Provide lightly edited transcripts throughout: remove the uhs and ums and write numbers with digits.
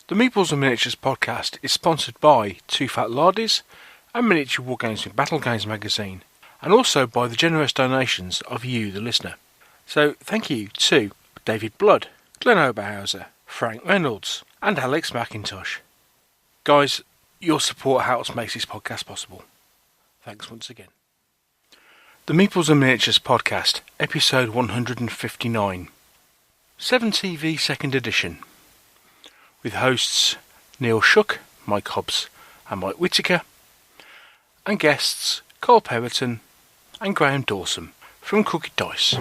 The Meeples and Miniatures podcast is sponsored by Two Fat Lardies and Miniature Wargames with Battle Games magazine, and also by the generous donations of you, the listener. So thank you to David Blood, Glenn Oberhauser, Frank Reynolds, and Alex McIntosh. Guys, your support helps make this podcast possible. Thanks once again. The Meeples and Miniatures podcast, episode 159, 7TV second edition, with hosts Neil Shuck, Mike Hobbs and Mike Whitaker, and guests Karl Perrotton and Graham Dawson from Cookie Dice.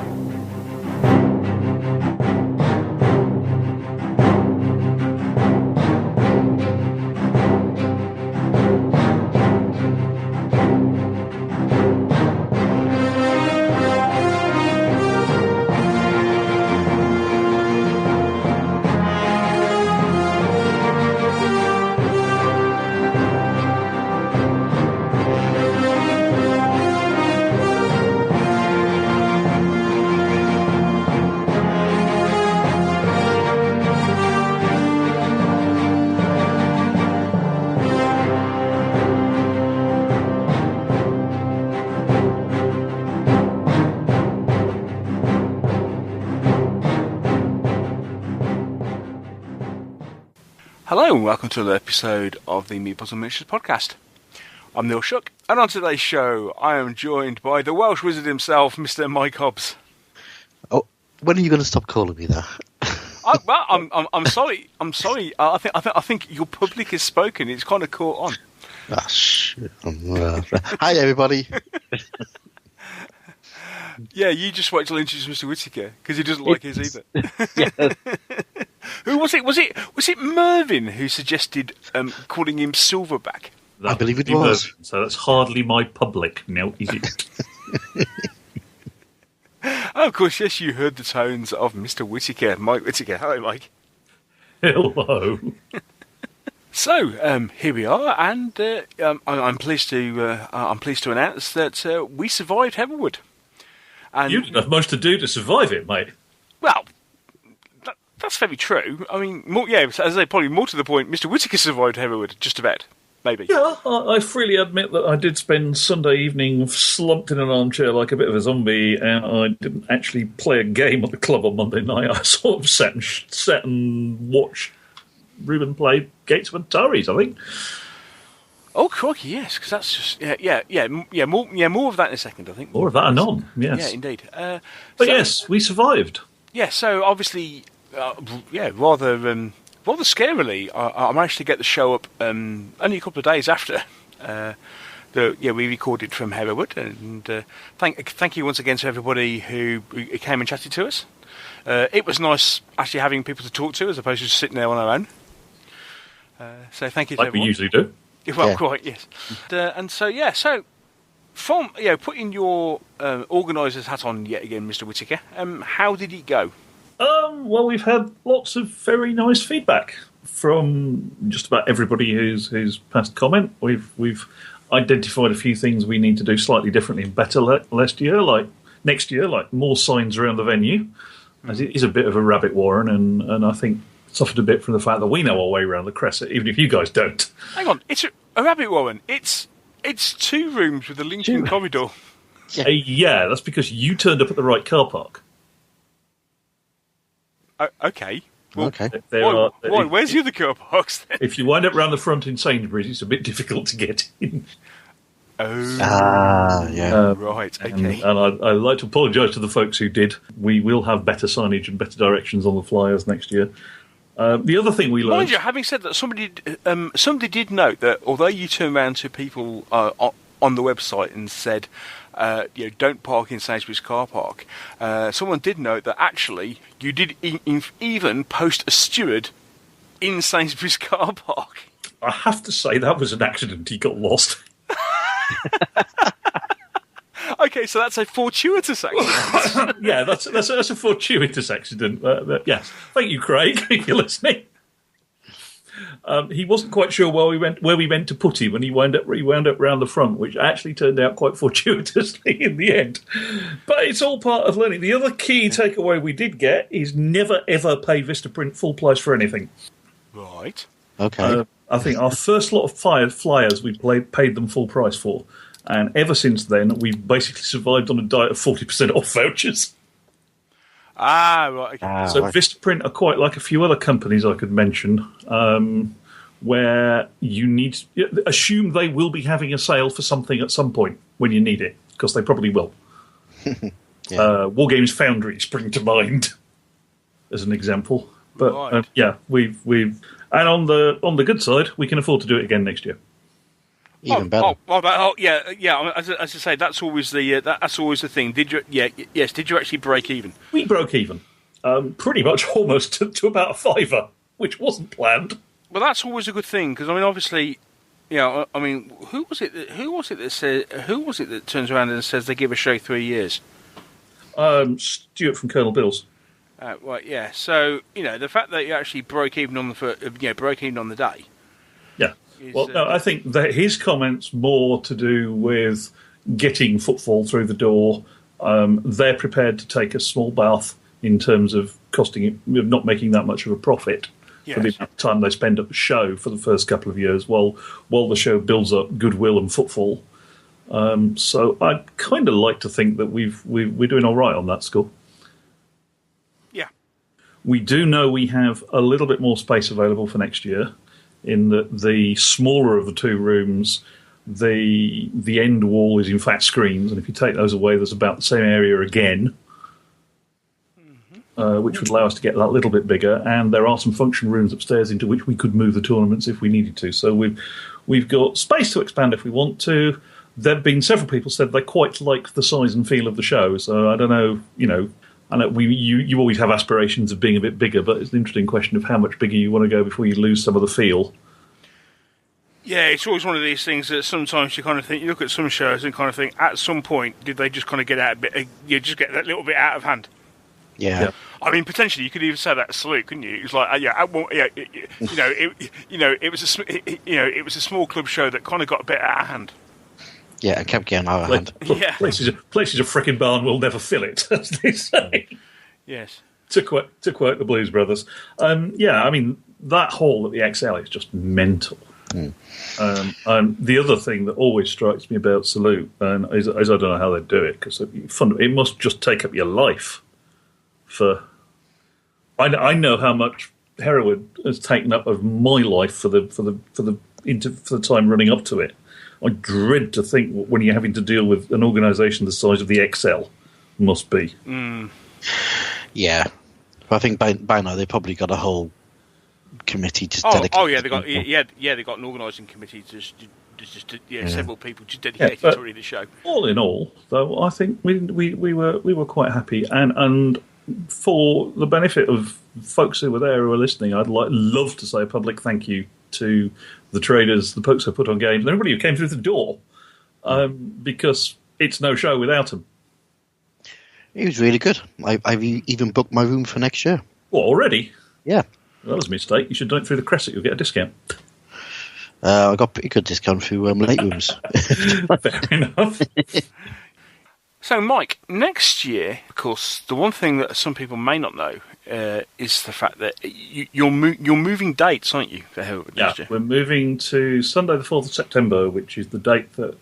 Hello and welcome to another episode of the Meeples and Miniatures podcast. I'm Neil Shuck, and on today's show I am joined by the Welsh wizard himself, Mr. Mike Hobbs. Oh, when are you going to stop calling me that? I'm sorry. I'm sorry. I think your public has spoken. It's kind of caught on. Ah, shit. Hi, everybody. Yeah, you just wait till I introduce Mr. Whitaker because he doesn't like his either. Yeah. Who was it? Was it Mervyn who suggested calling him Silverback? I believe it was. Mervyn, so that's hardly my public now, is it? Oh, of course, yes. You heard the tones of Mr. Whitaker, Mike Whitaker. Hello, Mike. Hello. So here we are, and I'm pleased to announce that we survived Herowood. And You didn't have much to do to survive it, mate. well, that's very true. I mean, as I say, probably more to the point, Mr. Whitaker survived Hereward, just about, maybe. Yeah, I freely admit that I did spend Sunday evening slumped in an armchair like a bit of a zombie, and I didn't actually play a game at the club on Monday night. I sort of sat and watched Ruben play Gates of Antares, I think. Oh, crikey, yes, because that's just more of that in a second, I think. More of that anon, yes. Yeah, indeed. But yes, we survived. Yeah, so obviously, rather scarily, I managed to get the show up only a couple of days after we recorded from Hereward, and thank you once again to everybody who came and chatted to us. It was nice actually having people to talk to as opposed to just sitting there on our own. So thank you to everyone. Like we usually do. Well, Yeah. quite, yes. So from putting your organiser's hat on yet again, Mr. Whitaker, how did it go? Well, we've had lots of very nice feedback from just about everybody who's passed comment. We've identified a few things we need to do slightly differently and better next year, like more signs around the venue, as it is a bit of a rabbit warren, and I think suffered a bit from the fact that we know our way around the Crescent, even if you guys don't. Hang on, it's a rabbit warren. It's 2 rooms with a linking corridor. Yeah, that's because you turned up at the right car park. Okay. Well, Okay. Why? Where's the other car parks then? If you wind up round the front in Sainsbury's, it's a bit difficult to get in. Oh. Yeah. Right, okay. And I'd like to apologise to the folks who did. We will have better signage and better directions on the flyers next year. The other thing we learned... Mind you, having said that, somebody did note that although you turned around to people on the website and said, don't park in Sainsbury's car park, someone did note that actually you did even post a steward in Sainsbury's car park. I have to say that was an accident. He got lost. Okay, so that's a fortuitous accident. Yeah, that's a fortuitous accident. Yes, thank you, Craig, if you're listening. He wasn't quite sure where we meant to put him, and he wound up round the front, which actually turned out quite fortuitously in the end. But it's all part of learning. The other key takeaway we did get is never ever pay Vistaprint full price for anything. Right. Okay. I think our first lot of flyers we paid them full price for, and ever since then we've basically survived on a diet of 40% off vouchers. Ah, right. Okay. So Vistaprint are quite like a few other companies I could mention, where you need to assume they will be having a sale for something at some point when you need it, because they probably will. Wargames Foundry spring to mind as an example. But right. we've and on the good side, we can afford to do it again next year. Even better. Yeah. As I say, that's always the thing. Did you? Yeah, yes. Did you actually break even? We broke even, pretty much almost to about a £5, which wasn't planned. Well, that's always a good thing, because I mean, obviously, who was it that turns around and says they give a show 3 years? Stuart from Colonel Bill's. Right, yeah. So the fact that you actually broke even on the day. Yeah. Well, no, I think that his comments more to do with getting footfall through the door. They're prepared to take a small bath in terms of not making that much of a profit for the amount of time they spend at the show for the first couple of years, while the show builds up goodwill and footfall. So I kind of like to think that we're doing all right on that score. Yeah. We do know we have a little bit more space available for next year, in that the smaller of the two rooms, the end wall is in fact screens, and if you take those away, there's about the same area again, which would allow us to get that little bit bigger. And there are some function rooms upstairs into which we could move the tournaments if we needed to. So we've got space to expand if we want to. There have been several people said they quite like the size and feel of the show. So I don't know, I know you always have aspirations of being a bit bigger, but it's an interesting question of how much bigger you want to go before you lose some of the feel. Yeah, it's always one of these things that sometimes you kind of think, you look at some shows and kind of think, at some point, did they just kind of get out a bit, just get that little bit out of hand? Yeah. I mean, potentially, you could even say that to Salute, couldn't you? It was like, it was a small club show that kind of got a bit out of hand. Yeah, it kept getting out of hand. Yeah. Places a frickin' barn will never fill it, as they say. Yes. To quote the Blues Brothers. I mean, that hall at the XL is just mental. The other thing that always strikes me about Salute is I don't know how they do it, because it must just take up your life. I know how much Herowood has taken up of my life for the time running up to it. I dread to think when you're having to deal with an organisation the size of the XL must be. Yeah, but I think by now they've probably got a whole committee just dedicated. Oh yeah, they got an organising committee several people just dedicated to running the show. All in all, though, I think we were quite happy, and for the benefit of folks who were there who are listening, I'd love to say a public thank you to the traders, the folks who put on games, and everybody who came through the door, because it's no show without them. It was really good. I've even booked my room for next year. What, already? Yeah. That was a mistake. You should do it through the Crescent. You'll get a discount. I got a pretty good discount through late rooms. Fair enough. So, Mike, next year, of course, the one thing that some people may not know is the fact that you're moving dates, aren't you, for Hereward next year? We're moving to Sunday the 4th of September, which is the date that,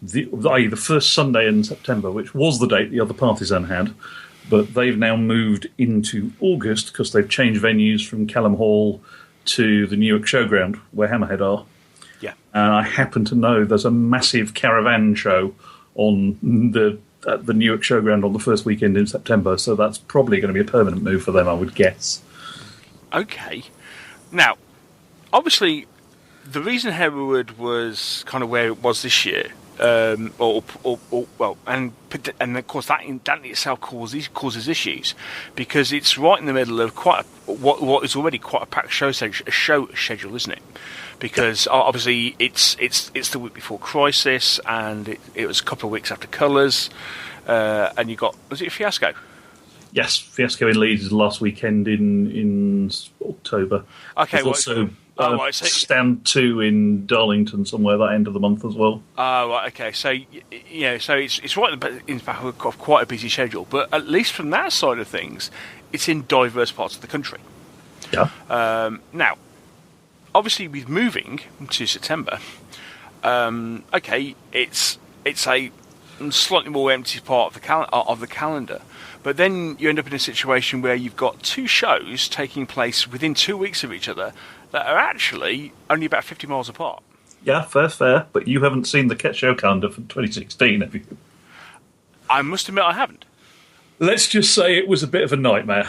the first Sunday in September, which was the date the other partisan had, but they've now moved into August because they've changed venues from Callum Hall to the Newark Showground, where Hammerhead are. Yeah. And I happen to know there's a massive caravan show on at the Newark Showground on the first weekend in September, so that's probably going to be a permanent move for them, I would guess. Okay. Now, obviously, the reason Hereward was kind of where it was this year, and of course that in itself causes issues, because it's right in the middle of what is already quite a packed show schedule, isn't it? Because obviously it's the week before Crisis, and it was a couple of weeks after Colours, and you got, was it Fiasco? Yes, Fiasco in Leeds is last weekend in October. Okay, there's also Stand 2 in Darlington somewhere that end of the month as well. Right, okay. So so it's right in fact we've got quite a busy schedule, but at least from that side of things, it's in diverse parts of the country. Yeah. Now, obviously with moving to September, okay, it's a slightly more empty part of the calendar, but then you end up in a situation where you've got two shows taking place within 2 weeks of each other that are actually only about 50 miles apart. Yeah, fair. But you haven't seen the Ket Show calendar for 2016, have you? I must admit I haven't. Let's just say it was a bit of a nightmare.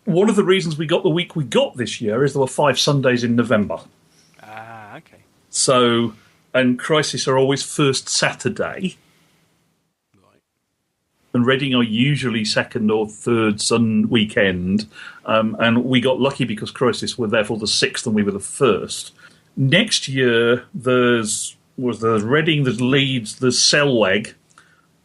One of the reasons we got the week we got this year is there were 5 Sundays in November. Okay. So, and Crisis are always first Saturday. Right. And Reading are usually second or third weekend. And we got lucky because Crisis were therefore the 6th and we were the 1st. Next year, there's Reading, there's Leeds, there's Selweg,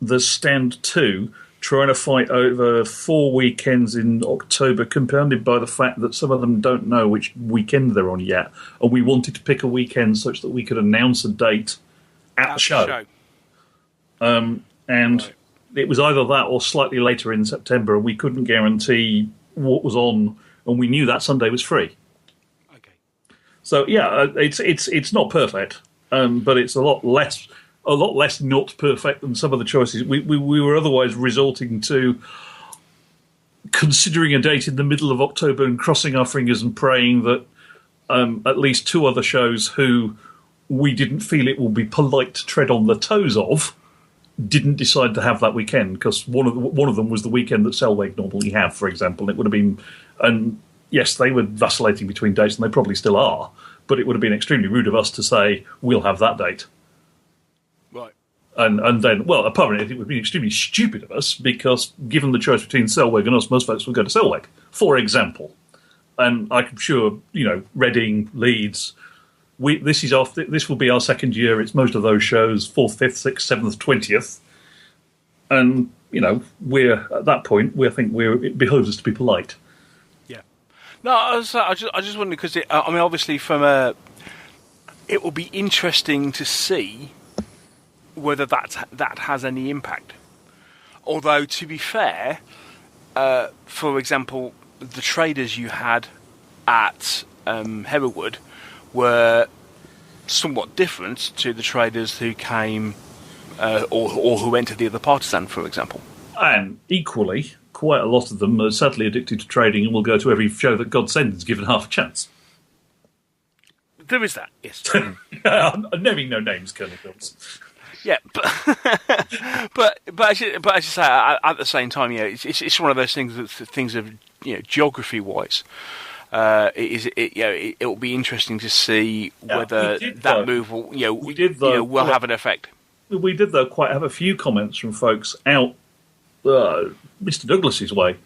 there's Stand 2, trying to fight over 4 weekends in October, compounded by the fact that some of them don't know which weekend they're on yet. And we wanted to pick a weekend such that we could announce a date at the show. And right. It was either that or slightly later in September, and we couldn't guarantee what was on, and we knew that Sunday was free. Okay. So yeah, it's not perfect, but it's a lot less not perfect than some of the choices we were otherwise resorting to, considering a date in the middle of October and crossing our fingers and praying that at least 2 other shows who we didn't feel it would be polite to tread on the toes of didn't decide to have that weekend, because one of them was the weekend that Selweg normally have, for example. It would have been, and yes, they were vacillating between dates, and they probably still are, but it would have been extremely rude of us to say, we'll have that date. Right. And then, well, apparently it would be extremely stupid of us, because given the choice between Selweg and us, most folks would go to Selweg, for example. And I'm sure, Reading, Leeds, this will be our second year. It's most of those shows, 4th, 5th, 6th, 7th, 20th. And, we're, at that point, it behoves us to be polite. Yeah. No, I just wondered, because, obviously it will be interesting to see whether that has any impact. Although, to be fair, for example, the traders you had at Herowood were somewhat different to the traders who came or who entered the other partisan, for example. And equally, quite a lot of them are sadly addicted to trading and will go to every show that God sends, given half a chance. There is that, yes. I'm naming no names, Colonel Phillips. Yeah, but as you say, at the same time, it's one of those things that things of geography wise. It will be interesting to see whether that move will will have an effect. We did though quite have a few comments from folks out Mr. Douglas's way.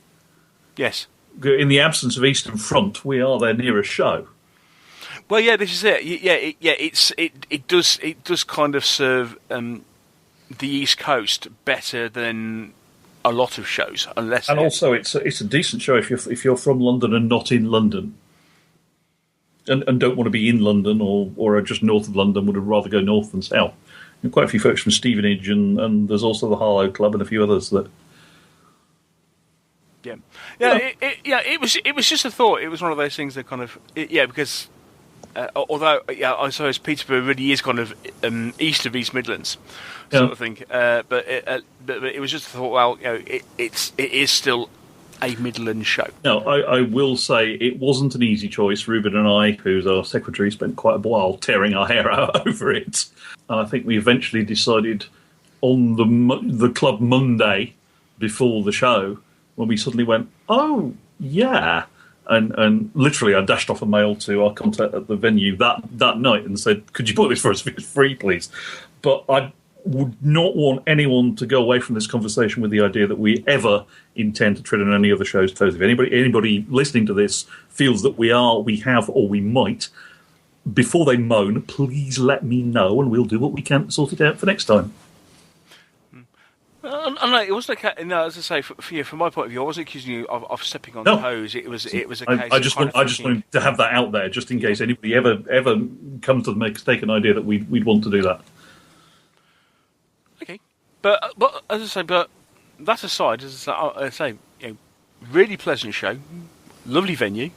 Yes, in the absence of Eastern Front, we are their nearest show. Well, yeah, this is it. It does kind of serve the East Coast better than a lot of shows, unless. And also, it's a decent show if you're from London and not in London, and don't want to be in London or are just north of London, would rather go north than south. And quite a few folks from Stevenage, and there's also the Harlow Club and a few others that. It was just a thought. It was one of those things that kind of because. Although, I suppose Peterborough really is kind of east of East Midlands, sort of thing. But it was just a thought. Well, it is still a Midland show. No, I will say it wasn't an easy choice. Ruben and I, who's our secretary, spent quite a while tearing our hair out over it. And I think we eventually decided on the club Monday before the show, when we suddenly went, oh yeah. And literally, I dashed off a mail to our contact at the venue that night and said, could you book this for us if it's free, please? But I would not want anyone to go away from this conversation with the idea that we ever intend to tread on any other show's toes. If anybody listening to this feels that we have, or we might, before they moan, please let me know and we'll do what we can to sort it out for next time. No, it wasn't a case. No, as I say, from my point of view, I wasn't accusing you of stepping on toes. It was a case. I just wanted to have that out there, just in case anybody ever comes to the mistaken idea that we'd want to do that. Okay, but as I say, but that aside, as I say, really pleasant show, lovely venue.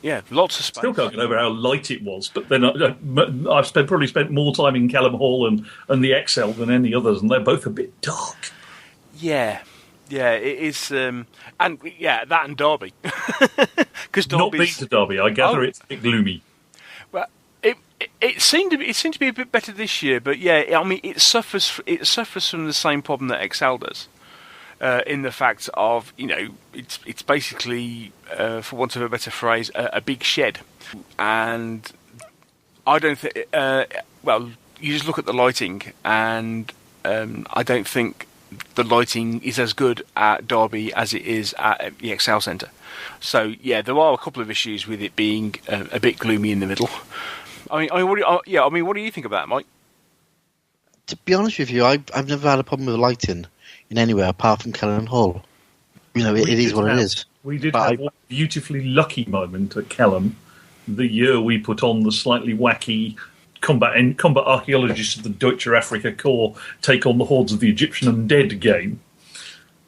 Yeah, lots of space. Still can't get over how light it was, but then I've probably spent more time in Callum Hall and the XL than any others, and they're both a bit dark. Yeah, it is, and that and Derby. Because not been to Derby, I gather it's a bit gloomy. Well, it seemed to be a bit better this year, but yeah, I mean, it suffers from the same problem that XL does. In the fact of, it's basically, for want of a better phrase, a big shed. And I don't think, you just look at the lighting, and I don't think the lighting is as good at Derby as it is at the XL Centre. So, yeah, there are a couple of issues with it being a bit gloomy in the middle. What do you think about that, Mike? To be honest with you, I've never had a problem with the lighting in anywhere apart from Kellan Hall. It is what it is. We did have one beautifully lucky moment at Kellan the year we put on the slightly wacky combat archaeologists of the Deutsche Afrika Corps take on the hordes of the Egyptian undead game.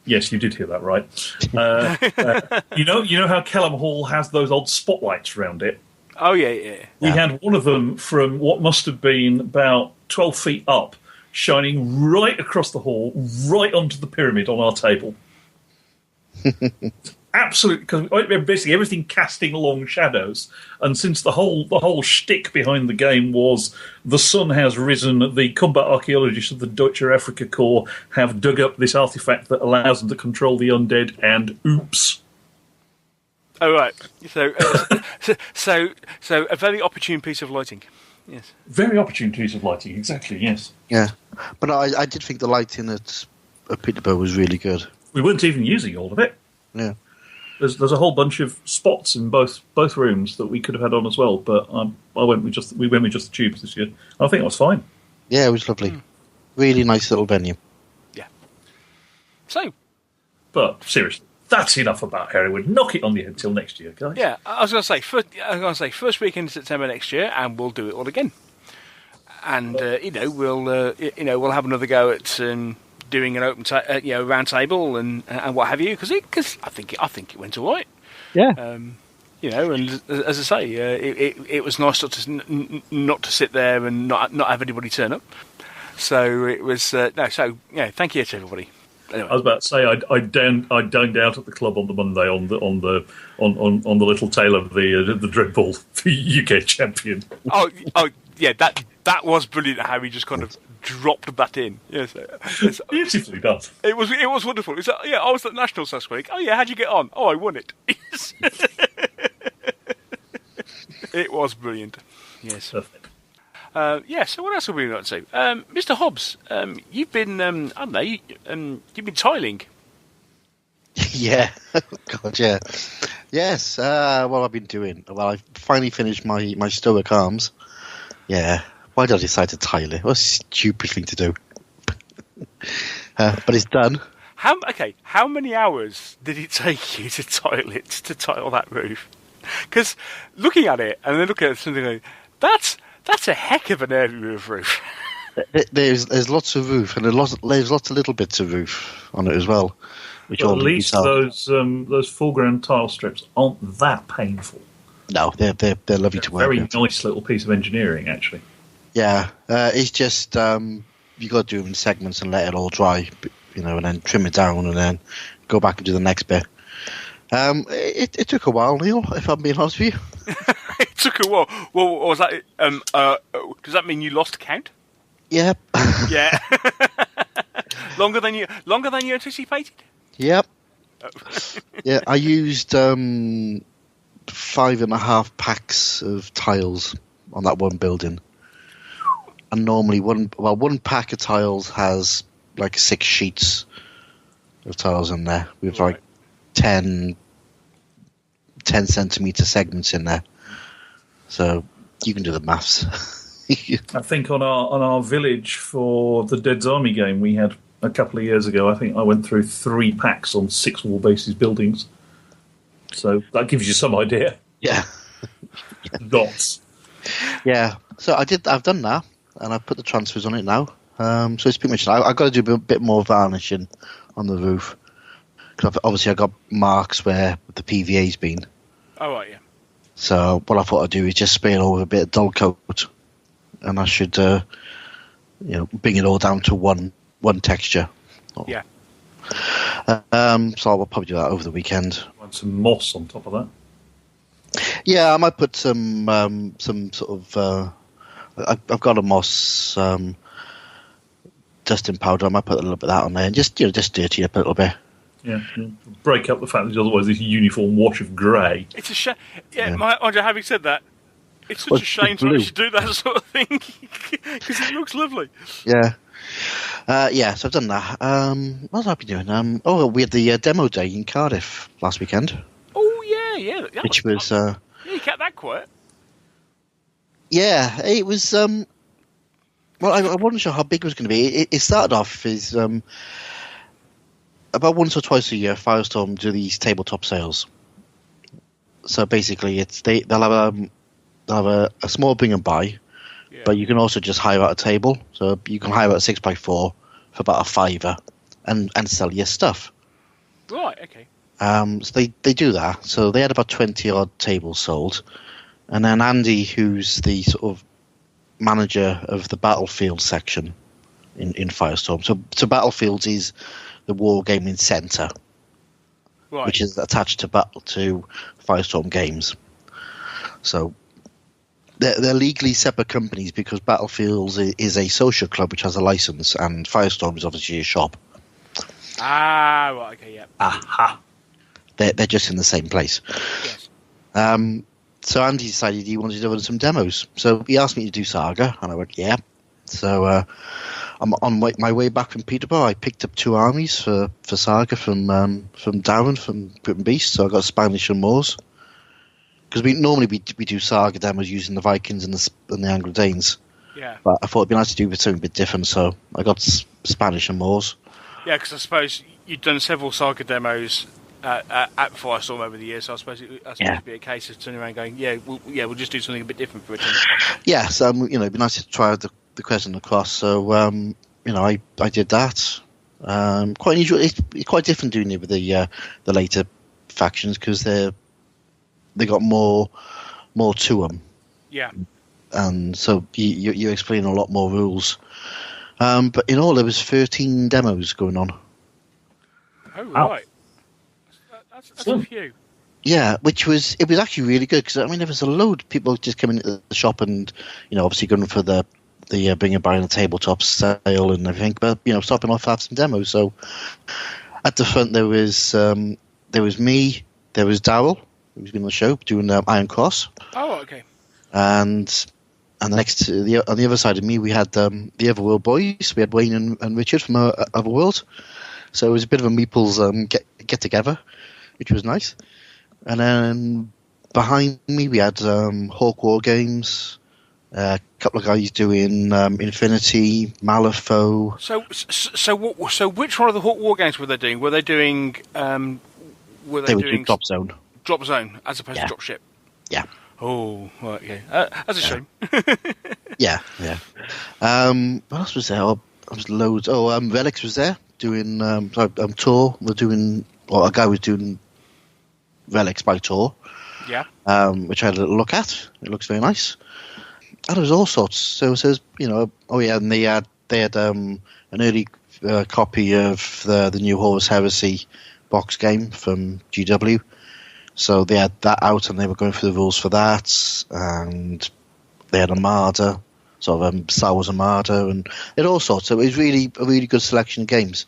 Yes, you did hear that right. You know how Kellan Hall has those odd spotlights around it? Oh, yeah. We had one of them from what must have been about 12 feet up, shining right across the hall, right onto the pyramid on our table. Absolutely, because basically everything casting long shadows. And since the whole shtick behind the game was the sun has risen, the combat archaeologists of the Deutsche Afrika Corps have dug up this artifact that allows them to control the undead, and oops. Oh, right. So a very opportune piece of lighting. Yes. Very opportune piece of lighting, exactly, yes. Yeah. But I did think the lighting at Peterborough was really good. We weren't even using all of it. Yeah. There's a whole bunch of spots in both rooms that we could have had on as well, but we went with just the tubes this year. I think it was fine. Yeah, it was lovely. Really nice little venue. Yeah. So. But seriously, that's enough about Herowood. Knock it on the head till next year, guys. Yeah, I was going to say first weekend in September next year, and we'll do it all again. And we'll have another go at doing an open round table and what have you, because I think it went all right. Yeah. And as I say, it was nice not to sit there and not have anybody turn up. So it was thank you to everybody. Anyway. I was about to say I dined out at the club on the Monday on the little tail of the Dreadball, the UK champion. Oh yeah, that was brilliant how he just kind of dropped that in. Yes, beautifully done. It was wonderful. It's I was at Nationals last week. Oh yeah, how'd you get on? Oh, I won it. It was brilliant. Yes. Perfect. So what else have we got to do? Mr. Hobbs, you've been, you've been tiling. Yeah. God, yeah. Yes, what I've been doing. Well, I finally finished my Stoic Arms. Yeah. Why did I decide to tile it? What a stupid thing to do. But it's done. How many hours did it take you to tile that roof? Because looking at it, and then looking at something like, that's a heck of an area of roof. There's lots of roof, and there's lots of little bits of roof on it as well. Which at least those foreground tile strips aren't that painful. No, they're lovely to work with. Very with. nice little piece of engineering, actually. Yeah, it's just you got to do them in segments and let it all dry, and then trim it down, and then go back and do the next bit. It took a while, Neil, if I'm being honest with you. It took a while. Well, was that? Does that mean you lost count? Yep. Yeah. Longer than you anticipated? Yep. Yeah, I used 5.5 packs of tiles on that one building. And normally one pack of tiles has like 6 sheets of tiles in there with like 10 centimetre segments in there. So you can do the maths. I think on our village for the Dead's Army game we had a couple of years ago, I think I went through 3 packs on 6 wall bases buildings. So that gives you some idea. Yeah. Lots. Yeah. So I've done that, and I've put the transfers on it now. So it's pretty much I've got to do a bit more varnishing on the roof. Because obviously I got marks where the PVA's been. Oh right, yeah. So what I thought I'd do is just spray it over a bit of dull coat, and I should, bring it all down to one texture. Yeah. So I'll probably do that over the weekend. And some moss on top of that. Yeah, I might put some sort of. I've got a moss dusting powder. I might put a little bit of that on there and just dirty it up a little bit. Yeah. Break up the fact that otherwise this uniform wash of grey. It's a shame. Yeah, Andre, having said that, it's such a shame to actually do that sort of thing because it looks lovely. Yeah. So I've done that. What have I been doing? We had the demo day in Cardiff last weekend. Oh, yeah. Which was... you kept that quiet. Yeah, it was... I wasn't sure how big it was going to be. It started off as... about once or twice a year, Firestorm do these tabletop sales. So basically, they'll have a small bring and buy, but you can also just hire out a table. So you can hire out a 6x4 for about a £5 and sell your stuff. Right. Okay. So they do that. So they had about 20 odd tables sold, and then Andy, who's the sort of manager of the Battlefield section in Firestorm. So Battlefields is the Wargaming Centre, right, which is attached to Firestorm Games. So they're legally separate companies because Battlefields is a social club which has a license, and Firestorm is obviously a shop. Ah, right, okay, yeah. Aha. They're just in the same place. Yes. So Andy decided he wanted to do some demos. So he asked me to do Saga, and I went, yeah. So I'm on my way back from Peterborough. I picked up 2 armies for Saga from Darren, from Britain Beast. So I got Spanish and Moors. Because we do Saga demos using the Vikings and the Anglo-Danes. Yeah. But I thought it'd be nice to do something a bit different, so I got Spanish and Moors. Yeah, because I suppose you've done several Saga demos at Firestorm over the years, so I suppose it'd be a case of turning around and going, we'll just do something a bit different for it. Yeah, so it'd be nice to try the Crescent Across. So I did that. Quite unusual. It's quite different doing it with the later factions because they got more to them. Yeah. And so you explain a lot more rules. But in all, there was 13 demos going on. Oh, right. That's a few. Yeah, it was actually really good because there was a load of people just coming into the shop and obviously going for the bring and buy on the tabletop sale and everything, but stopping off to have some demos. So at the front there was me, there was Darryl, who's been on the show doing Iron Cross. Oh, okay. And next to on the other side of me we had the Otherworld boys. We had Wayne and Richard from Otherworld. So it was a bit of a Meeples get together, which was nice. And then behind me we had Hawk Wargames, a couple of guys doing Infinity, Malifaux. So which one of the Hawk Wargames were they doing? Were they doing? Were they doing Drop Zone? Drop Zone as opposed to Drop Ship. Yeah. Oh, right. Okay. That's a shame. Yeah. What else was there? There was loads. Relics was there doing. Tor. A guy was doing Relics by Tor. Yeah. Which I had a little look at. It looks very nice. And there was all sorts. So it says, and they had an early copy of the new Horus Heresy box game from GW. So they had that out, and they were going through the rules for that. And they had Armada, sort of Star Wars Armada, and it all sorts. So it was really a really good selection of games.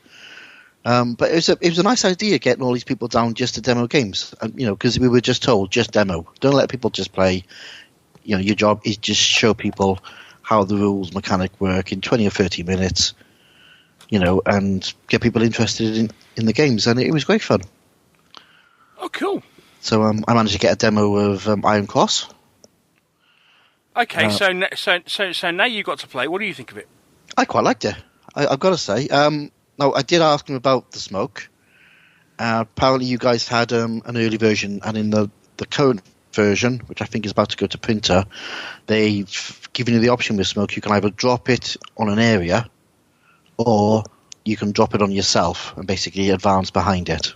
But it was a nice idea getting all these people down just to demo games, because we were just told just demo. Don't let people just play. Your job is just show people how the rules mechanic work in 20 or 30 minutes, and get people interested in the games. And it was great fun. Oh, cool. So I managed to get a demo of Iron Cross. Okay, so now you got to play. What do you think of it? I quite liked it. I've got to say. Now, I did ask him about the smoke. Apparently you guys had an early version, and in the current version, which I think is about to go to printer, they've given you the option with smoke. You can either drop it on an area, or you can drop it on yourself and basically advance behind it.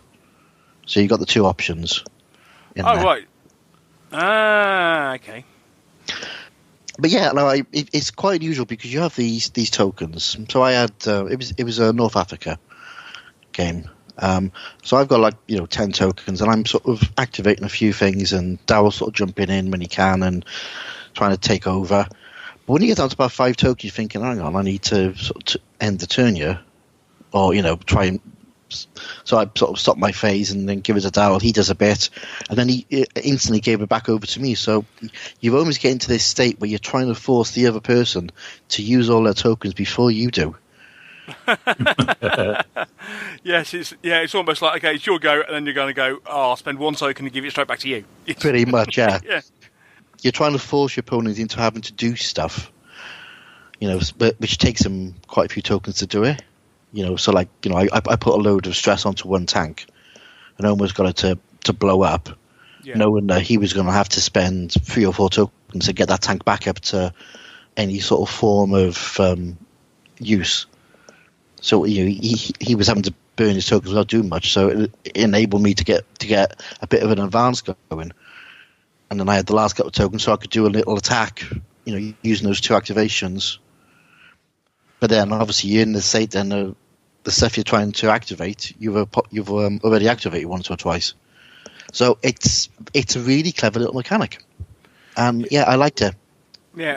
So you've got the two options. Right. Ah, okay. But yeah, no, it's quite unusual because you have these tokens. So I had it was a North Africa game. So I've got 10 tokens, and I'm sort of activating a few things, and Daryl's sort of jumping in when he can and trying to take over. But when you get down to about 5 tokens, you're thinking, hang on, I need to sort of end the turn here, or try and. So I sort of stop my phase and then give it to Daryl. He does a bit, and then he instantly gave it back over to me. So you almost get into this state where you're trying to force the other person to use all their tokens before you do. Yes, it's almost like, okay, it's your go, and then you're going to go, I'll spend 1 token and give it straight back to you. Pretty much, yeah. Yeah. You're trying to force your opponent into having to do stuff, which takes them quite a few tokens to do it. So I put a load of stress onto one tank and almost got it to blow up, knowing that he was going to have to spend 3 or 4 tokens to get that tank back up to any sort of form of use. So he was having to burn his tokens without doing much. So it enabled me to get a bit of an advance going. And then I had the last couple of tokens, so I could do a little attack, using those 2 activations. But then obviously you're in the state, then the stuff you're trying to activate, you've already activated once or twice. So it's a really clever little mechanic. And yeah, I liked it. Yeah,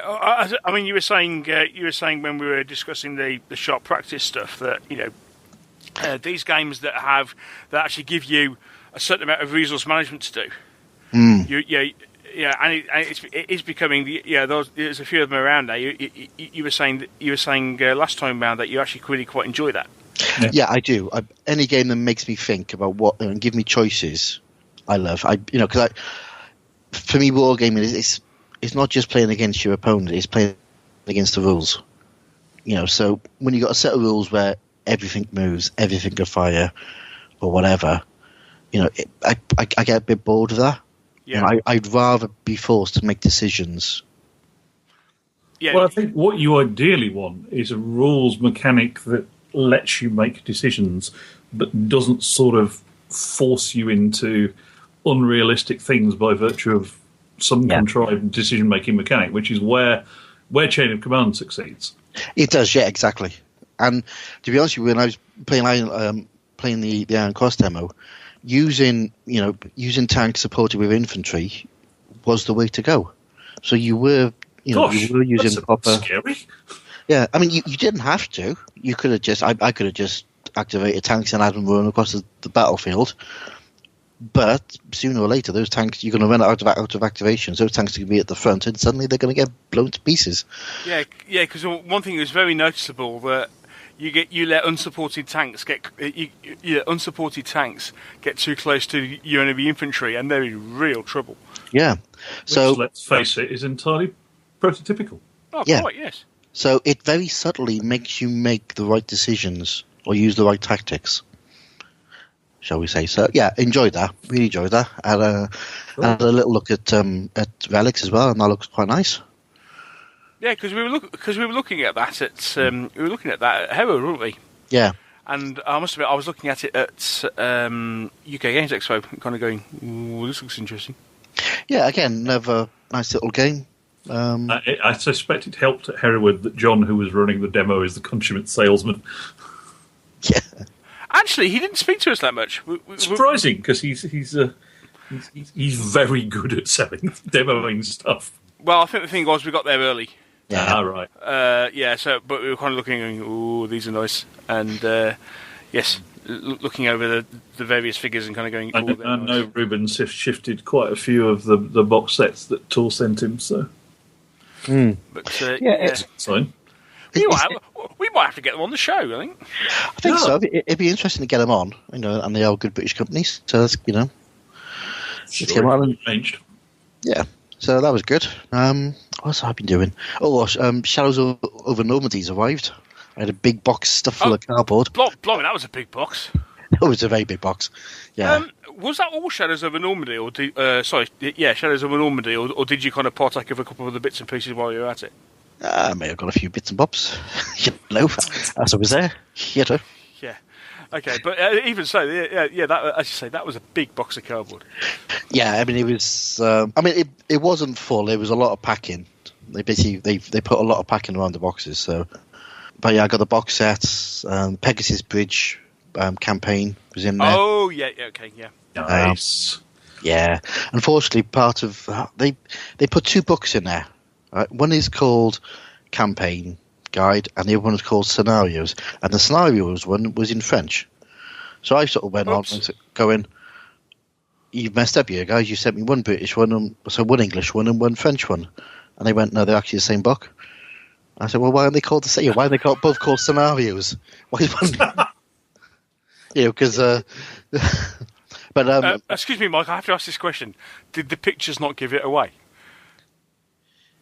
I mean, you were saying when we were discussing the sharp practice stuff that these games that actually give you a certain amount of resource management to do. And it's becoming there's a few of them around now. You were saying last time around that you actually really quite enjoy that. Yeah, I do. Any game that makes me think about what and give me choices, I love. Because for me, wargaming it's not just playing against your opponent; it's playing against the rules. So when you got a set of rules where everything moves, everything can fire, or whatever, I get a bit bored of that. Yeah. And I'd rather be forced to make decisions. Yeah. Well, I think what you ideally want is a rules mechanic that lets you make decisions, but doesn't sort of force you into unrealistic things by virtue of some contrived decision-making mechanic, which is where Chain of Command succeeds. It does, yeah, exactly. And to be honest with you, when I was playing the Iron Cross demo, using tanks supported with infantry was the way to go. So you were using proper. Scary. Yeah, I mean, you didn't have to. You could have just. I could have just activated tanks and had them run across the battlefield. But sooner or later, those tanks, you're going to run out of activations. Those tanks are going to be at the front, and suddenly they're going to get blown to pieces. Yeah, because one thing that was very noticeable that you let unsupported tanks get too close to your enemy infantry, and they're in real trouble. Yeah. So which, let's face it, is entirely prototypical. Oh, yeah. Quite, yes. So it very subtly makes you make the right decisions or use the right tactics, shall we say. So yeah, enjoyed that. Really enjoyed that. Had a little look at relics as well, and that looks quite nice. Yeah, because we were looking at that at Herowood, weren't we? Yeah. And I must admit, I was looking at it at UK Games Expo, kind of going, "Ooh, this looks interesting." Yeah, again, another nice little game. I suspect it helped at Hereward that John, who was running the demo, is the consummate salesman. Yeah. Actually, he didn't speak to us that much. Surprising, because he's very good at selling, demoing stuff. Well, I think the thing was we got there early. Yeah, right. But we were kind of looking and going, ooh, these are nice. And, yes, looking over the various figures and kind of going, I know nice. Ruben's shifted quite a few of the box sets that Tor sent him, so. But, it's fine. We might have to get them on the show, I think. I think so. It'd be interesting to get them on, and they are good British companies, so let's get them on. Arranged. Yeah. So that was good. What else have I been doing? Shadows over Normandy's arrived. I had a big box stuffed full of cardboard. Blimey, that was a big box. It was a very big box. Yeah. Was that all Shadows over Normandy, or Shadows over Normandy, or did you kind of partake of a couple of the bits and pieces while you were at it? I may have got a few bits and bobs. As I was there. Yeah. Okay, but even so, yeah, that, as you say, that was a big box of cardboard. Yeah, I mean, it was. It wasn't full. There was a lot of packing. They basically they put a lot of packing around the boxes. So, but yeah, I got the box sets. Pegasus Bridge campaign was in there. Oh yeah, okay, yeah. Nice. Yeah, unfortunately, part of they put 2 books in there. Right? One is called Campaign Guide, and the other one is called Scenarios. And the Scenarios one was in French. So I sort of went on and going, "You've messed up here, guys. You sent me one British one, so one English one and one French one." And they went, "No, they're actually the same book." I said, "Well, why aren't they called the same? Why are they both called Scenarios? Why is one?" Because. But excuse me, Mike. I have to ask this question: did the pictures not give it away?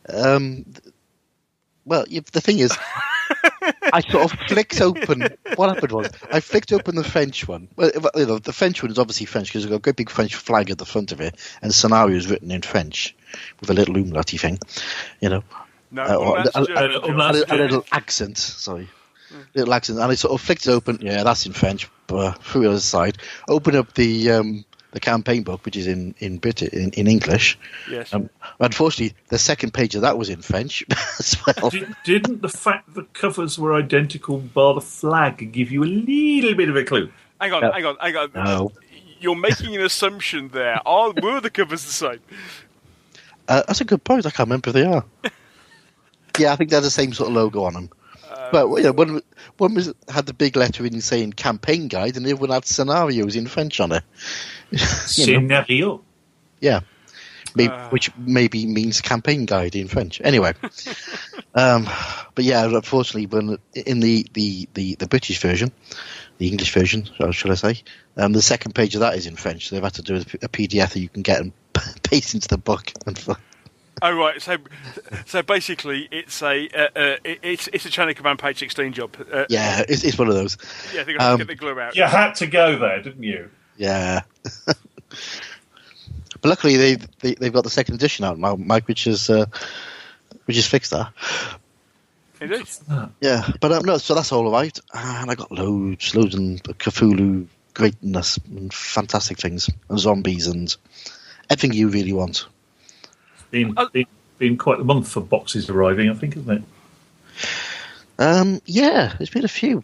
Well, the thing is, I sort of flicked open. What happened was, I flicked open the French one. Well, the French one is obviously French because it's got a great big French flag at the front of it, and scenario is written in French with a little umlauty thing, No, a little accent. Sorry. Little accent, and I sort of flicked it open. Yeah, that's in French. But through the other side, open up the campaign book, which is in English. Yes. Unfortunately, the second page of that was in French as well. Didn't the fact the covers were identical, bar the flag, give you a little bit of a clue? Hang on. No. You're making an assumption there. Were the covers the same? That's a good point. I can't remember if they are. Yeah, I think they're the same sort of logo on them. But one had the big lettering saying campaign guide, and the other one had scenarios in French on it. Scenario. Yeah, which maybe means campaign guide in French. Anyway, but yeah, unfortunately, when in the British version, the English version, shall I say, the second page of that is in French. So they've had to do a PDF that you can get and paste into the book. Oh right, so basically it's a chain of command page 16 job. Yeah, it's one of those. Yeah, they're going to get the glue out. You had to go there, didn't you? Yeah. But luckily they've got the second edition out now, Mike, which is fixed that. Indeed. Yeah, but no, so that's all arrived, and I got loads and Cthulhu greatness and fantastic things and zombies and everything you really want. Been quite a month for boxes arriving, I think, isn't it? Yeah, there's been a few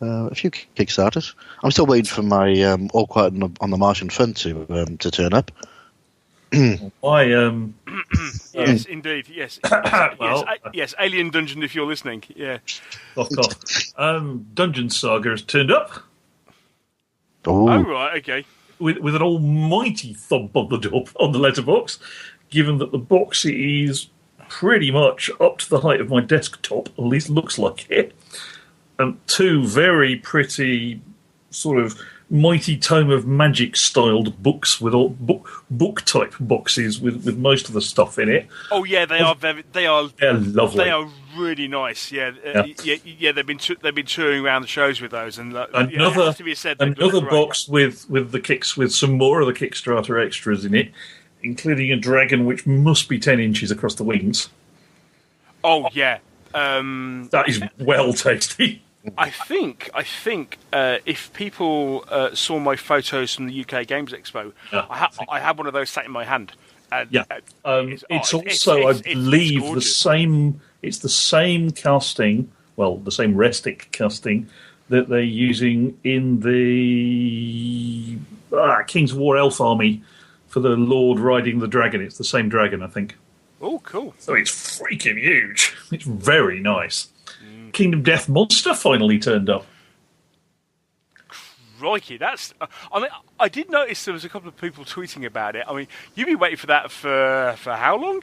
Kickstarters. I'm still waiting for my All Quiet on the Martian Front to turn up. Yes, indeed, yes. Yes, Alien Dungeon, if you're listening, yeah. Fuck off. Dungeon Saga has turned up. Oh, right, okay. With an almighty thump on the door, on the letterbox, given that the box is pretty much up to the height of my desktop, at least looks like it, and 2 very pretty sort of mighty tome of magic styled books with all book type boxes with most of the stuff in it. Oh yeah, they're lovely. They are really nice. Yeah. They've been touring around the shows with those, and another to be said, box with some more of the Kickstarter extras in it, including a dragon which must be 10 inches across the wings. Oh yeah, that is well tasty. I think if people saw my photos from the UK Games Expo, I had one of those sat in my hand. And, it's I believe the same. It's the same casting. Well, the same Restic casting that they're using in the King's War Elf Army for the Lord riding the dragon. It's the same dragon, I think. Oh, cool! So it's freaking huge. It's very nice. Kingdom Death Monster finally turned up. Crikey, that's... I did notice there was a couple of people tweeting about it. I mean, you've been waiting for that for how long?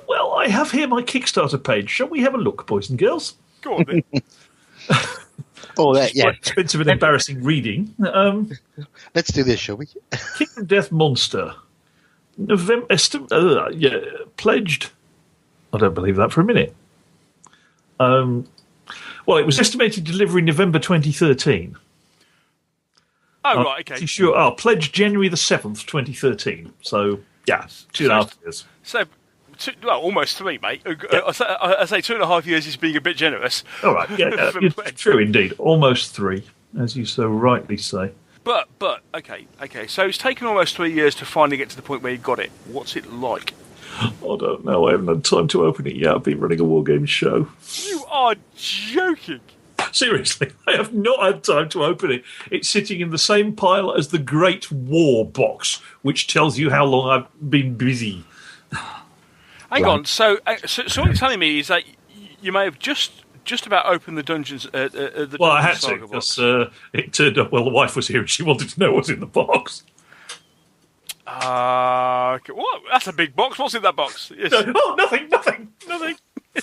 Well, I have here my Kickstarter page. Shall we have a look, boys and girls? Go on, then. Quite expensive and embarrassing reading. Let's do this, shall we? Kingdom Death Monster. November... pledged... I don't believe that for a minute. Well, it was estimated delivery November 2013. Oh, right, okay. Sure. Pledged January the 7th, 2013. So, yeah, 2.5 years. So almost 3, mate. I say 2.5 years is being a bit generous. All right, yeah, true indeed. Almost 3, as you so rightly say. But okay. So it's taken almost 3 years to finally get to the point where you got it. What's it like? I don't know. I haven't had time to open it yet. I've been running a Wargames show. You are joking. Seriously, I have not had time to open it. It's sitting in the same pile as the Great War box, which tells you how long I've been busy. Hang on. So what you're telling me is that you may have just about opened the dungeons. Well, I had to because it turned up. Well, the wife was here and she wanted to know what's in the box. Okay. What? That's a big box. What's in that box? Yes. Oh, nothing.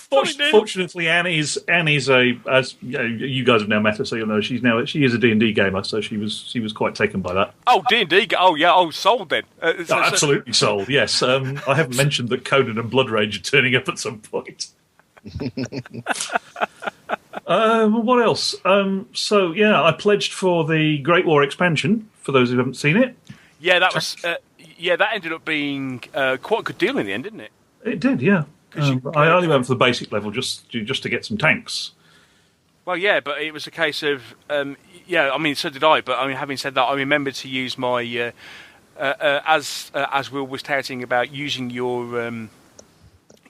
Fortunately, Annie's as you guys have now met her, so you'll know she is a D&D gamer, so she was quite taken by that. Oh, D&D. Oh, yeah. Oh, sold then. Absolutely sold. Yes. I haven't mentioned that Conan and Blood Rage are turning up at some point. What else? I pledged for the Great War expansion. For those who haven't seen it. Yeah, that was. That ended up being quite a good deal in the end, didn't it? It did, yeah. I only went for the basic level just to get some tanks. Well, yeah, but it was a case of so did I. But I mean, having said that, I remembered to use my as Will was touting about using your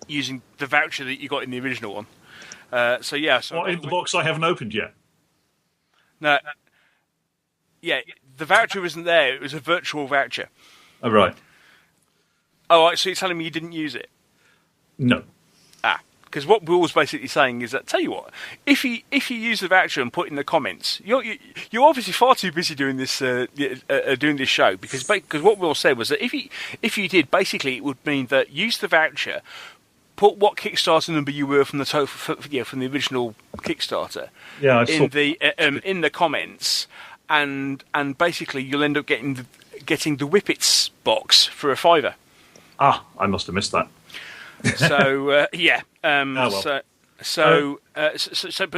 using the voucher that you got in the original one. So what in the box I haven't opened yet? No. Yeah, the voucher isn't there. It was a virtual voucher. Oh, right. Oh, right, so you're telling me you didn't use it? No. Because what Will was basically saying is that, tell you what, if you use the voucher and put in the comments, you're obviously far too busy doing this show, because what Will said was that if you did, basically it would mean that use the voucher, put what Kickstarter number you were from from the original Kickstarter in the comments, and basically you'll end up getting the Whippets box for a £5. I must have missed that. So yeah. Well. But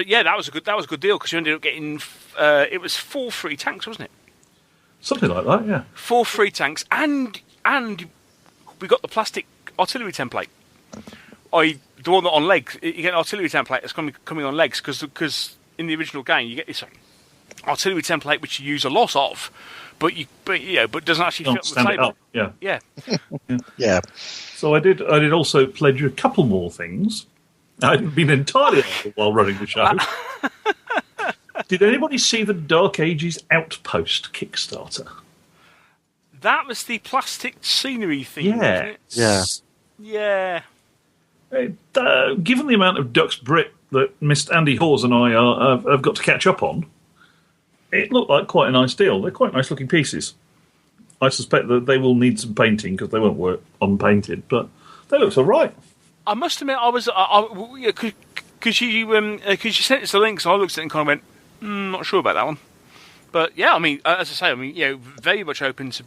yeah, that was a good deal because you ended up getting it was 4 free tanks, wasn't it? Something like that, yeah. 4 free tanks, and we got the plastic artillery template. The one that on legs, you get an artillery template that's coming on legs because in the original game you get this artillery template which you use a lot of, but doesn't actually fit on the table. Yeah. Yeah. So I did also pledge a couple more things. I hadn't been entirely while running the show. Did anybody see the Dark Ages Outpost Kickstarter? That was the plastic scenery thing. Yeah. Wasn't it? Yeah. Given the amount of Ducks Brit that Mr. Andy Hawes and I have got to catch up on, it looked like quite a nice deal. They're quite nice looking pieces. I suspect that they will need some painting because they won't work unpainted, but they look all right. I must admit, because you sent us the links, and I looked at it and kind of went, not sure about that one. But yeah, I mean, as I say, very much open to see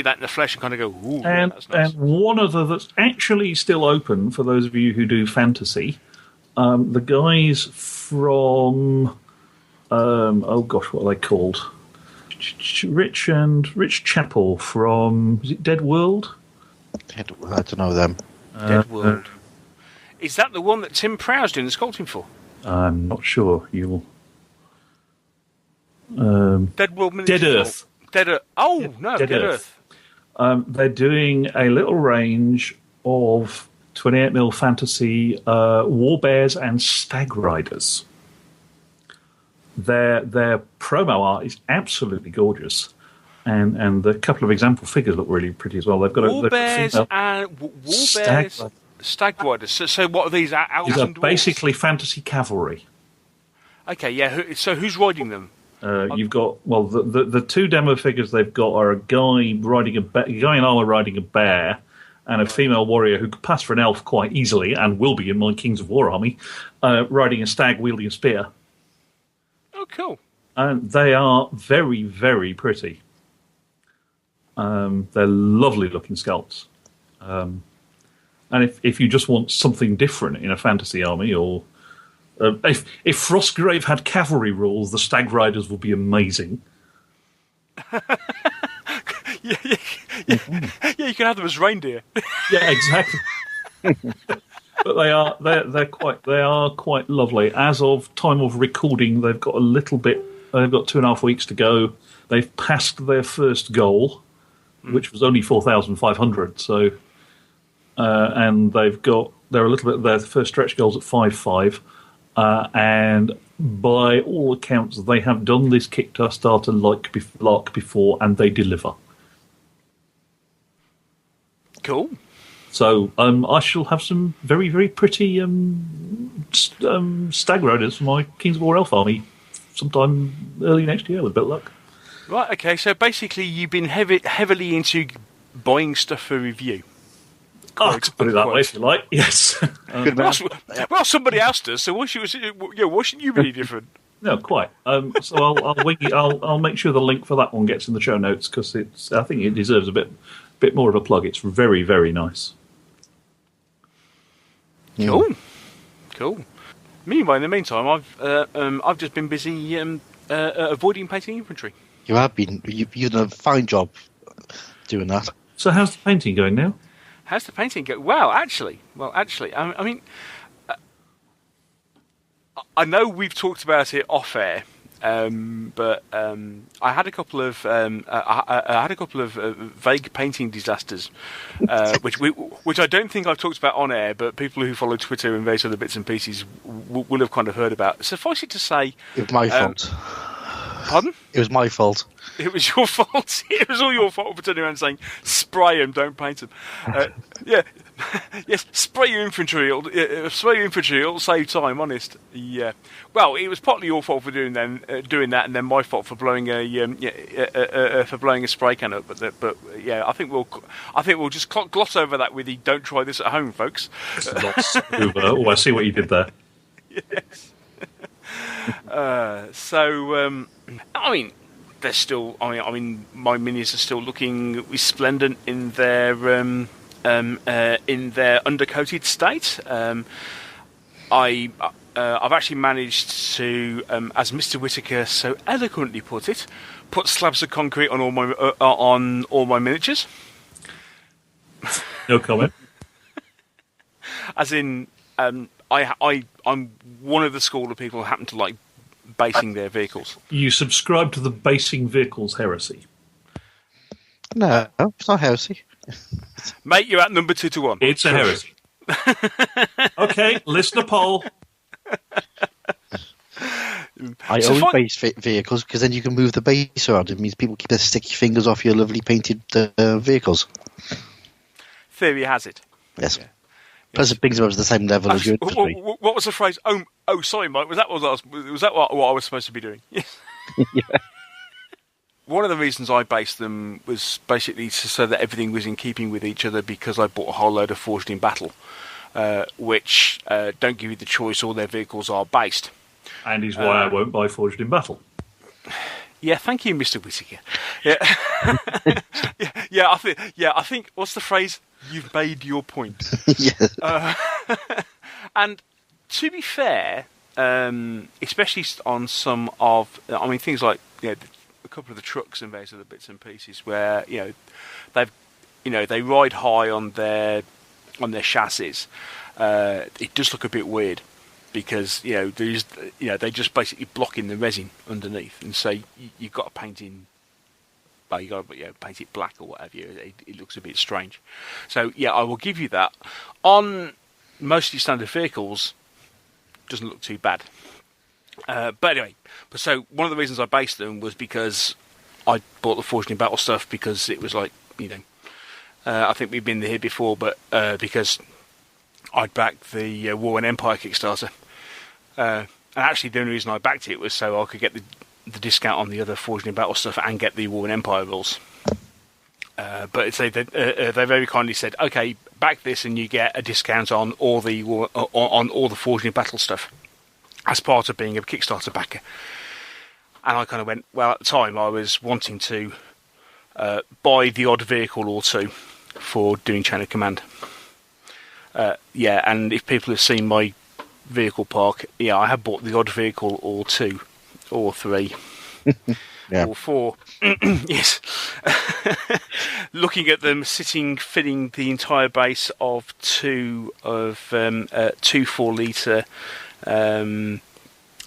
that in the flesh and kind of go, ooh, that's nice. And one other that's actually still open for those of you who do fantasy, the guys from, what are they called? Rich Chapel from, is it Dead World? I don't know them. Dead World. Is that the one that Tim Prowse doing the sculpting for? I'm not sure. You'll. Dead World. Dead Earth. Dead Earth. Oh no, Dead Earth. They're doing a little range of 28mm fantasy war bears and stag riders. Their promo art is absolutely gorgeous, and the couple of example figures look really pretty as well. They've got war bears stag riders. So what are these? These are basically fantasy cavalry. Okay, yeah. So who's riding them? You've got the two demo figures they've got are a guy in armor riding a bear, and a female warrior who could pass for an elf quite easily and will be in my Kings of War army, riding a stag wielding a spear. Oh, cool. And they are very, very pretty. They're lovely looking sculpts. And if you just want something different in a fantasy army, or if Frostgrave had cavalry rules, the stag riders would be amazing. Yeah, you can have them as reindeer. Yeah, exactly. But they are quite lovely. As of time of recording, they've got a little bit. They've got 2.5 weeks to go. They've passed their first goal, which was only 4,500. So, and they're a little bit. Their first stretch goals at 5.5, and by all accounts, they have done this Kickstarter like before, and they deliver. Cool. So I shall have some very, very pretty stag riders for my Kings of War Elf army sometime early next year with a bit of luck. Right, okay, so basically you've been heavily into buying stuff for review. To put it that way, if you like, yes. Good man. Well, somebody else does, so why shouldn't you be any different? No, quite. So I'll make sure the link for that one gets in the show notes, because I think it deserves a bit more of a plug. It's very, very nice. Cool. Meanwhile, in the meantime, I've just been busy avoiding painting infantry. You have been. You've done a fine job doing that. So how's the painting going now? How's the painting go? Well, actually, I mean, I know we've talked about it off air, but I had a couple of vague painting disasters, which I don't think I've talked about on air, but people who follow Twitter and various other bits and pieces will have kind of heard about. Suffice it to say, it was my fault. Pardon? It was my fault. It was your fault. It was all your fault for turning around and saying, "Spray them, don't paint them." Yeah, yes, spray your infantry. It'll save time. Honest. Yeah. Well, it was partly your fault for doing that, and then my fault for blowing a spray can up. But yeah, I think we'll just gloss over that with the "Don't try this at home, folks." Gloss over. Oh, I see what you did there. Yes. So I mean, they're still. I mean, my minis are still looking resplendent in their undercoated state. I've actually managed to, as Mr. Whitaker so eloquently put it, put slabs of concrete on all my miniatures. No comment. As in, I'm one of the school of people who happen to like basing their vehicles. You subscribe to the basing vehicles heresy? No, it's not heresy. Mate, you're at number 2 to 1. It's a heresy. Okay, listener poll. I always base vehicles because then you can move the base around. It means people keep their sticky fingers off your lovely painted vehicles. Theory has it. Yes. Yeah. Plus, it brings them up to the same level as your infantry. What was the phrase? Oh, sorry, Mike. Was that what I was supposed to be doing? Yes. Yeah. One of the reasons I based them was basically so that everything was in keeping with each other, because I bought a whole load of Forged in Battle, which don't give you the choice. All their vehicles are based. And is why I won't buy Forged in Battle. Yeah, thank you, Mr. Whitaker. Yeah, I think. What's the phrase? You've made your point. Yeah. And to be fair, especially on some of, things like a couple of the trucks and various other bits and pieces where they ride high on their chassis. It does look a bit weird because they just basically block in the resin underneath, and so you've got to paint in. Well, you got to paint it black or whatever. It looks a bit strange. So yeah, I will give you that. On mostly standard vehicles, doesn't look too bad. But anyway, so one of the reasons I based them was because I bought the Forged in Battle stuff because it was like I think we've been here before, but because I'd backed the War and Empire Kickstarter, and actually the only reason I backed it was so I could get the discount on the other Forged in Battle stuff and get the War and Empire rules. But they very kindly said, okay, back this and you get a discount on all the Forged in Battle stuff as part of being a Kickstarter backer. And I kind of went, well, at the time I was wanting to buy the odd vehicle or two for doing Chain of Command. And if people have seen my vehicle park, I have bought the odd vehicle or two or three. Yeah. Or 4. Yes. looking at them filling the entire base of two 4-litre.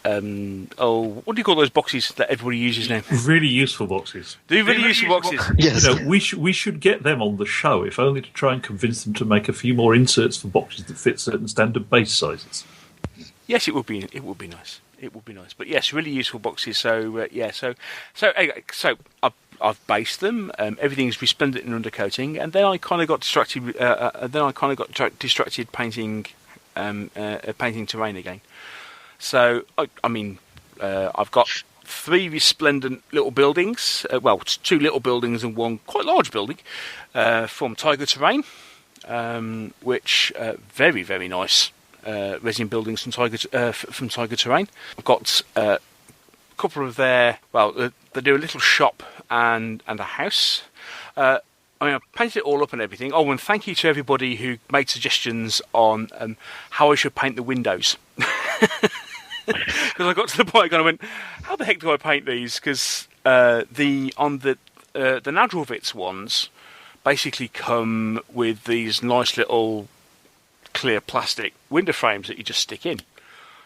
What do you call those boxes that everybody uses now? Really useful boxes. Really useful boxes. Yes. We should get them on the show, if only to try and convince them to make a few more inserts for boxes that fit certain standard base sizes. Yes, it would be nice. It would be nice. But yes, really useful boxes. So I've based them. Everything's resplendent in undercoating, and then I kind of got distracted. Painting terrain again. So I've got 3 resplendent little buildings. Two little buildings and one quite large building from Tiger Terrain, which very, very nice resin buildings from Tiger Terrain. I've got a couple of they do a little shop and a house. I've painted it all up and everything. Oh, and thank you to everybody who made suggestions on how I should paint the windows. Because I got to the point, I went, how the heck do I paint these? Because the Nadrovitz ones basically come with these nice little clear plastic window frames that you just stick in.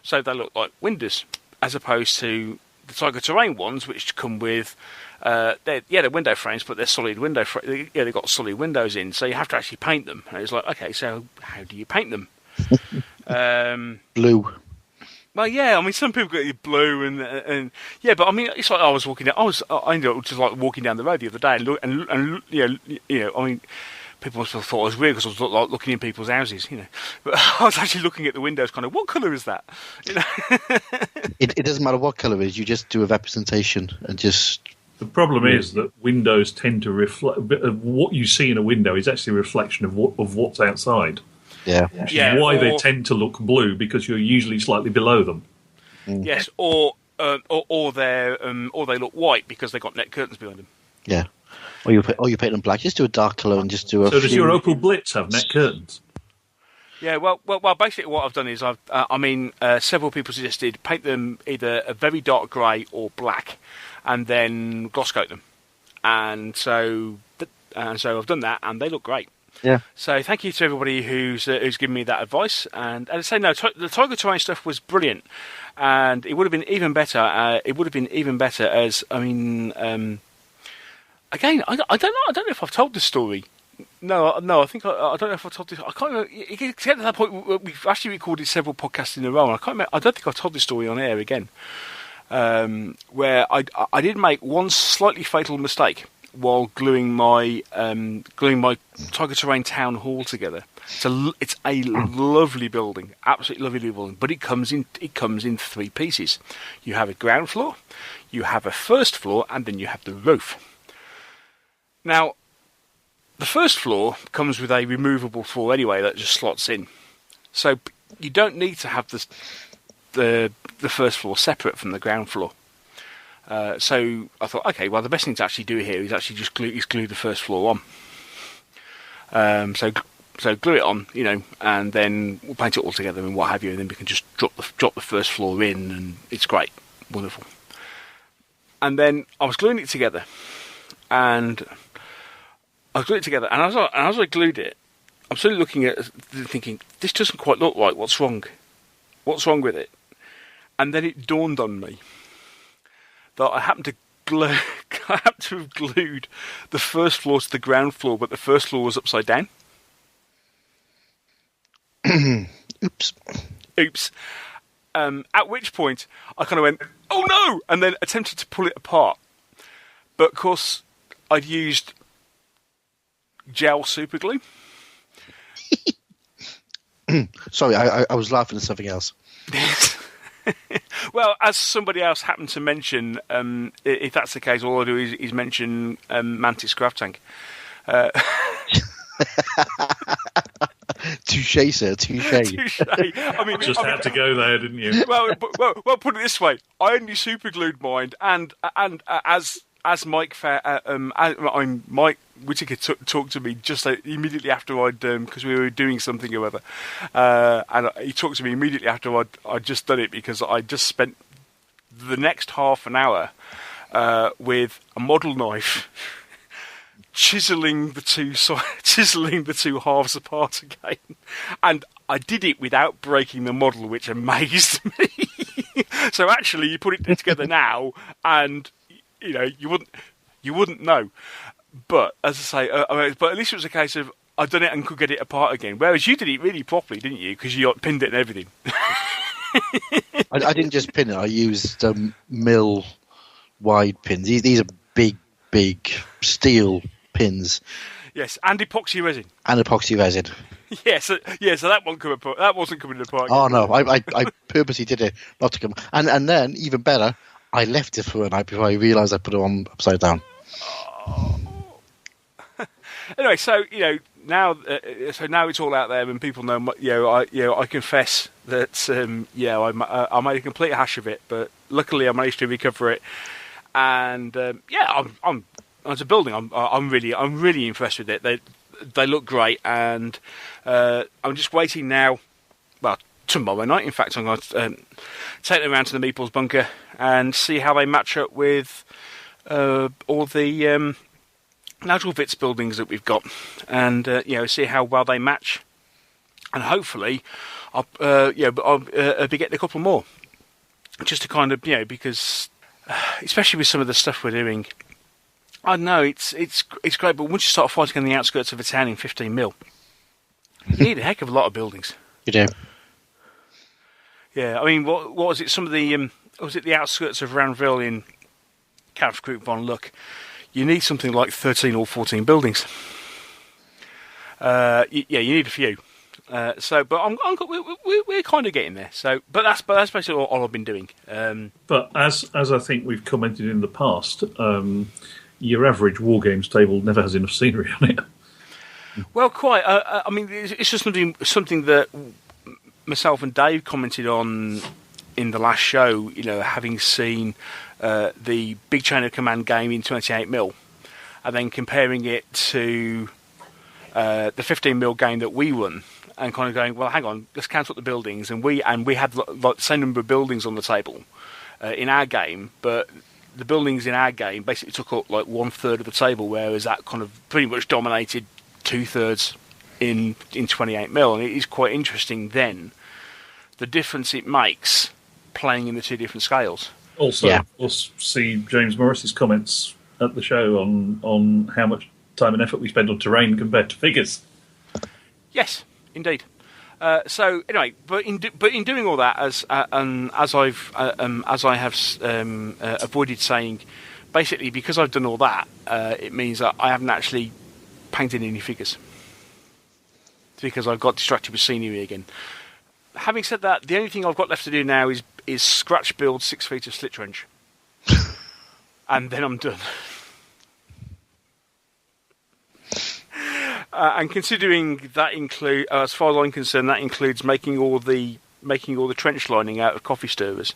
So they look like windows, as opposed to the Tiger Terrain ones, which come with they're window frames, but they're solid window. They've got solid windows in, so you have to actually paint them. And it's like, okay, so how do you paint them? Blue. Well, yeah, some people get blue and yeah, but it's like I was walking down. I ended up just like walking down the road the other day and people must have thought I was weird because I was like looking in people's houses, But I was actually looking at the windows, kind of, what colour is that? It doesn't matter what colour it is. You just do a representation and just. The problem is that windows tend to reflect. What you see in a window is actually a reflection of what's outside. Yeah. Which is why they tend to look blue, because you're usually slightly below them. Mm. Yes, or they look white because they've got net curtains behind them. Yeah. Or you paint them black. Just do a dark colour and just do a. So does your Opal Blitz have net curtains? Yeah, well. Basically, what I've done is several people suggested paint them either a very dark grey or black, and then gloss coat them, and so I've done that, and they look great. Yeah. So thank you to everybody who's given me that advice, and as I say, no, the Tiger Terrain stuff was brilliant, and it would have been even better. As again, I don't know if I've told this story. No, I think I don't know if I told this. I can't remember. It gets to that point where we've actually recorded several podcasts in a row, and I can't remember. I don't think I've told this story on air again. Where I did make one slightly fatal mistake while gluing my Tiger Terrain Town Hall together. It's a lovely building, absolutely lovely building, but it comes in 3 pieces. You have a ground floor, you have a first floor, and then you have the roof. Now, the first floor comes with a removable floor anyway that just slots in, so you don't need to have the first floor separate from the ground floor. So I thought, okay, well, the best thing to actually do here is actually just glue the first floor on. So glue it on, and then we'll paint it all together and what have you, and then we can just drop the first floor in, and it's great, wonderful. And then I was gluing it together, and as I glued it, I'm sort of looking at it, thinking, this doesn't quite look right. What's wrong? What's wrong with it? And then it dawned on me that I happened to have glued the first floor to the ground floor, but the first floor was upside down. Oops. At which point I kind of went, oh no, and then attempted to pull it apart. But of course, I'd used gel super glue. Sorry, I was laughing at something else. Well, as somebody else happened to mention, if that's the case, all I do is mention Mantis Grav Tank. Touché, sir. Touché. Touché. Just had to go there, didn't you? Well, put it this way: I only superglued mine, and as Mike Mike Whitaker talked to me just immediately after I'd because we were doing something or other, and he talked to me immediately after I'd just done it, because I just spent the next half an hour with a model knife chiseling the two halves apart again, and I did it without breaking the model, which amazed me. So actually, you put it together now, and you wouldn't know. But as I say, but at least it was a case of I'd done it and could get it apart again. Whereas you did it really properly, didn't you? Because you pinned it and everything. I didn't just pin it. I used mill wide pins. These are big steel pins. Yes, and epoxy resin. Yeah, so that wasn't coming apart. Oh no, I purposely did it not to come. And then even better, I left it for a night before I realised I put it on upside down. Oh. Anyway, so now it's all out there, and people know. I confess that I made a complete hash of it, but luckily I managed to recover it. And I'm as a building, I'm really impressed with it. They look great, and I'm just waiting now. Well, tomorrow night, in fact, I'm going to take them around to the Meeples bunker and see how they match up with all the natural bits buildings that we've got, and see how well they match. And hopefully, I'll be getting a couple more, just to kind of because especially with some of the stuff we're doing. I know it's great, but once you start fighting on the outskirts of a town in 15 mil, you need a heck of a lot of buildings. You do. Yeah, I mean, what was it? Some of the was it the outskirts of Ranville in Kampfgruppe von Luck? You need something like 13 or 14 buildings. You need a few. But we're kind of getting there. So, but that's basically all I've been doing. But as I think we've commented in the past, your average Wargames table never has enough scenery on it. Well, quite. I mean, it's just something that myself and Dave commented on in the last show. Having seen the big chain of command game in 28 mil, and then comparing it to the 15 mil game that we run. And kind of going, well, hang on, let's count up the buildings, and we had like the same number of buildings on the table in our game, but the buildings in our game basically took up like 1/3 of the table, whereas that kind of pretty much dominated 2/3 in 28 mil, and it is quite interesting then the difference it makes playing in the two different scales. Also, we'll see James Morris's comments at the show on how much time and effort we spend on terrain compared to figures. Yes. Indeed. So anyway, but in doing all that, as I have avoided saying, basically because I've done all that, it means that I haven't actually painted any figures because I've got distracted with scenery again. Having said that, the only thing I've got left to do now is scratch build 6 feet of slit trench, and then I'm done. And considering that as far as I'm concerned, that includes making all the trench lining out of coffee stirrers,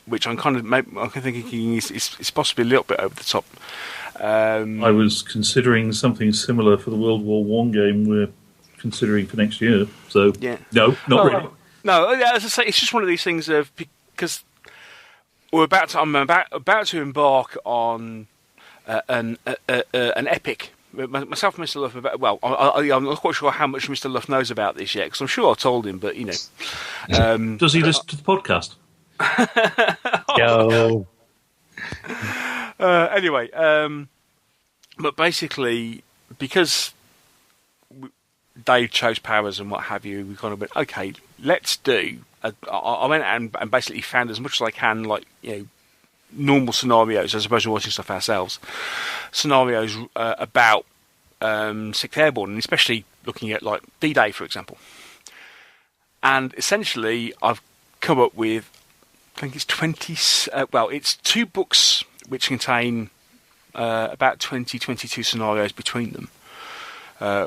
which I'm thinking is possibly a little bit over the top. I was considering something similar for the World War I game we're considering for next year. So no, not really. No, as I say, it's just one of these things of because I'm about to embark on an epic. Myself and Mr. Luff, I'm not quite sure how much Mr. Luff knows about this yet, because I'm sure I told him, but Does he listen to the podcast? Yo. Anyway, but basically, because Dave chose powers and what have you, we kind of went, okay, let's do. I went out and basically found as much as I can, normal scenarios as opposed to watching stuff ourselves. Scenarios about 6th Airborne, and especially looking at like D-Day, for example. And essentially, I've come up with, I think it's 20. It's 2 books which contain about 22 scenarios between them,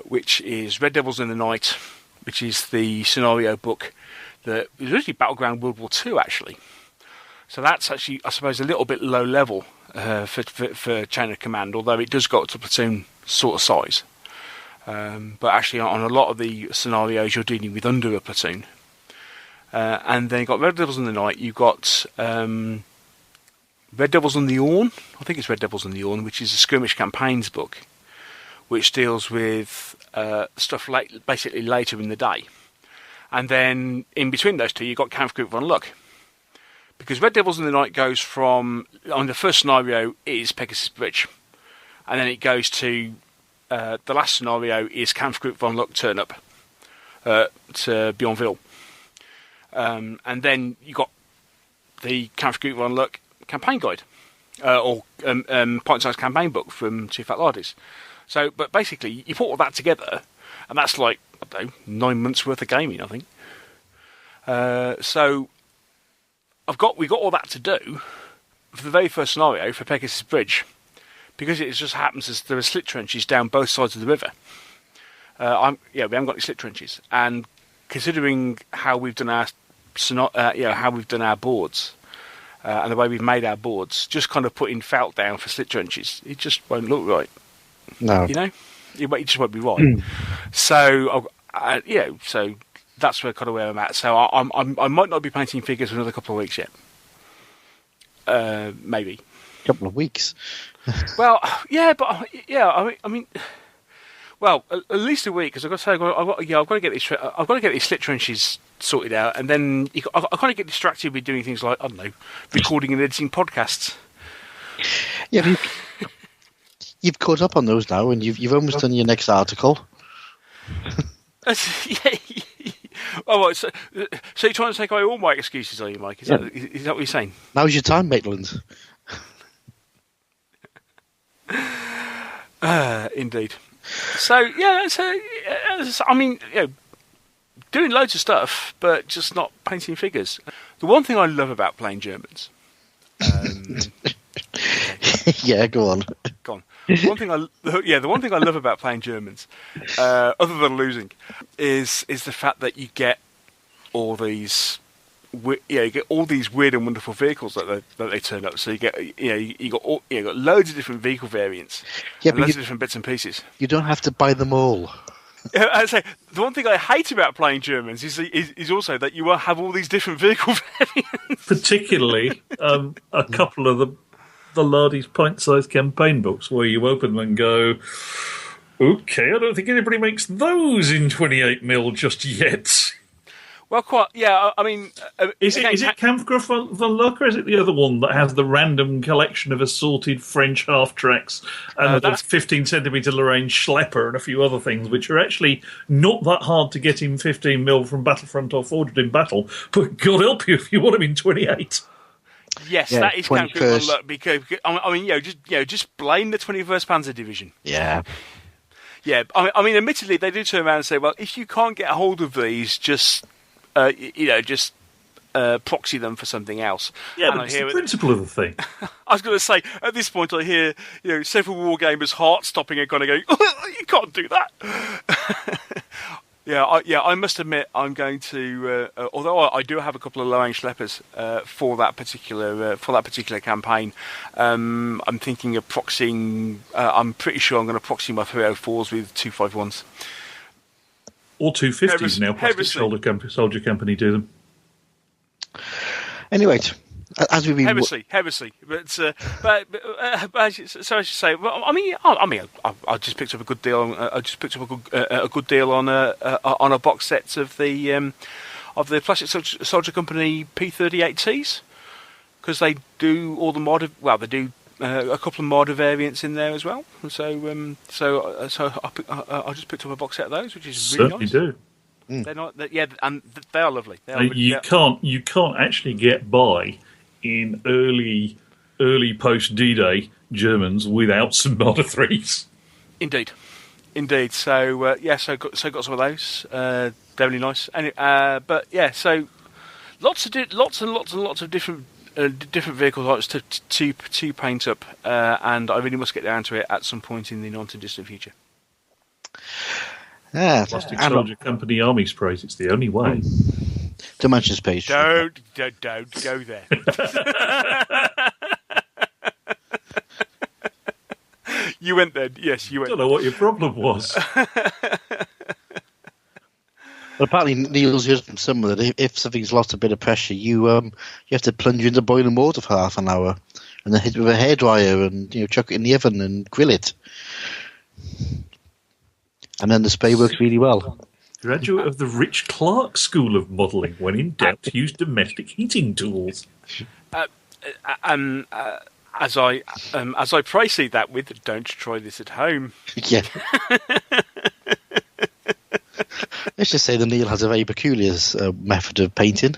which is Red Devils in the Night, which is the scenario book that was originally Battleground World War II, actually. So that's actually, I suppose, a little bit low level for chain of command, although it does go up to platoon sort of size. But actually, on a lot of the scenarios, you're dealing with under a platoon. And then you've got Red Devils in the Night. You've got Red Devils on the Orne. I think it's Red Devils on the Orne, which is a skirmish campaigns book. which deals with stuff basically later in the day. And then in between those two, you've got Kampfgruppe von Luck. Because Red Devils in the Night goes from, on the first scenario is Pegasus Bridge. And then it goes to, the last scenario is Kampfgruppe von Luck turn up to Bionville. And then you got the Kampfgruppe von Luck campaign guide, or point-sized campaign book from Two Fat Lardies. So, but basically, you put all that together, and that's like, I don't know, 9 months worth of gaming, I think. So, we got all that to do for the very first scenario for Pegasus Bridge, because it just happens as there are slit trenches down both sides of the river. We haven't got any slit trenches, and considering how we've done our boards and the way we've made our boards, just kind of putting felt down for slit trenches, it just won't look right. No, it just won't be right. So, so that's where I'm at. So I might not be painting figures for another couple of weeks yet. Maybe. Couple of weeks. Well, yeah, but I mean, well, at least a week, because I've got to say, I've got to get these slit trenches sorted out, and then I kind of get distracted with doing things like, I don't know, recording and editing podcasts. Yeah, you've caught up on those now, and you've almost done your next article. Oh, right, so you're trying to take away all my excuses, are you, Mike? Is that what you're saying? Now's your time, Maitland. Indeed. So I mean, doing loads of stuff, but just not painting figures. The one thing I love about playing Germans. Yeah, go on. The one thing I love about playing Germans, other than losing, is the fact that you get all these. You get all these weird and wonderful vehicles that they turn up. So you got loads of different vehicle variants, and loads of different bits and pieces. You don't have to buy them all. I say the one thing I hate about playing Germans is also that you will have all these different vehicle variants. Particularly a couple of the Lardy's pint-sized campaign books where you open them and go, okay, I don't think anybody makes those in 28mm just yet. Well, quite, yeah. I mean, is it Kampfgruppe von Luck, or is it the other one that has the random collection of assorted French half-tracks and the 15cm Lorraine Schlepper and a few other things, which are actually not that hard to get in 15mm from Battlefront or Forged in Battle, but God help you if you want them in 28. Yes, that is Kampfgruppe von Luck, because I mean, just blame the 21st Panzer Division. Yeah. Yeah, I mean, admittedly, they do turn around and say, well, if you can't get a hold of these, just proxy them for something else. Yeah, but it's the principle of the thing. I was going to say, at this point, I hear several wargamers' heart stopping and kind of going, oh, you can't do that. I must admit, I'm going to. Although I do have a couple of Lorraine Schleppers for that particular campaign, I'm thinking of proxying. I'm pretty sure I'm going to proxy my 304s with 251s. Or 250s now. Plastic Soldier Company do them. Anyway, as we've been heresy. But so I should say. Well, I just picked up a good deal. I just picked up a good deal on a box set of the Plastic Soldier Company P38Ts, because they do all the mod. Well, they do a couple of modder variants in there as well. So I just picked up a box set of those, which is really nice. Certainly do. They're not, and they are lovely. You can't actually get by in early post D-Day Germans without some Modder 3s. Indeed. So got some of those. They're really nice. Anyway, but yeah, so lots and lots of different vehicle types to paint up, and I really must get down to it at some point in the not too distant future. Yeah, Plastic Soldier Company Army Sprays. It's the only way. Dimensions page. Don't go there. You went there. Yes, you went. I don't know what your problem was. Well, apparently Neil's heard from someone that if something's lost a bit of pressure, you have to plunge into boiling water for half an hour, and then hit it with a hairdryer and chuck it in the oven and grill it. And then the spray works really well. Graduate of the Rich Clark School of Modelling. When in doubt, use domestic heating tools. As I precede that with, don't try this at home. Yeah. Let's just say that Neil has a very peculiar method of painting.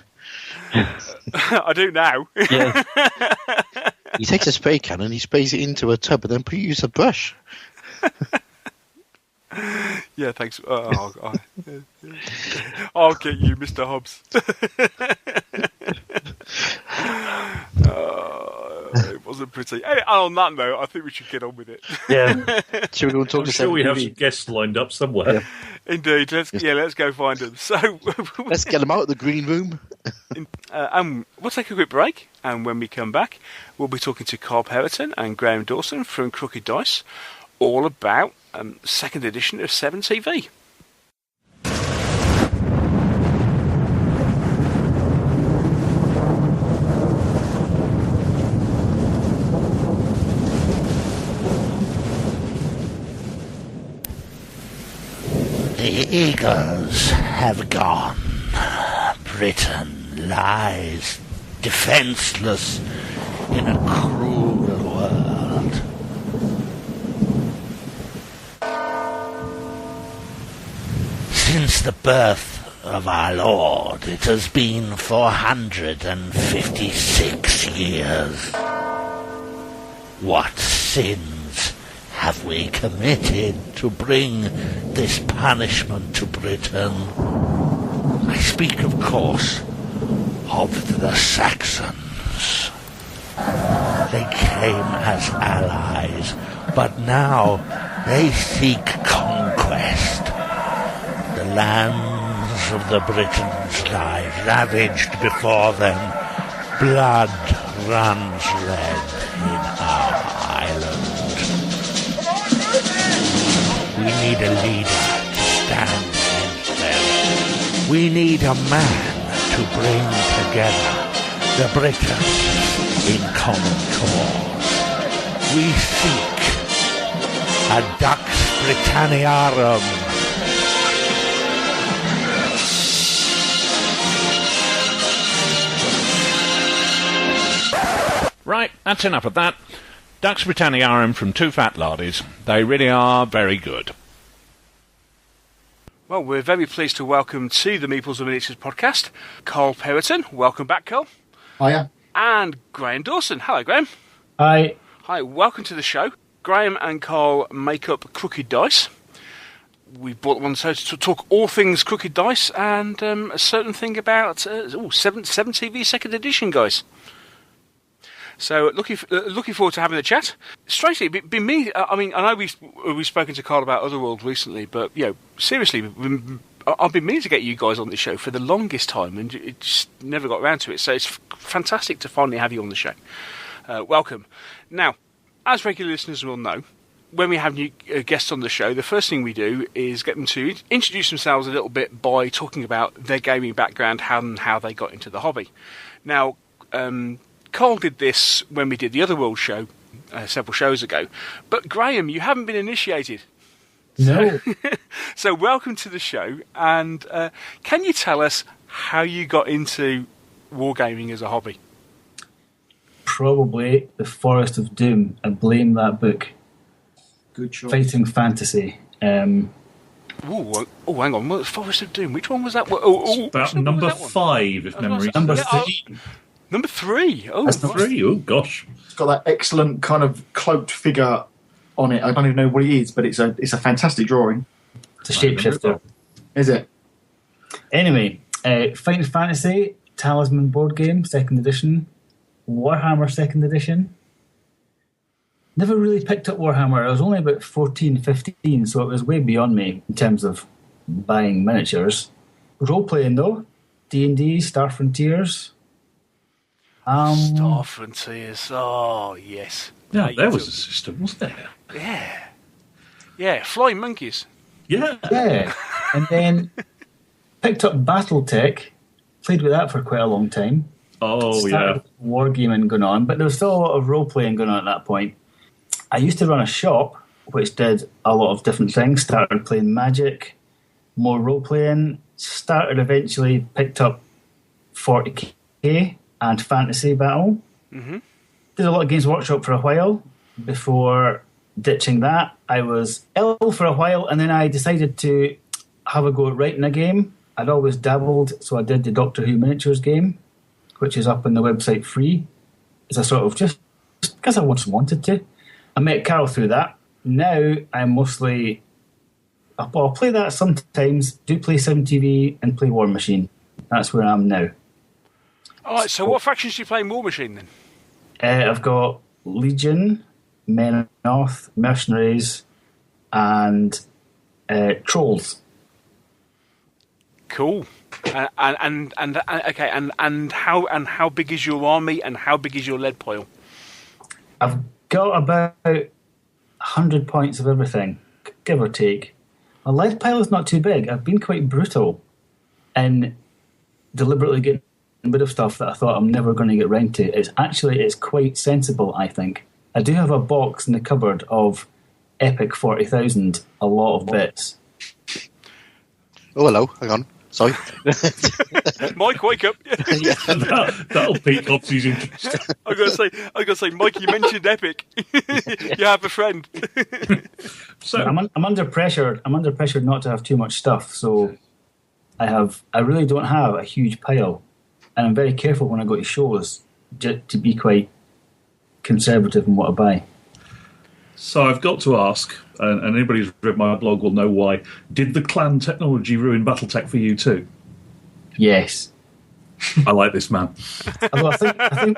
I do now. Yeah. He takes a spray can and he sprays it into a tub and then uses a brush. Yeah, thanks. I'll get you, Mr. Hobbs. It wasn't pretty. And on that note, I think we should get on with it. Yeah. Should we go and talk to we have some guests lined up somewhere. Yeah. Indeed. Let's go find them. So let's get them out of the green room. And we'll take a quick break, and when we come back, we'll be talking to Karl Perrotton and Graham Dawson from Crooked Dice, all about second edition of 7 TV. The eagles have gone. Britain lies defenseless in a cruel world. Since the birth of our Lord, it has been 456 years. What sins have we committed to bring this punishment to Britain? I speak, of course, of the Saxons. They came as allies, but now they seek conquest. The lands of the Britons lie ravaged before them. Blood runs red in our island. We need a leader to stand against them. We need a man to bring together the Britons in common cause. We seek a Dux Britanniarum. Right, that's enough of that. Dux Britanniarum from Two Fat Lardies. They really are very good. Well, we're very pleased to welcome to the Meeples and Miniatures podcast, Karl Perrotton. Welcome back, Karl. Hiya. And Graham Dawson. Hello, Graham. Hi. Hi, welcome to the show. Graham and Karl make up Crooked Dice. We brought them on the show to talk all things Crooked Dice and a certain thing about 7 TV second edition, guys. So looking forward to having the chat. Strangely, be me. I mean, I know we've spoken to Karl about Otherworld recently, but seriously, I've been meaning to get you guys on the show for the longest time, and it just never got around to it. So it's fantastic to finally have you on the show. Welcome. Now, as regular listeners will know, when we have new guests on the show, the first thing we do is get them to introduce themselves a little bit by talking about their gaming background, how they got into the hobby. Now, Karl did this when we did the Otherworld show several shows ago, but Graham, you haven't been initiated. No. So welcome to the show, and can you tell us how you got into wargaming as a hobby? Probably The Forest of Doom. I blame that book. Good choice. Fighting fantasy. Hang on. Forest of Doom. Which one was that? About number 5, if memory. Number 3. Number 3. Oh, That's number 3. Oh, gosh. It's got that excellent kind of cloaked figure on it. I don't even know what it is, but it's a fantastic drawing. It's a shapeshifter. Is it? Anyway, Fighting Fantasy, Talisman board game, 2nd edition. Warhammer 2nd edition. Never really picked up Warhammer. I was only about 14, 15, so it was way beyond me in terms of buying miniatures. Role-playing, though. D&D, Star Frontiers. Star Frontiers. Oh, yes. Yeah, there was a system, wasn't there? Yeah. Yeah, Flying Monkeys. Yeah. Yeah. And then picked up Battletech. Played with that for quite a long time. Oh, Started wargaming going on, but there was still a lot of role-playing going on at that point. I used to run a shop which did a lot of different things. Started playing Magic, more role-playing. Eventually picked up 40k and Fantasy Battle. Mm-hmm. Did a lot of Games Workshop for a while before ditching that. I was ill for a while, and then I decided to have a go at writing a game. I'd always dabbled, so I did the Doctor Who miniatures game, which is up on the website free. It's a sort of just because I just wanted to. I met Karl through that. Now I'm mostly... I'll play that sometimes, do play 7TV and play War Machine. That's where I am now. All right, so what factions do you play in War Machine then? I've got Legion, Men of the North, Mercenaries, and Trolls. Cool. And how big is your army and how big is your lead pile? I've got about 100 points of everything, give or take. My lead pile is not too big. I've been quite brutal in deliberately getting rid of stuff that I thought I'm never going to get round to. It's quite sensible, I think. I do have a box in the cupboard of Epic 40,000, a lot of bits. Oh, hello. Hang on. Sorry. Mike, wake up. That'll pique Hobbs' interest. I gotta say, Mike, you mentioned Epic. You have a friend. So I'm under pressure. I'm under pressure not to have too much stuff. So I really don't have a huge pile, and I'm very careful when I go to shows to be quite conservative in what I buy. So I've got to ask, and anybody who's read my blog will know why. Did the clan technology ruin BattleTech for you too? Yes. I like this man. Although I think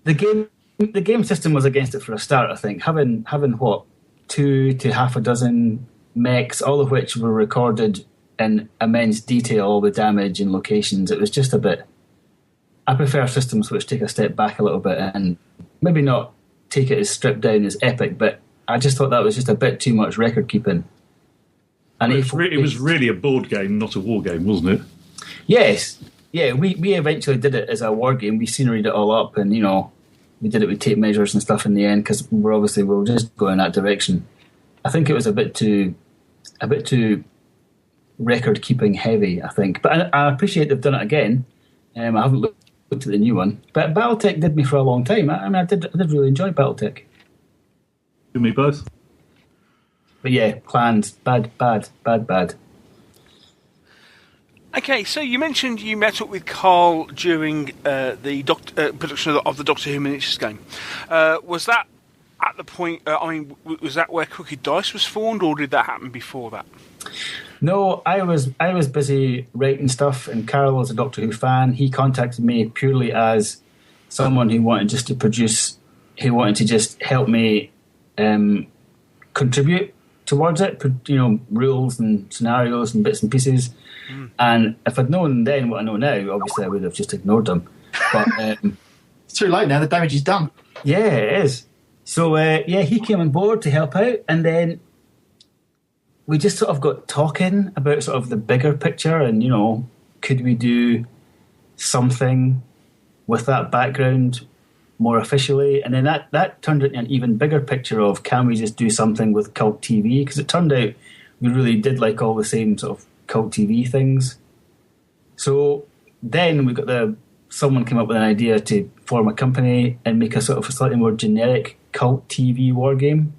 the game system was against it for a start. I think having what 2 to half a dozen mechs, all of which were recorded in immense detail, all the damage and locations. It was just a bit. I prefer systems which take a step back a little bit and maybe not take it as stripped down as Epic, but I just thought that was just a bit too much record keeping. And it was really a board game, not a war game, wasn't it? Yes. Yeah, we eventually did it as a war game. We scenaried it all up, and we did it with tape measures and stuff in the end because we were just going that direction. I think it was a bit too record keeping heavy, I think. But I appreciate they've done it again. I haven't looked at the new one, but BattleTech did me for a long time. I did really enjoy BattleTech. You me both. But yeah, clans bad. Okay, so you mentioned you met up with Karl during the production of the Doctor Who miniatures game. Was that at the point? Was that where Crooked Dice was formed, or did that happen before that? No, I was busy writing stuff, and Karl was a Doctor Who fan. He contacted me purely as someone who wanted just to produce, who wanted to just help me contribute towards it. Rules and scenarios and bits and pieces. And if I'd known then what I know now, obviously I would have just ignored them. But it's too late now. The damage is done. Yeah, it is. So he came on board to help out, and then we just sort of got talking about sort of the bigger picture, and could we do something with that background more officially? And then that turned into an even bigger picture of, can we just do something with cult TV? Because it turned out we really did like all the same sort of cult TV things. So then we got someone came up with an idea to form a company and make a sort of a slightly more generic cult TV war game.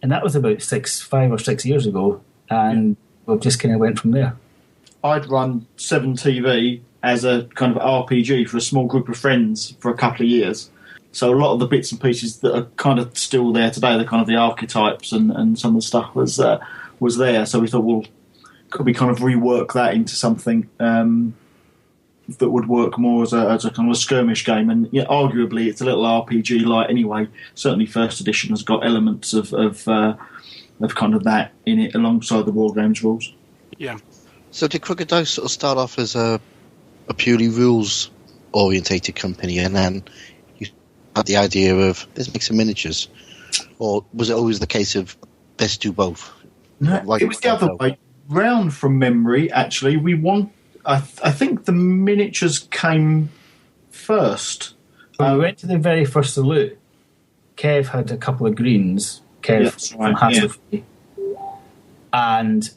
And that was about 5 or 6 years ago, and we've just kind of went from there. I'd run 7TV as a kind of RPG for a small group of friends for a couple of years. So a lot of the bits and pieces that are kind of still there today, the kind of the archetypes and some of the stuff was there. So we thought, well, could we kind of rework that into something that would work more as a kind of a skirmish game? And arguably, it's a little RPG light anyway. Certainly, first edition has got elements of kind of that in it alongside the War Games rules. Yeah. So did Crooked Dice sort of start off as a purely rules orientated company, and then you had the idea of let's make some miniatures, or was it always the case of let's do both? No, it was the other way round from memory. Actually, I think the miniatures came first. When we went to the very first salute, Kev had a couple of greens. Kev from Hassel-Free. And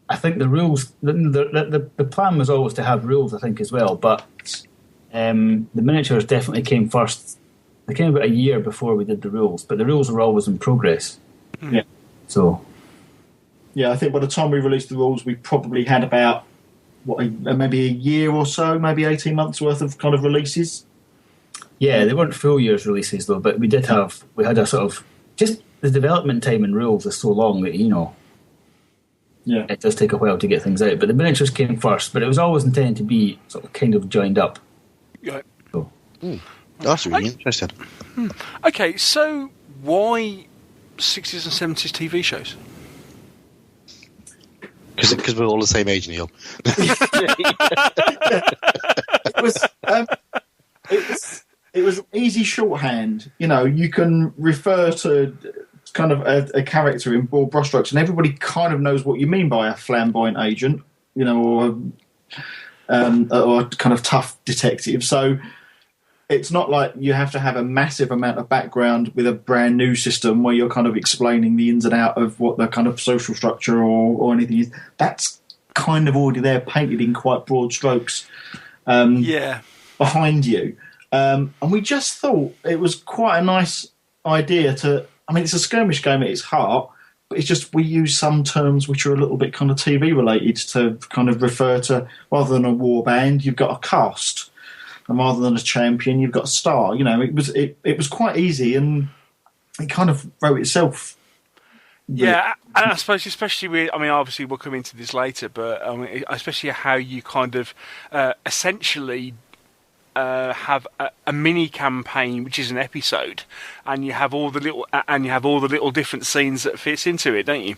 I think the rules, the plan was always to have rules, I think, as well, but the miniatures definitely came first. They came about a year before we did the rules, but the rules were always in progress. Yeah. So... Yeah, I think by the time we released the rules, we probably had about, maybe a year or so, maybe 18 months worth of kind of releases. Yeah, they weren't full year's releases, though, but we had a sort of, just the development time in rules is so long that, yeah, it does take a while to get things out. But the miniatures came first, but it was always intended to be sort of kind of joined up. Yeah. So. That's really interesting. Okay, so why 60s and 70s TV shows? Because we're all the same age, Neil. It was easy shorthand. You can refer to kind of a character in broad brushstrokes, and everybody kind of knows what you mean by a flamboyant agent, or a kind of tough detective. So it's not like you have to have a massive amount of background with a brand new system where you're kind of explaining the ins and out of what the kind of social structure or anything is. That's kind of already there, painted in quite broad strokes behind you. And we just thought it was quite a nice idea it's a skirmish game at its heart, but it's just we use some terms which are a little bit kind of TV related to kind of refer to, rather than a war band, you've got a cast. And rather than a champion, you've got a star. It was quite easy, and it kind of wrote itself. Yeah, and I suppose especially with, obviously we'll come into this later, but especially how you kind of essentially have a mini campaign, which is an episode, and you have all the little different scenes that fits into it, don't you?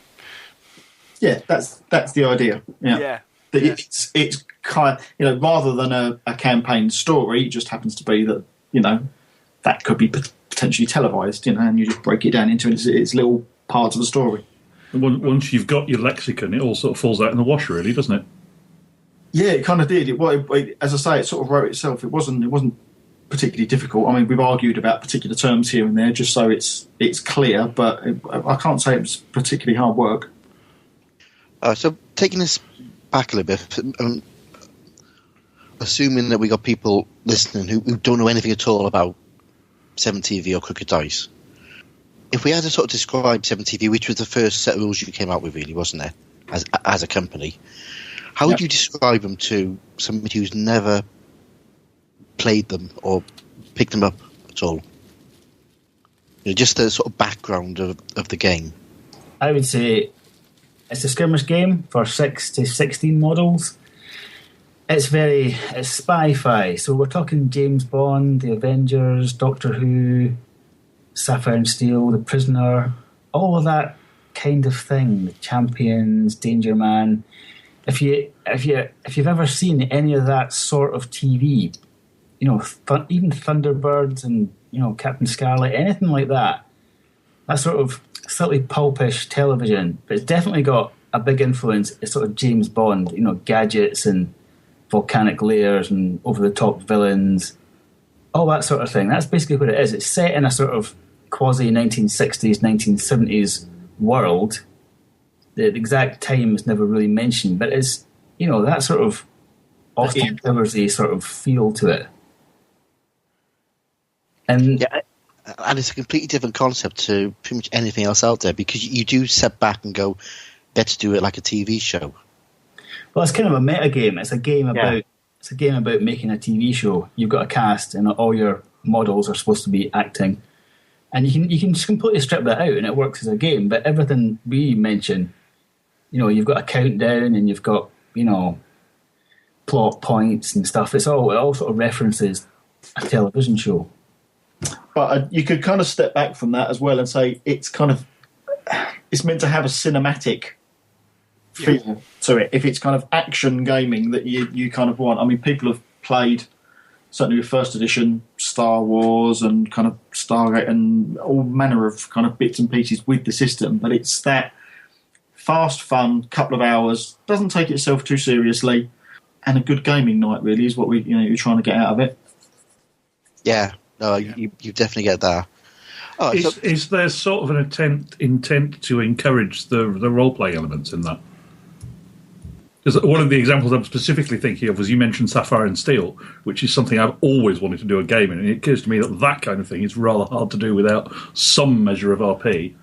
Yeah, that's the idea. Yeah. It's kind of, rather than a campaign story, it just happens to be that, that could be potentially televised, and you just break it down into its little parts of the story. Once you've got your lexicon, it all sort of falls out in the wash, really, doesn't it? Yeah, it kind of did. As I say, it sort of wrote itself. It wasn't particularly difficult. We've argued about particular terms here and there just so it's clear, but I can't say it was particularly hard work. So taking this back a little bit, assuming that we got people listening who don't know anything at all about 7TV or Crooked Dice, if we had to sort of describe 7TV, which was the first set of rules you came out with, really, wasn't it, as a company, how would you describe them to somebody who's never played them or picked them up at all? Just the sort of background of the game. I would say it's a skirmish game for 6 to 16 models. It's spy-fi, so we're talking James Bond, The Avengers, Doctor Who, Sapphire and Steel, The Prisoner, all of that kind of thing. The Champions, Danger Man. If you've ever seen any of that sort of TV, even Thunderbirds and Captain Scarlet, anything like that, that sort of slightly pulpish television, but it's definitely got a big influence. It's sort of James Bond, gadgets and volcanic layers and over-the-top villains, all that sort of thing. That's basically what it is. It's set in a sort of quasi-1960s, 1970s world. The exact time is never really mentioned, but it's, that sort of Austin Powers-y sort of feel to it. And it's a completely different concept to pretty much anything else out there, because you do step back and go, let's do it like a TV show. Well, it's kind of a meta game. It's a game about making a TV show. You've got a cast, and all your models are supposed to be acting, and you can just completely strip that out, and it works as a game. But everything we mention, you've got a countdown, and you've got plot points and stuff. It all sort of references a television show. But you could kind of step back from that as well and say it's meant to have a cinematic feel to it. If it's kind of action gaming that you kind of want. People have played, certainly with first edition, Star Wars and kind of Stargate and all manner of kind of bits and pieces with the system, but it's that fast, fun, couple of hours, doesn't take itself too seriously, and a good gaming night really is what you're trying to get out of it. Yeah, no, you definitely get that. Oh, Is there sort of an intent to encourage the role-playing elements in that? Because one of the examples I'm specifically thinking of was you mentioned Sapphire and Steel, which is something I've always wanted to do a game in, and it occurs to me that kind of thing is rather hard to do without some measure of RP.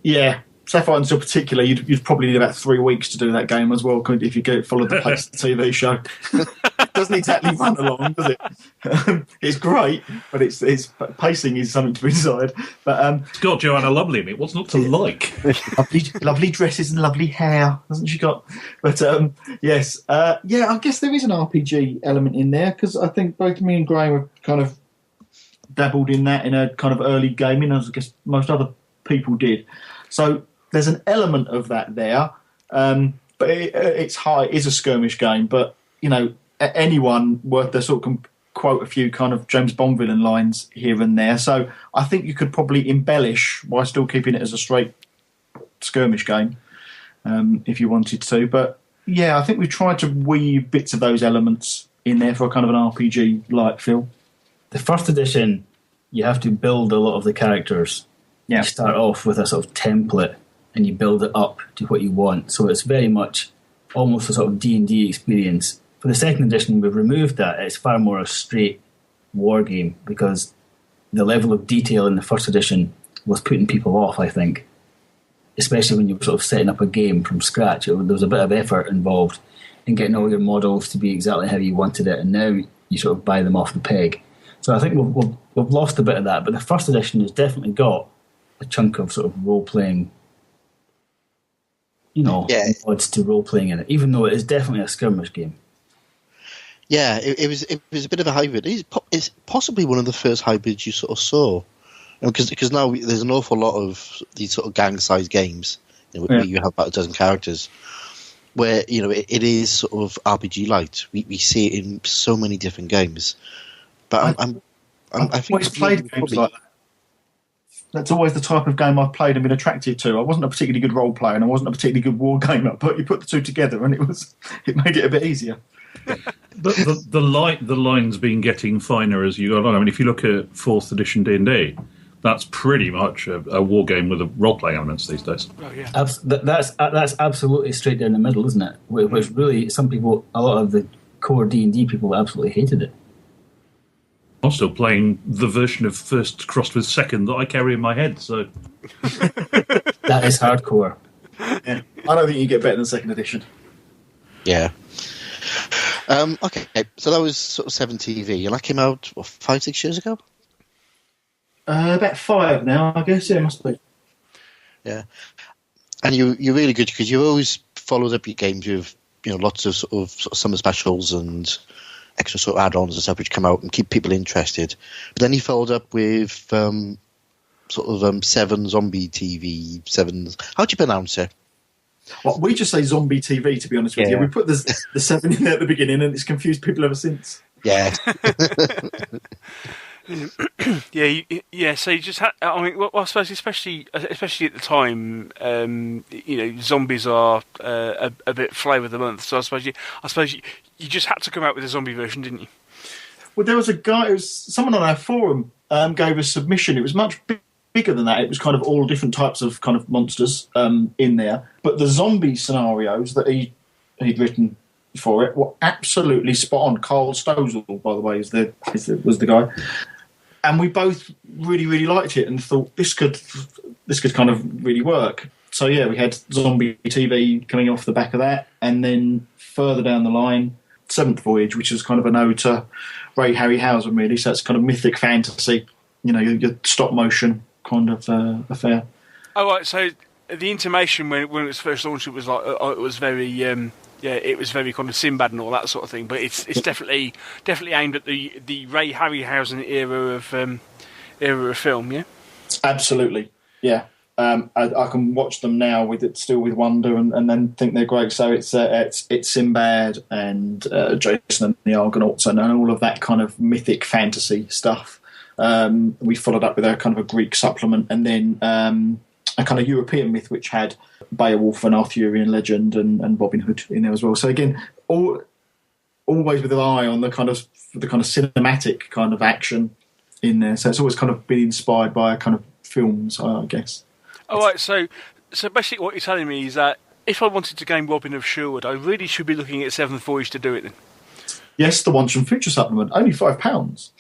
Yeah, Sapphire and Steel particularly, you'd probably need about 3 weeks to do that game as well if you followed the pace of the TV show. It doesn't exactly run along, does it? It's great, but its pacing is something to be desired. But it's got Joanna Lumley in it. What's not to like? lovely dresses and lovely hair, hasn't she got? But yes, I guess there is an RPG element in there because I think both me and Graham have kind of dabbled in that in a kind of early gaming, as I guess most other people did. So there's an element of that there, but it's a skirmish game. But anyone worth their salt can quote a few kind of James Bond villain lines here and there. So I think you could probably embellish while still keeping it as a straight skirmish game if you wanted to. But yeah, I think we've tried to weave bits of those elements in there for a kind of an RPG-like feel. The first edition, you have to build a lot of the characters. Yeah. You start off with a sort of template and you build it up to what you want. So it's very much almost a sort of D&D experience. For the second edition, we've removed that. It's far more a straight war game because the level of detail in the first edition was putting people off, I think. Especially when you were sort of setting up a game from scratch. There was a bit of effort involved in getting all your models to be exactly how you wanted it, and now you sort of buy them off the peg. So I think we've lost a bit of that, but the first edition has definitely got a chunk of sort of role-playing, odds to role-playing in it, even though it is definitely a skirmish game. Yeah, it was a bit of a hybrid. It's possibly one of the first hybrids you sort of saw, because now there's an awful lot of these sort of gang-sized games where you have about a dozen characters, where it is sort of RPG light. We see it in so many different games, but I think always played games like that. That's always the type of game I've played and been attracted to. I wasn't a particularly good role player and I wasn't a particularly good war gamer, but you put the two together and it made it a bit easier. The line's been getting finer as you go along. I mean, if you look at 4th edition D&D, that's pretty much a war game with role-playing elements these days. Oh, yeah. That's absolutely straight down the middle, isn't it? Which really, some people, a lot of the core D&D people absolutely hated it. I'm still playing the version of First crossed with Second that I carry in my head, so... That is hardcore. Yeah. I don't think you get better than 2nd edition. Yeah. Okay, so that was sort of 7 TV, and that came out, 5-6 years ago? About 5 now, I guess. Yeah, it must be. Yeah. And you're really good because you always followed up your games with lots of sort of summer specials and extra sort of add-ons and stuff which come out and keep people interested. But then you followed up with 7 Zombie TV 7. How do you pronounce it? Well, we just say Zombie TV, to be honest with you. We put the 7 in there at the beginning, and it's confused people ever since. Yeah. Yeah. So you just had. I mean, well, I suppose, especially at the time, zombies are a bit flavour of the month. So I suppose you just had to come out with a zombie version, didn't you? Well, there was a guy. Someone on our forum gave a submission. It was much bigger than that. It was kind of all different types of kind of monsters in there. But the zombie scenarios that he'd written for it were absolutely spot on. Karl Stozel, by the way, was the guy. And we both really, really liked it and thought this could kind of really work. So yeah, we had Zombie TV coming off the back of that, and then further down the line, 7th Voyage, which is kind of an ode to Ray Harryhausen, really. So it's kind of mythic fantasy, your stop motion kind of affair. Oh right, so the intimation when it was first launched, it was like it was very. It was very kind of Sinbad and all that sort of thing, but it's definitely aimed at the Ray Harryhausen era of film, yeah. Absolutely, yeah. I can watch them now with wonder and then think they're great. So it's Sinbad and Jason and the Argonauts and all of that kind of mythic fantasy stuff. We followed up with a kind of a Greek supplement, and then a kind of European myth which had Beowulf and Arthurian legend and Robin Hood in there as well. So again, always with an eye on the kind of cinematic kind of action in there. So it's always kind of been inspired by kind of films, I guess. All right, so basically what you're telling me is that if I wanted to game Robin of Sherwood, I really should be looking at Seventh Voyage to do it then. Yes, the ones from Future Supplement, only £5.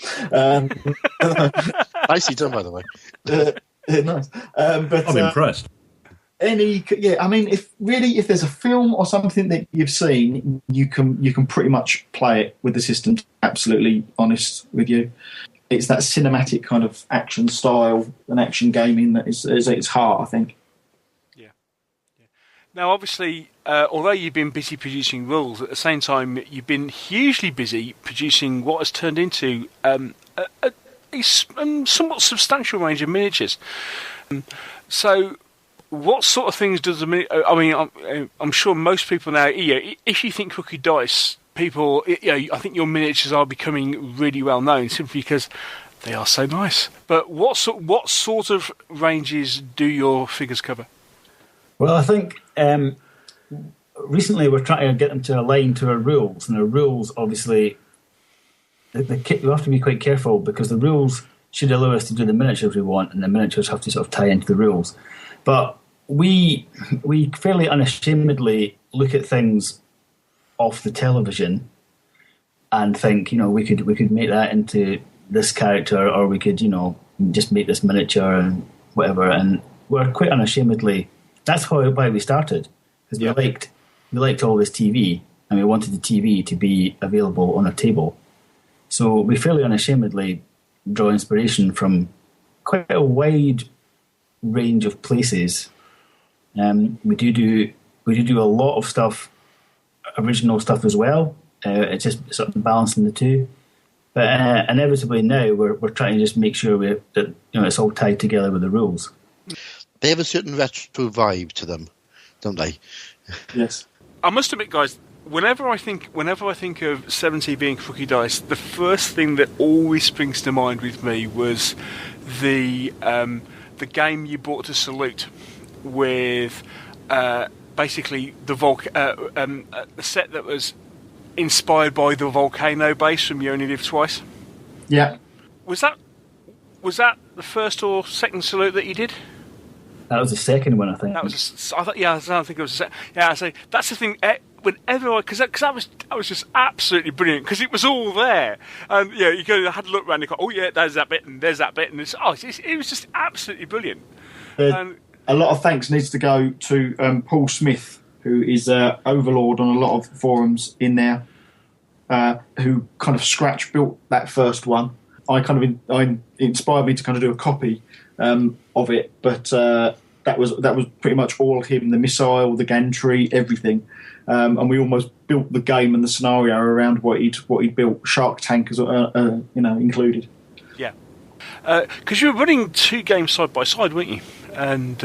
Nicely done, by the way. Nice. But I'm impressed. If there's a film or something that you've seen, you can pretty much play it with the system. Absolutely honest with you, it's that cinematic kind of action style and action gaming that is at its heart, I think. Yeah. Now, obviously, although you've been busy producing rules, at the same time you've been hugely busy producing what has turned into a somewhat substantial range of miniatures. So, what sort of things does I'm sure most people now, if you think Cookie Dice, people, I think your miniatures are becoming really well known simply because they are so nice. But what sort of ranges do your figures cover? Well, I think recently we're trying to get them to align to our rules, and our rules, obviously, we have to be quite careful because the rules should allow us to do the miniatures we want, and the miniatures have to sort of tie into the rules. But we fairly unashamedly look at things off the television and think, we could make that into this character, or we could, just make this miniature and whatever. And we're quite unashamedly, that's why we started, because we liked all this TV, and we wanted the TV to be available on a table. So we fairly unashamedly draw inspiration from quite a wide range of places. We do a lot of stuff, original stuff as well. It's just sort of balancing the two. But inevitably now we're trying to just make sure that it's all tied together with the rules. They have a certain retro vibe to them, don't they? Yes. I must admit, guys, whenever I think of 70 being Cookie Dice, the first thing that always springs to mind with me was the game you brought to Salute with basically the set that was inspired by the volcano base from You Only Live Twice. Yeah. Was that the first or second Salute that you did? That was the second one, I think. I don't think it was the second. Yeah, so that's the thing. Whenever because that was just absolutely brilliant because it was all there, and you had to look around and go, oh yeah, there's that bit and there's that bit, and it was just absolutely brilliant. A lot of thanks needs to go to Paul Smith, who is overlord on a lot of forums in there, who kind of scratch built that first one. I inspired me to kind of do a copy of it, but that was pretty much all him, the missile, the gantry, everything. And we almost built the game and the scenario around what he'd built. Shark Tank as included. Yeah, because you were running two games side by side, weren't you? And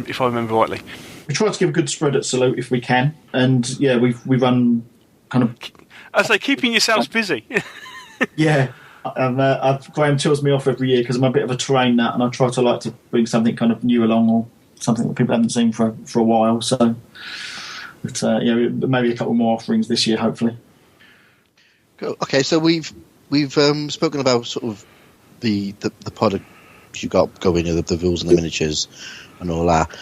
if I remember rightly, we try to give a good spread at Salute if we can. And yeah, we run kind of. I say, keeping yourselves busy. Yeah. Graham tells me off every year because I'm a bit of a terrain nut, and I try to bring something kind of new along or something that people haven't seen for a while. So. But maybe a couple more offerings this year, hopefully. Okay, so we've spoken about sort of the product you got going, the rules and the miniatures and all that.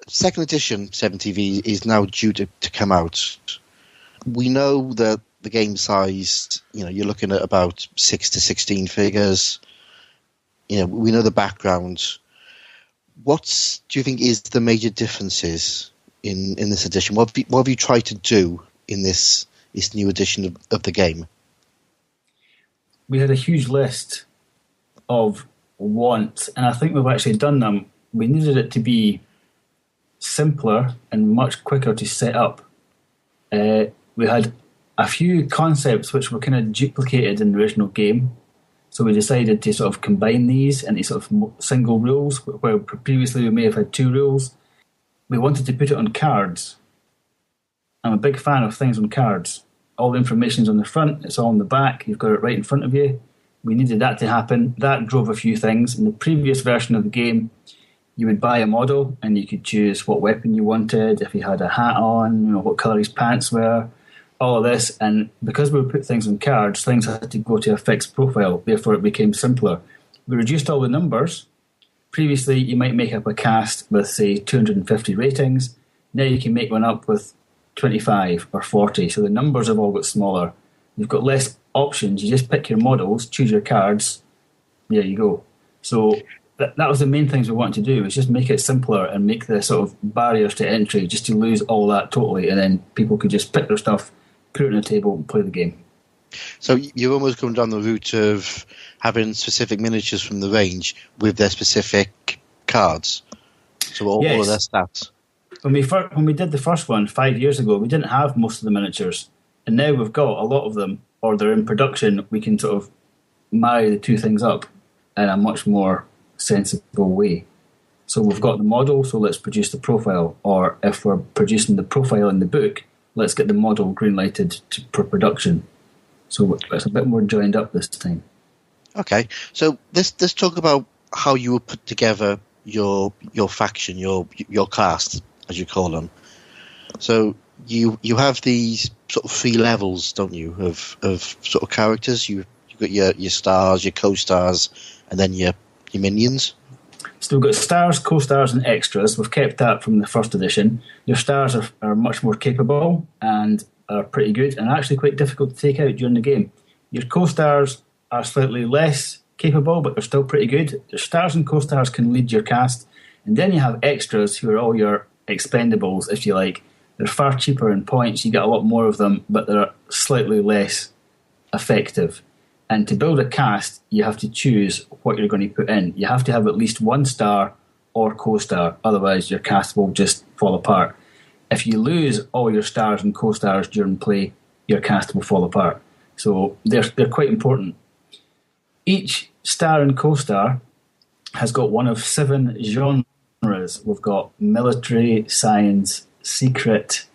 Second edition 7TV is now due to come out. We know that the game size, you're looking at about 6 to 16 figures. We know the background. What do you think is the major differences in this edition? What have you tried to do in this new edition of the game? We had a huge list of wants, and I think we've actually done them. We needed it to be simpler and much quicker to set up. We had a few concepts which were kind of duplicated in the original game, so we decided to sort of combine these into sort of single rules, where previously we may have had two rules. We wanted to put it on cards. I'm a big fan of things on cards. All the information's on the front, it's all on the back, you've got it right in front of you. We needed that to happen. That drove a few things. In the previous version of the game, you would buy a model and you could choose what weapon you wanted, if he had a hat on, what colour his pants were. all of this, and because we put things on cards, things had to go to a fixed profile, therefore it became simpler. We reduced all the numbers. Previously, you might make up a cast with, say, 250 ratings. Now you can make one up with 25 or 40, so the numbers have all got smaller. You've got less options. You just pick your models, choose your cards, there you go. So that was the main things we wanted to do, was just make it simpler and make the sort of barriers to entry, just to lose all that totally, and then people could just pick their stuff, put it on the table and play the game. So you've almost come down the route of having specific miniatures from the range with their specific cards. So all of their stats. When we did the first one 5 years ago, we didn't have most of the miniatures. And now we've got a lot of them, or they're in production. We can sort of marry the two things up in a much more sensible way. So we've got the model, so let's produce the profile. Or if we're producing the profile in the book, let's get the model green-lighted for production. So it's a bit more joined up this time. Okay, so let's talk about how you would put together your faction, your cast, as you call them. So you have these sort of 3 levels, don't you, of sort of characters? You've got your stars, your co-stars, and then your minions. So we've got stars, co-stars, and extras. We've kept that from the first edition. Your stars are much more capable and are pretty good, and actually quite difficult to take out during the game. Your co-stars are slightly less capable, but they're still pretty good. Your stars and co-stars can lead your cast, and then you have extras, who are all your expendables, if you like. They're far cheaper in points, you get a lot more of them, but they're slightly less effective. And to build a cast, you have to choose what you're going to put in. You have to have at least 1 star or co-star, otherwise your cast will just fall apart. If you lose all your stars and co-stars during play, your cast will fall apart. So they're quite important. Each star and co-star has got one of 7 genres. We've got military, science, secret,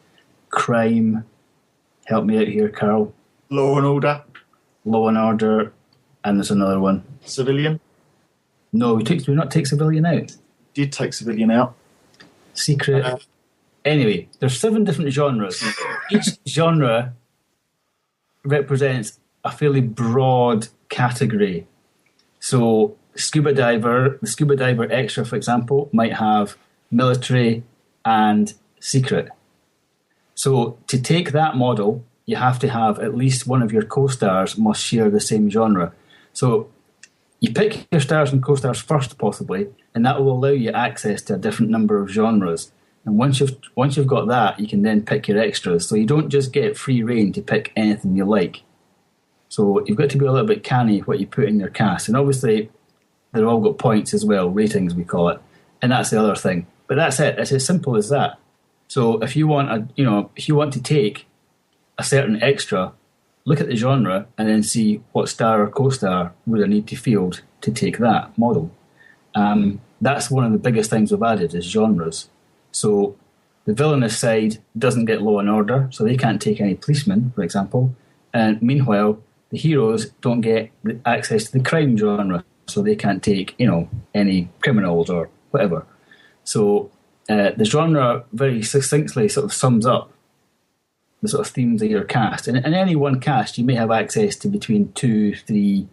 crime. Help me out here, Karl. Law and order. Law and order, and there's another one. Civilian. No, we not take civilian out. Did take civilian out. Secret. Anyway, there's 7 different genres. Each genre represents a fairly broad category. So the scuba diver extra, for example, might have military and secret. So to take that model, you have to have at least one of your co-stars must share the same genre. So you pick your stars and co-stars first, possibly, and that will allow you access to a different number of genres. And once you've got that, you can then pick your extras. So you don't just get free reign to pick anything you like. So you've got to be a little bit canny what you put in your cast. And obviously, they've all got points as well, ratings we call it. And that's the other thing. But that's it. It's as simple as that. So if you want to take a certain extra, look at the genre and then see what star or co-star would I need to field to take that model. That's one of the biggest things we've added is genres. So the villainous side doesn't get law and order, so they can't take any policemen, for example. And meanwhile, the heroes don't get access to the crime genre, so they can't take, any criminals or whatever. So the genre very succinctly sort of sums up the sort of themes of your cast. And in any one cast, you may have access to between 2, 3,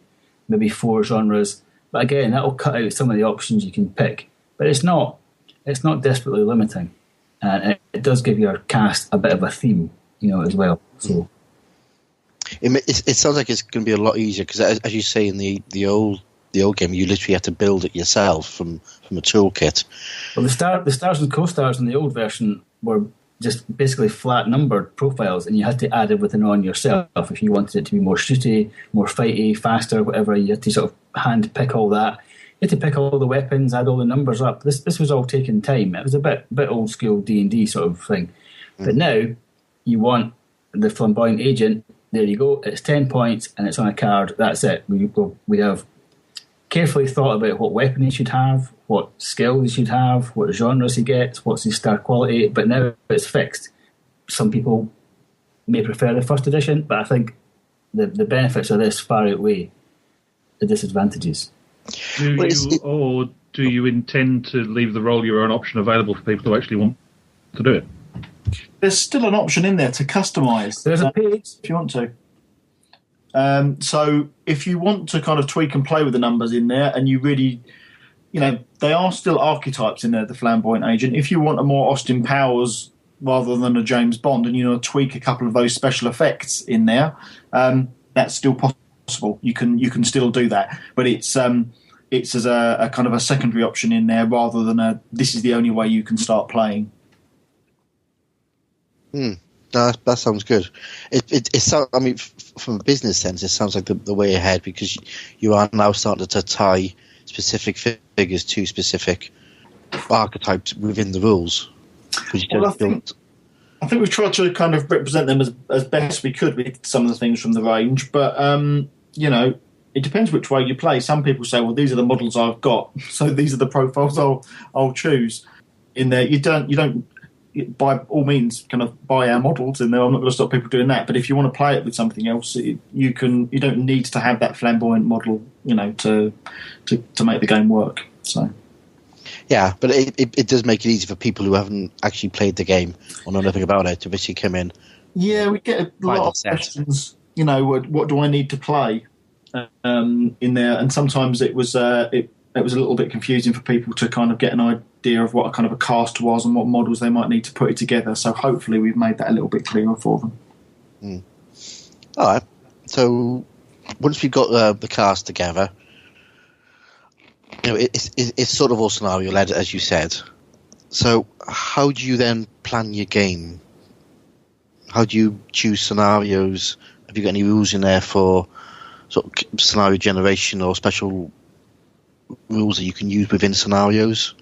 maybe 4 genres. But again, that will cut out some of the options you can pick. But it's not desperately limiting. And it does give your cast a bit of a theme, as well. So it sounds like it's going to be a lot easier because, as you say, in the old game, you literally had to build it yourself from a toolkit. Well, the stars and co-stars in the old version were just basically flat numbered profiles, and you had to add everything on yourself. If you wanted it to be more shooty, more fighty, faster, whatever, you had to sort of hand pick all that. You had to pick all the weapons, add all the numbers up. This was all taking time. It was a bit old school D&D sort of thing. But now you want the flamboyant agent. There you go. It's 10 points and it's on a card. That's it. We have carefully thought about what weapon he should have, what skills he should have, what genres he gets, what's his star quality, but now it's fixed. Some people may prefer the first edition, but I think the benefits of this far outweigh the disadvantages. Do you intend to leave the roll your own option available for people who actually want to do it? there's still an option in there to customise. There's a page if you want to. So if you want to kind of tweak and play with the numbers in there, and you really, they are still archetypes in there, the flamboyant agent. If you want a more Austin Powers rather than a James Bond, and you want to tweak a couple of those special effects in there, that's still possible. You can still do that, but it's as a kind of a secondary option in there rather than this is the only way you can start playing. That sounds good. From a business sense, it sounds like the way ahead, because you are now starting to tie specific figures to specific archetypes within the rules. I think we've tried to kind of represent them as best we could with some of the things from the range, but it depends which way you play. Some people say, well, these are the models I've got, so these are the profiles I'll choose. In there, you don't by all means kind of buy our models in there. I'm not going to stop people doing that, but if you want to play it with something else, you don't need to have that flamboyant model, to make the game work. So. Yeah, but it does make it easy for people who haven't actually played the game or know nothing about it to basically come in. Yeah, we get a lot of questions. What do I need to play in there? And sometimes it was a little bit confusing for people to kind of get an idea of what a kind of a cast was and what models they might need to put it together. So hopefully we've made that a little bit clearer for them. All right. So once we've got the cast together, it's sort of all scenario led, as you said. So how do you then plan your game? How do you choose scenarios? Have you got any rules in there for sort of scenario generation or special rules that you can use within scenarios?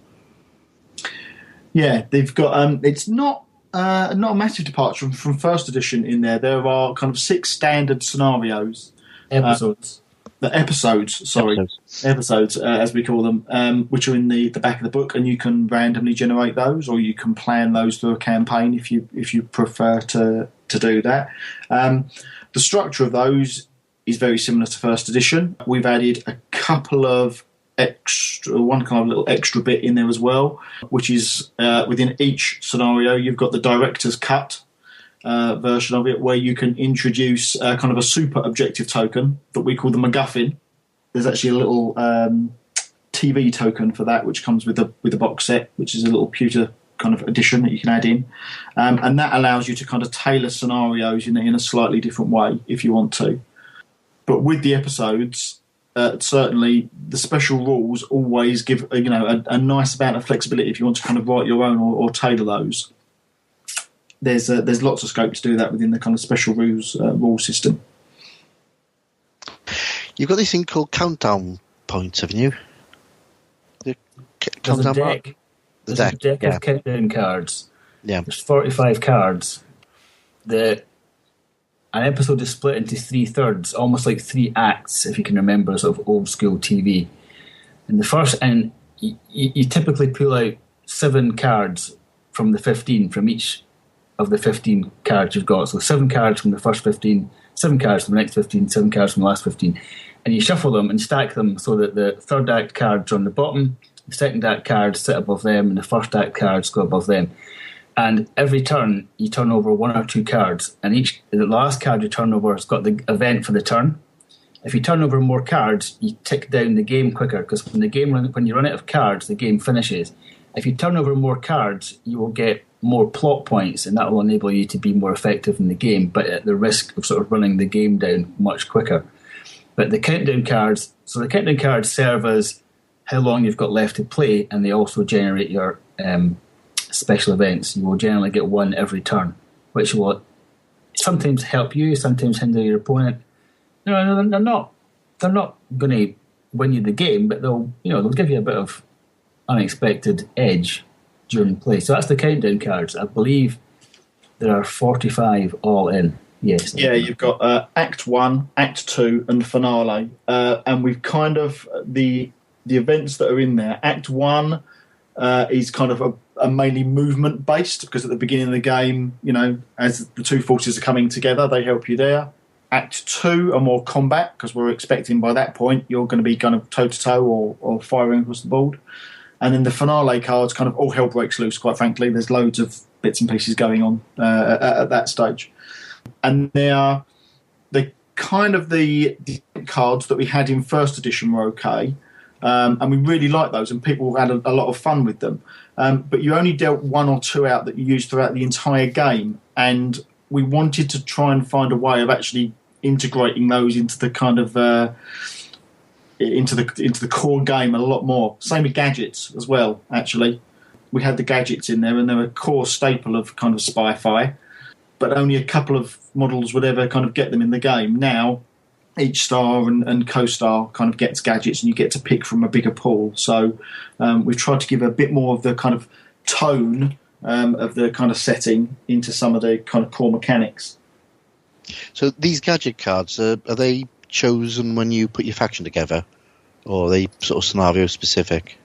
Yeah, they've got. It's not a massive departure from first edition in there. There are kind of 6 standard scenarios. Episodes. Episodes, as we call them, which are in the back of the book, and you can randomly generate those, or you can plan those through a campaign if you prefer to do that. The structure of those is very similar to first edition. We've added a couple of one kind of little extra bit in there as well, which is within each scenario you've got the director's cut version of it, where you can introduce kind of a super objective token that we call the MacGuffin. There's actually a little TV token for that, which comes with the box set, which is a little pewter kind of addition that you can add in, and that allows you to kind of tailor scenarios in a slightly different way if you want to. But with the episodes, certainly the special rules always give a nice amount of flexibility if you want to kind of write your own or tailor those. There's lots of scope to do that within the kind of special rule system. You've got this thing called countdown points, haven't you? There's a deck. There's a deck of countdown cards. Yeah. There's 45 cards. An episode is split into 3/3, almost like 3 acts, if you can remember, sort of old school TV. And you typically pull out 7 cards from the 15, from each of the 15 cards you've got. So 7 cards from the first 15, 7 cards from the next 15, 7 cards from the last 15. And you shuffle them and stack them so that the third act cards are on the bottom, the second act cards sit above them, and the first act cards go above them. And every turn, you turn over 1 or 2 cards, and the last card you turn over has got the event for the turn. If you turn over more cards, you tick down the game quicker, because when you run out of cards, the game finishes. If you turn over more cards, you will get more plot points, and that will enable you to be more effective in the game, but at the risk of sort of running the game down much quicker. But the countdown cards serve as how long you've got left to play, and they also generate your special events. You will generally get 1 every turn, which will sometimes help you, sometimes hinder your opponent. They're not going to win you the game, but they'll give you a bit of unexpected edge during play. So that's the countdown cards. I believe there are 45 all in. Yes. Yeah, you've got Act 1, Act 2, and Finale, and we've kind of the events that are in there. Act 1 is kind of a mainly movement based, because at the beginning of the game, as the 2 forces are coming together, they help you there. Act 2 are more combat, because we're expecting by that point you're going to be kind of toe to toe or firing across the board. And then the Finale cards, kind of all hell breaks loose, quite frankly. There's loads of bits and pieces going on at that stage. And they are the kind of the cards that we had in first edition were okay, and we really liked those, and people had a lot of fun with them. But you only dealt one or two out that you used throughout the entire game, and we wanted to try and find a way of actually integrating those into the kind of into the core game a lot more. Same with gadgets as well. Actually, we had the gadgets in there, and they're a core staple of kind of Spy-Fi. But only a couple of models would ever kind of get them in the game. Now, each star and co-star kind of gets gadgets, and you get to pick from a bigger pool. So we've tried to give a bit more of the kind of tone of the kind of setting into some of the kind of core mechanics. So these gadget cards, are they chosen when you put your faction together? Or are they sort of scenario specific?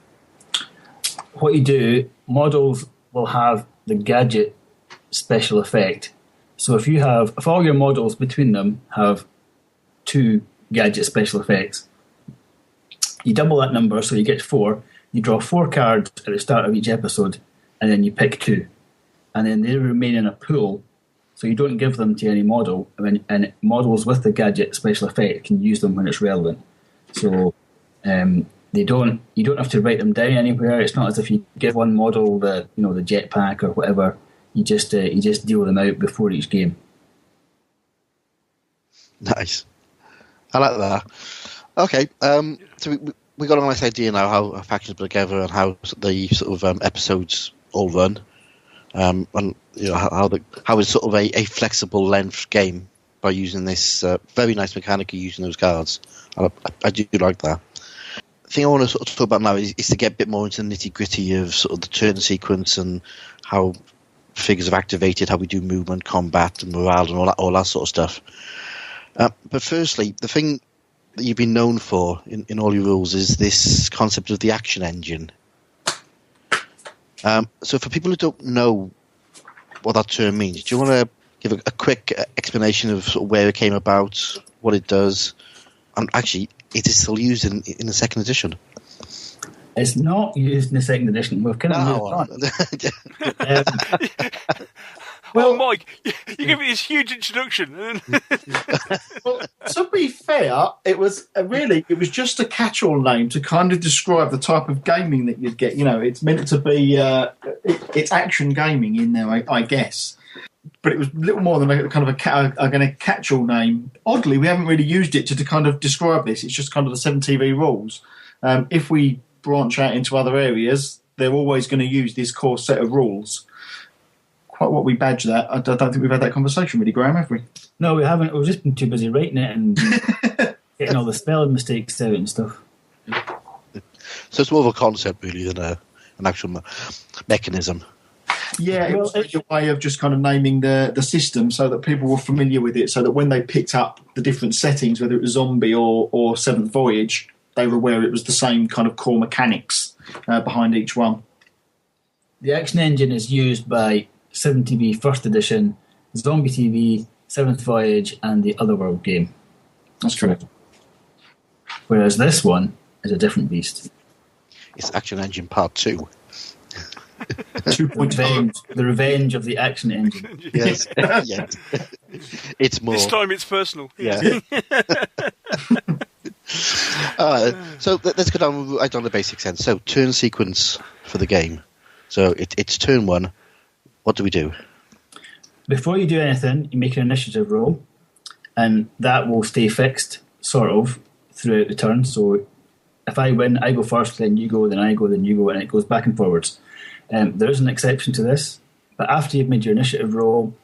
What you do, models will have the gadget special effect. So if all your models between them have 2 gadget special effects, you double that number, so you get 4. You draw 4 cards at the start of each episode, and then you pick 2, and then they remain in a pool. So you don't give them to any model, and models with the gadget special effect can use them when it's relevant. So you don't have to write them down anywhere. It's not as if you give one model the jetpack or whatever. You just deal them out before each game. Nice. I like that. Okay, so we got a nice idea now how our factions put together and how the sort of episodes all run, and how it's sort of a flexible length game by using this very nice mechanic of using those cards. I do like that. The thing I want to sort of talk about now is to get a bit more into the nitty gritty of sort of the turn sequence and how figures are activated, how we do movement, combat, and morale, and all that sort of stuff. But firstly, the thing that you've been known for in all your rules is this concept of the action engine. So for people who don't know what that term means, do you want to give a quick explanation of sort of where it came about, what it does, and actually, it is still used in the second edition? It's not used in the second edition. We've kind of moved on. Well, Mike, you give me this huge introduction. Well, to be fair, it was just a catch-all name to kind of describe the type of gaming that you'd get. You know, it's meant to be it's action gaming in there, I guess. But it was little more than a kind of a catch-all name. Oddly, we haven't really used it to kind of describe this. It's just kind of the 7TV rules. If we branch out into other areas, they're always going to use this core set of rules. Quite what we badge that. I don't think we've had that conversation really, Graham, have we? No, we haven't. We've just been too busy writing it and getting all the spelling mistakes out and stuff. So it's more of a concept, really, than an actual mechanism. Yeah, it was a way of just kind of naming the system so that people were familiar with it, so that when they picked up the different settings, whether it was Zombie or Seventh Voyage, they were aware it was the same kind of core mechanics behind each one. The action engine is used by 7TV First Edition, Zombie TV, Seventh Voyage, and the Otherworld game. That's correct. Whereas this one is a different beast. It's Action Engine Part 2. 2.0. The revenge of the action engine. Yes. Yes. It's more. This time it's personal. Yeah. So let's go down the basic sense. So turn sequence for the game. So it's turn 1. What do we do? Before you do anything, you make an initiative roll, and that will stay fixed, sort of, throughout the turn. So if I win, I go first, then you go, then I go, then you go, and it goes back and forwards. There is an exception to this, but after you've made your initiative roll,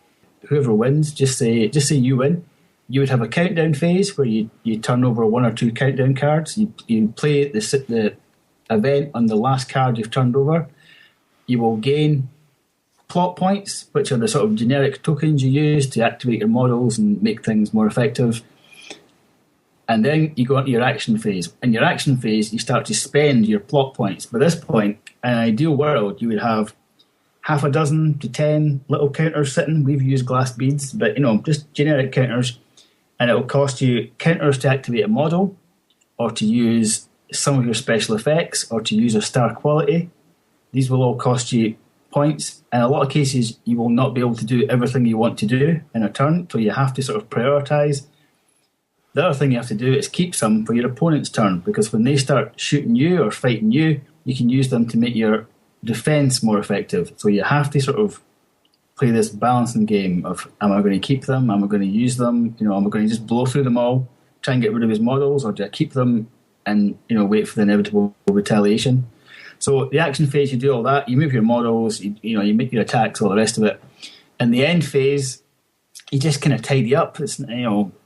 whoever wins, just say you win. You would have a countdown phase where you turn over 1 or 2 countdown cards. You play the event on the last card you've turned over. You will gain plot points, which are the sort of generic tokens you use to activate your models and make things more effective. And then you go into your action phase. In your action phase, you start to spend your plot points. By this point, in an ideal world, you would have half a dozen to 10 little counters sitting. We've used glass beads, but just generic counters. And it will cost you counters to activate a model, or to use some of your special effects, or to use a star quality. These will all cost you points. In a lot of cases, you will not be able to do everything you want to do in a turn, so you have to sort of prioritise. The other thing you have to do is keep some for your opponent's turn, because when they start shooting you or fighting you, you can use them to make your defence more effective. So you have to sort of play this balancing game of, am I going to keep them? Am I going to use them? Am I going to just blow through them all, try and get rid of his models, or do I keep them and wait for the inevitable retaliation? So the action phase, you do all that. You move your models. You make your attacks, all the rest of it. In the end phase, you just kind of tidy up. It's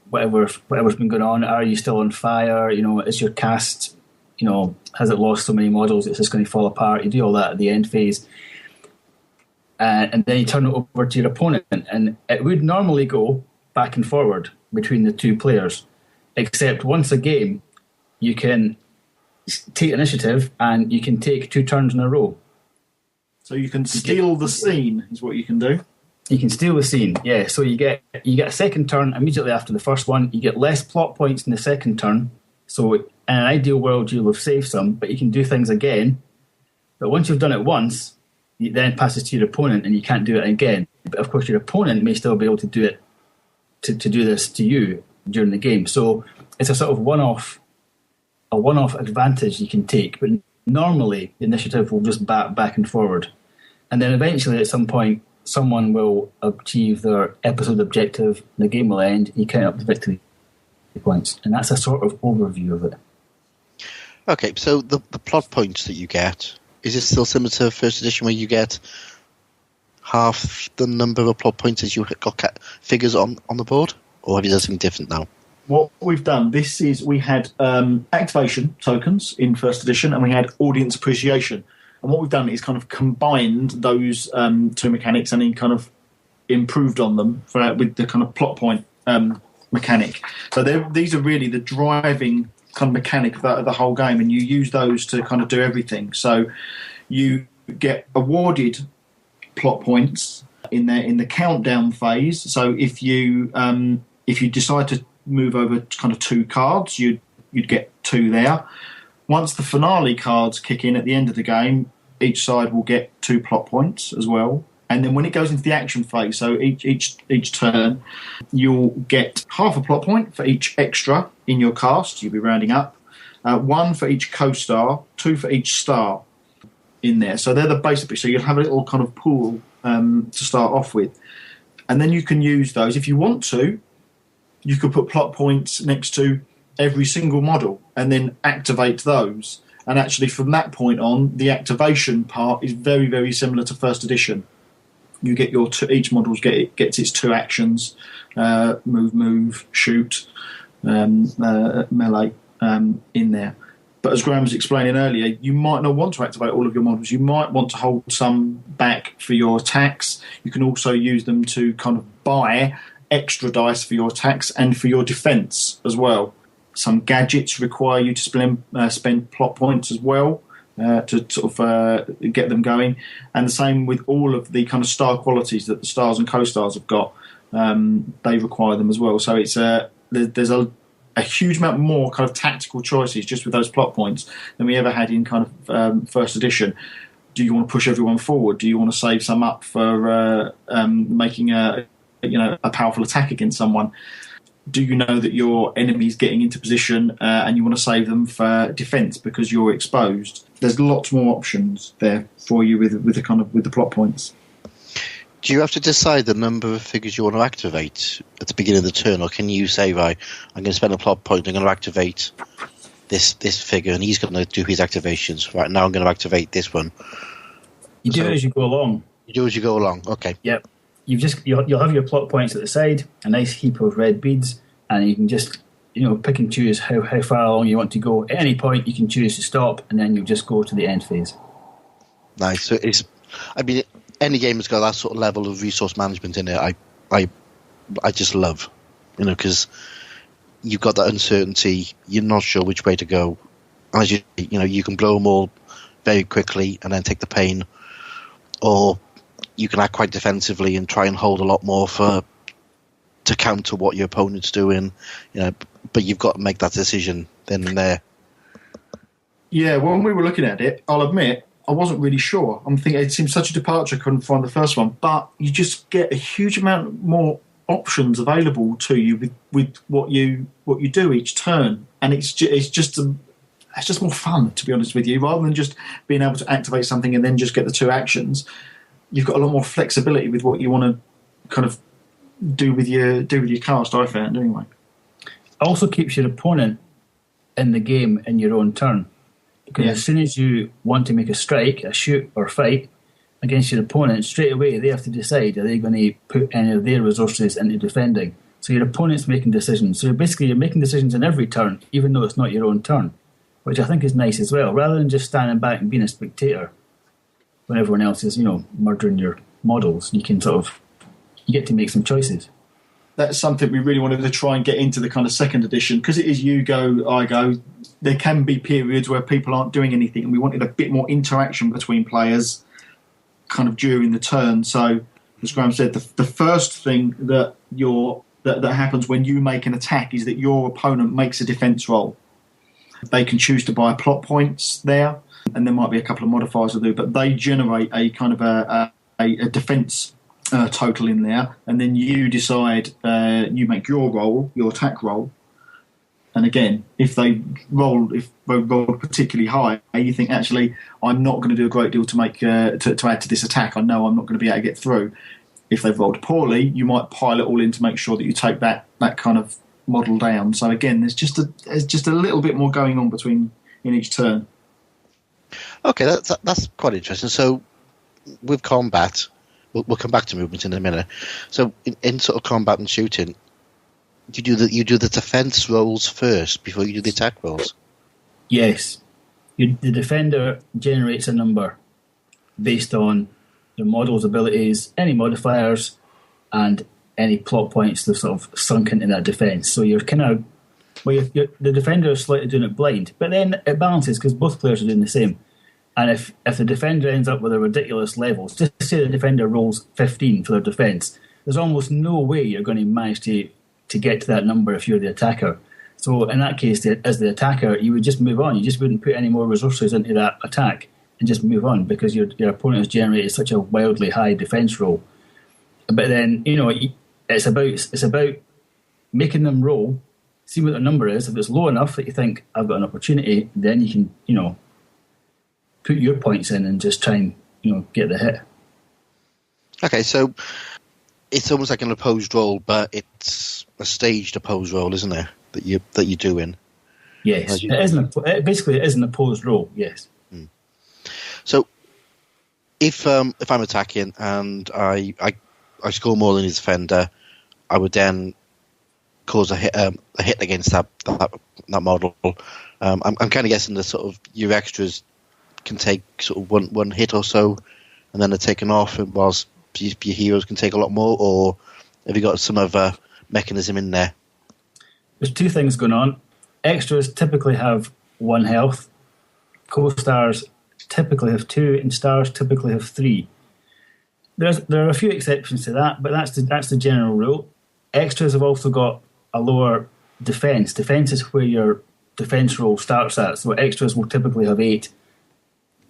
whatever's been going on. Are you still on fire? Is your cast? Has it lost so many models it's just going to fall apart? You do all that at the end phase. And then you turn it over to your opponent, and it would normally go back and forward between the two players, except once a game, you can take initiative and you can take 2 turns in a row. So you can steal the scene, is what you can do. You can steal the scene, yeah. So you get a second turn immediately after the first one. You get less plot points in the second turn. So in an ideal world, you'll have saved some, but you can do things again. But once you've done it once, it then passes to your opponent, and you can't do it again. But of course, your opponent may still be able to do it to do this to you during the game. So it's a sort of one-off advantage you can take. But normally, the initiative will just back and forward, and then eventually, at some point, someone will achieve their episode objective. The game will end. You count up the victory points, and that's a sort of overview of it. Okay, so the plot points that you get, is it still similar to first edition where you get half the number of plot points as you got figures on the board? Or have you done something different now? What we've done, we had activation tokens in first edition, and we had audience appreciation. And what we've done is kind of combined those 2 mechanics and then kind of improved on them with the kind of plot point mechanic. So these are really the driving kind of mechanic of the whole game, and you use those to kind of do everything. So you get awarded plot points in the countdown phase. So if you decide to move over kind of 2 cards, you'd get 2 there. Once the finale cards kick in at the end of the game, each side will get 2 plot points as well. And then when it goes into the action phase, so each turn, you'll get half a plot point for each extra in your cast. You'll be rounding up. 1 for each co-star, 2 for each star in there. So they're the basic. So you'll have a little kind of pool to start off with. And then you can use those. If you want to, you could put plot points next to every single model and then activate those. And actually, from that point on, the activation part is very, very similar to first edition. You get each model gets its 2 actions: move, shoot, melee in there. But as Graham was explaining earlier, you might not want to activate all of your models. You might want to hold some back for your attacks. You can also use them to kind of buy extra dice for your attacks and for your defence as well. Some gadgets require you to spend plot points as well to sort of get them going. And the same with all of the kind of star qualities that the stars and co-stars have got. They require them as well. So it's there's a huge amount more kind of tactical choices just with those plot points than we ever had in kind of first edition. Do you want to push everyone forward? Do you want to save some up for making a powerful attack against someone? Do you know that your enemy's getting into position and you want to save them for defence because you're exposed? There's lots more options there for you with the plot points. Do you have to decide the number of figures you want to activate at the beginning of the turn, or can you say, right, I'm going to spend a plot point, I'm going to activate this figure, and he's going to do his activations. Right now, I'm going to activate this one. You do it as you go along. You do as you go along. Okay. Yep. You'll have your plot points at the side, a nice heap of red beads, and you can just pick and choose how far along you want to go. At any point, you can choose to stop, and then you'll just go to the end phase. Nice. So any game that's got that sort of level of resource management in it, I just love, because you've got that uncertainty. You're not sure which way to go. As you can blow them all very quickly and then take the pain, or you can act quite defensively and try and hold a lot more to counter what your opponent's doing. But you've got to make that decision then and there. Yeah, when we were looking at it, I'll admit I wasn't really sure. I'm thinking it seems such a departure. I couldn't find the first one, but you just get a huge amount more options available to you with what you do each turn, and it's just more fun, to be honest with you, rather than just being able to activate something and then just get the 2 actions. You've got a lot more flexibility with what you want to kind of do with your cast, I found, anyway. Also keeps your opponent in the game in your own turn. Because as soon as you want to make a strike, a shoot or fight against your opponent, straight away they have to decide, are they going to put any of their resources into defending? So your opponent's making decisions. So you're making decisions in every turn, even though it's not your own turn, which I think is nice as well, rather than just standing back and being a spectator when everyone else is, murdering your models. You get to make some choices. That's something we really wanted to try and get into the kind of second edition, because it is you go, I go. There can be periods where people aren't doing anything, and we wanted a bit more interaction between players kind of during the turn. So, as Graham said, the first thing that happens when you make an attack is that your opponent makes a defence roll. They can choose to buy plot points there, and there might be a couple of modifiers to do, but they generate a kind of a defence total in there, and then you decide, you make your roll, your attack roll, and again, if they roll particularly high, you think, actually, I'm not going to do a great deal to make to add to this attack. I know I'm not going to be able to get through. If they've rolled poorly, you might pile it all in to make sure that you take that kind of model down. So again, there's just a little bit more going on in each turn. Okay, that's quite interesting. So with combat, we'll come back to movement in a minute. So in sort of combat and shooting, you do the defense rolls first before you do the attack rolls? Yes. The defender generates a number based on the model's abilities, any modifiers, and any plot points that sort of sunk into that defence. So you're kind of... the defender is slightly doing it blind, but then it balances because both players are doing the same. And if the defender ends up with a ridiculous level, just say the defender rolls 15 for their defence, there's almost no way you're going to manage to get to that number if you're the attacker. So in that case, as the attacker, you would just move on. You just wouldn't put any more resources into that attack and just move on because your opponent has generated such a wildly high defence roll. But then, it's about making them roll, see what their number is. If it's low enough that you think, I've got an opportunity, then you can, put your points in and just try and, get the hit. Okay, so it's almost like an opposed roll, but it's a staged opposed roll, isn't there? That you do in. Yes, it is an opposed roll. Yes. So, if I'm attacking and I score more than his defender, I would then cause a hit against that model. I'm kind of guessing that sort of your extras can take sort of one hit or so, and then they're taken off, whilst your heroes can take a lot more. Or have you got some other mechanism in there? There's two things going on. Extras typically have 1 health. Co-stars typically have 2, and stars typically have 3. There are a few exceptions to that, but that's the general rule. Extras have also got a lower defense. Defense is where your defense roll starts at. So extras will typically have 8.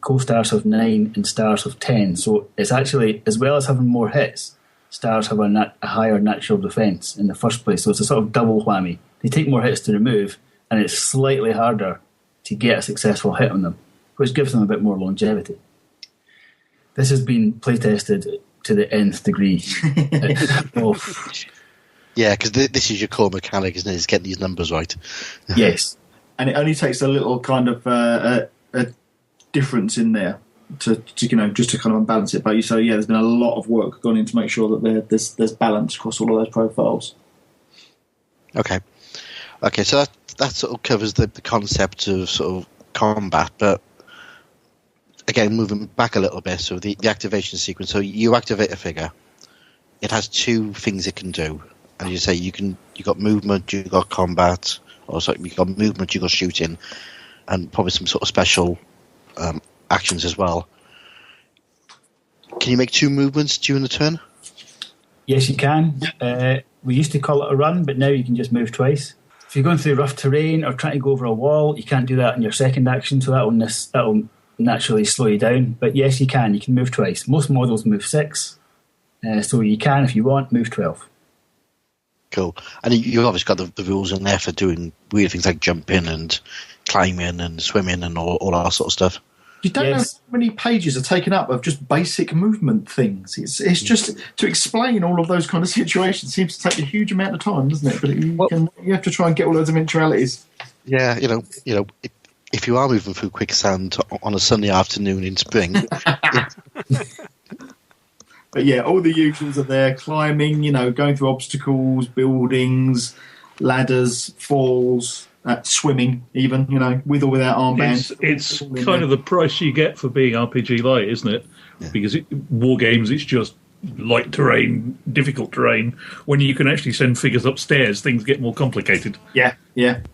Co-stars have 9 and stars have 10. So it's actually, as well as having more hits, stars have a higher natural defense in the first place. So it's a sort of double whammy. They take more hits to remove, and it's slightly harder to get a successful hit on them, which gives them a bit more longevity. This has been playtested to the nth degree. Yeah, because this is your core mechanic, isn't it? Is getting these numbers right. Yes. And it only takes a little kind of a difference in there to just to kind of unbalance it. But so yeah, there's been a lot of work gone in to make sure that there's balance across all of those profiles. Okay, so that sort of covers the concept of sort of combat, but again, moving back a little bit, so the activation sequence. So you activate a figure. It has 2 things it can do, and you say you got movement, you got combat, or sorry, you got movement, you got shooting, and probably some sort of special actions as well. Can you make 2 movements during the turn? Yes, you can. We used to call it a run, but now you can just move twice. If you're going through rough terrain or trying to go over a wall, you can't do that in your second action, so that'll naturally slow you down. But yes, you can. You can move twice. Most models move 6, so you can, if you want, move 12. Cool. And you've obviously got the rules in there for doing weird things like jumping and climbing and swimming and all that sort of stuff. You don't know how many pages are taken up of just basic movement things. It's just to explain all of those kind of situations seems to take a huge amount of time, doesn't it? But you have to try and get all those eventualities. Yeah, if you are moving through quicksand on a sunny afternoon in spring. But yeah, all the usuals are there: climbing, going through obstacles, buildings, ladders, falls, swimming, even, with or without armbands. It's kind of the price you get for being RPG light, isn't it? Yeah. Because war games, it's just light terrain, difficult terrain. When you can actually send figures upstairs, things get more complicated. Yeah.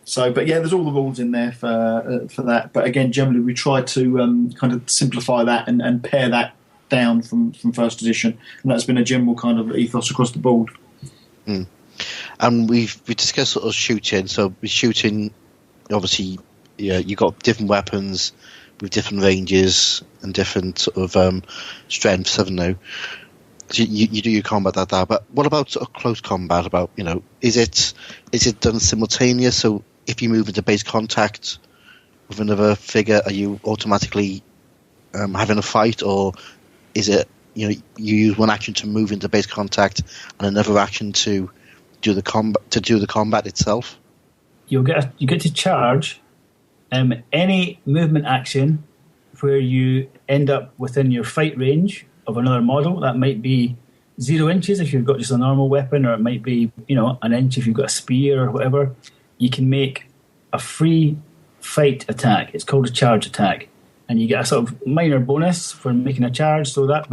So, but yeah, there's all the rules in there for that. But again, generally, we try to kind of simplify that and pare that down from first edition, and that's been a general kind of ethos across the board. And we discussed sort of shooting. So with shooting, obviously, you got different weapons with different ranges and different sort of strengths, haven't you? So you do your combat like that. But what about sort of close combat? About is it done simultaneous? So if you move into base contact with another figure, are you automatically having a fight, or is it you use one action to move into base contact and another action to do the combat itself? You get to charge any movement action where you end up within your fight range of another model. That might be 0 inches if you've got just a normal weapon, or it might be an inch if you've got a spear or whatever. You can make a free fight attack. It's called a charge attack. And you get a sort of minor bonus for making a charge, so that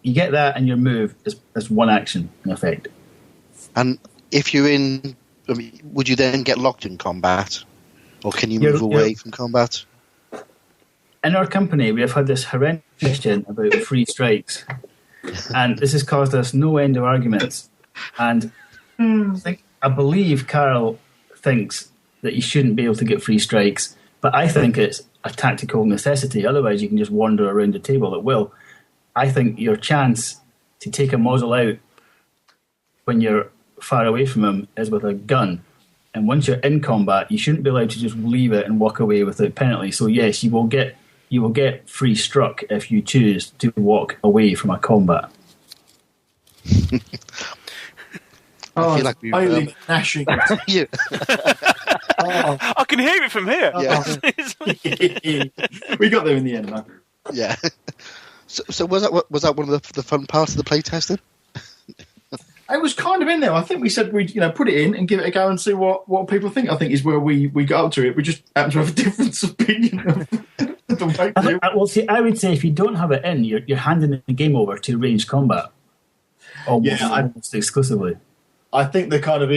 you get that, and your move is one action in effect. And if you're in, would you then get locked in combat, or can you move away from combat? In our company, we have had this horrendous question about free strikes, and this has caused us no end of arguments. And I believe Karl thinks that you shouldn't be able to get free strikes, but I think it's a tactical necessity. Otherwise, you can just wander around the table at will. I think your chance to take a model out when you're far away from him is with a gun. And once you're in combat, you shouldn't be allowed to just leave it and walk away without penalty. So yes, you will get free struck if you choose to walk away from a combat. I feel like we've gnashing. I can hear it from here. Yeah. We got there in the end, though. Yeah. So was that one of the fun parts of the playtesting? It was kind of in there. I think we said we'd put it in and give it a go and see what people think. I think is where we got up to it. We just happen to have a difference of opinion of the way. I would say if you don't have it in, you're handing the game over to ranged combat. Almost exclusively. I think the kind of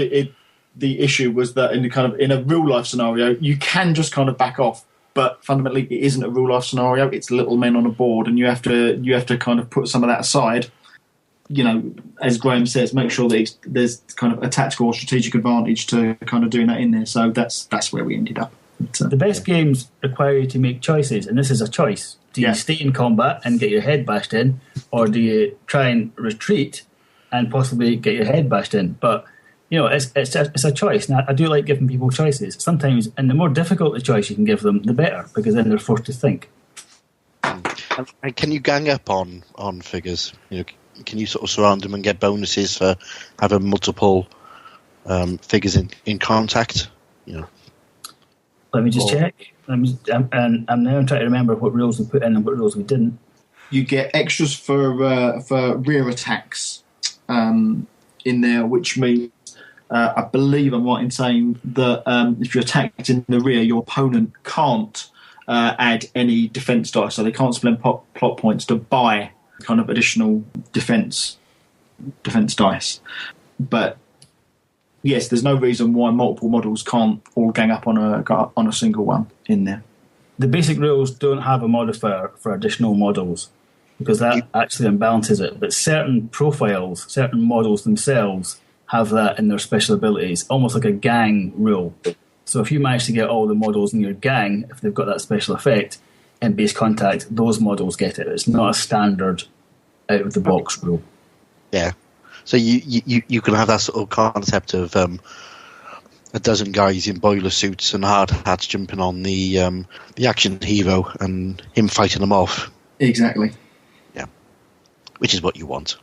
the issue was that in a real life scenario, you can just kind of back off, but fundamentally it isn't a real life scenario. It's little men on a board, and you have to kind of put some of that aside. As Graham says, make sure that there's kind of a tactical or strategic advantage to kind of doing that in there. So that's where we ended up. The best games require you to make choices, and this is a choice. Do you stay in combat and get your head bashed in, or do you try and retreat and possibly get your head bashed in? But it's a choice. Now, I do like giving people choices. Sometimes, and the more difficult the choice you can give them, the better, because then they're forced to think. And can you gang up on figures? Can you sort of surround them and get bonuses for having multiple figures in contact? Let me just check. I'm now trying to remember what rules we put in and what rules we didn't. You get extras for rear attacks in there, which means I believe I'm right in saying that if you're attacked in the rear, your opponent can't add any defense dice, so they can't spend plot points to buy kind of additional defense dice. But yes, there's no reason why multiple models can't all gang up on a single one in there. The basic rules don't have a modifier for additional models, because that actually imbalances it. But certain profiles, certain models themselves have that in their special abilities, almost like a gang rule. So if you manage to get all the models in your gang, if they've got that special effect, in Base Contact, those models get it. It's not a standard out of the box rule. Yeah. So you can have that sort of concept of a dozen guys in boiler suits and hard hats jumping on the action hero and him fighting them off. Exactly. Yeah. Which is what you want.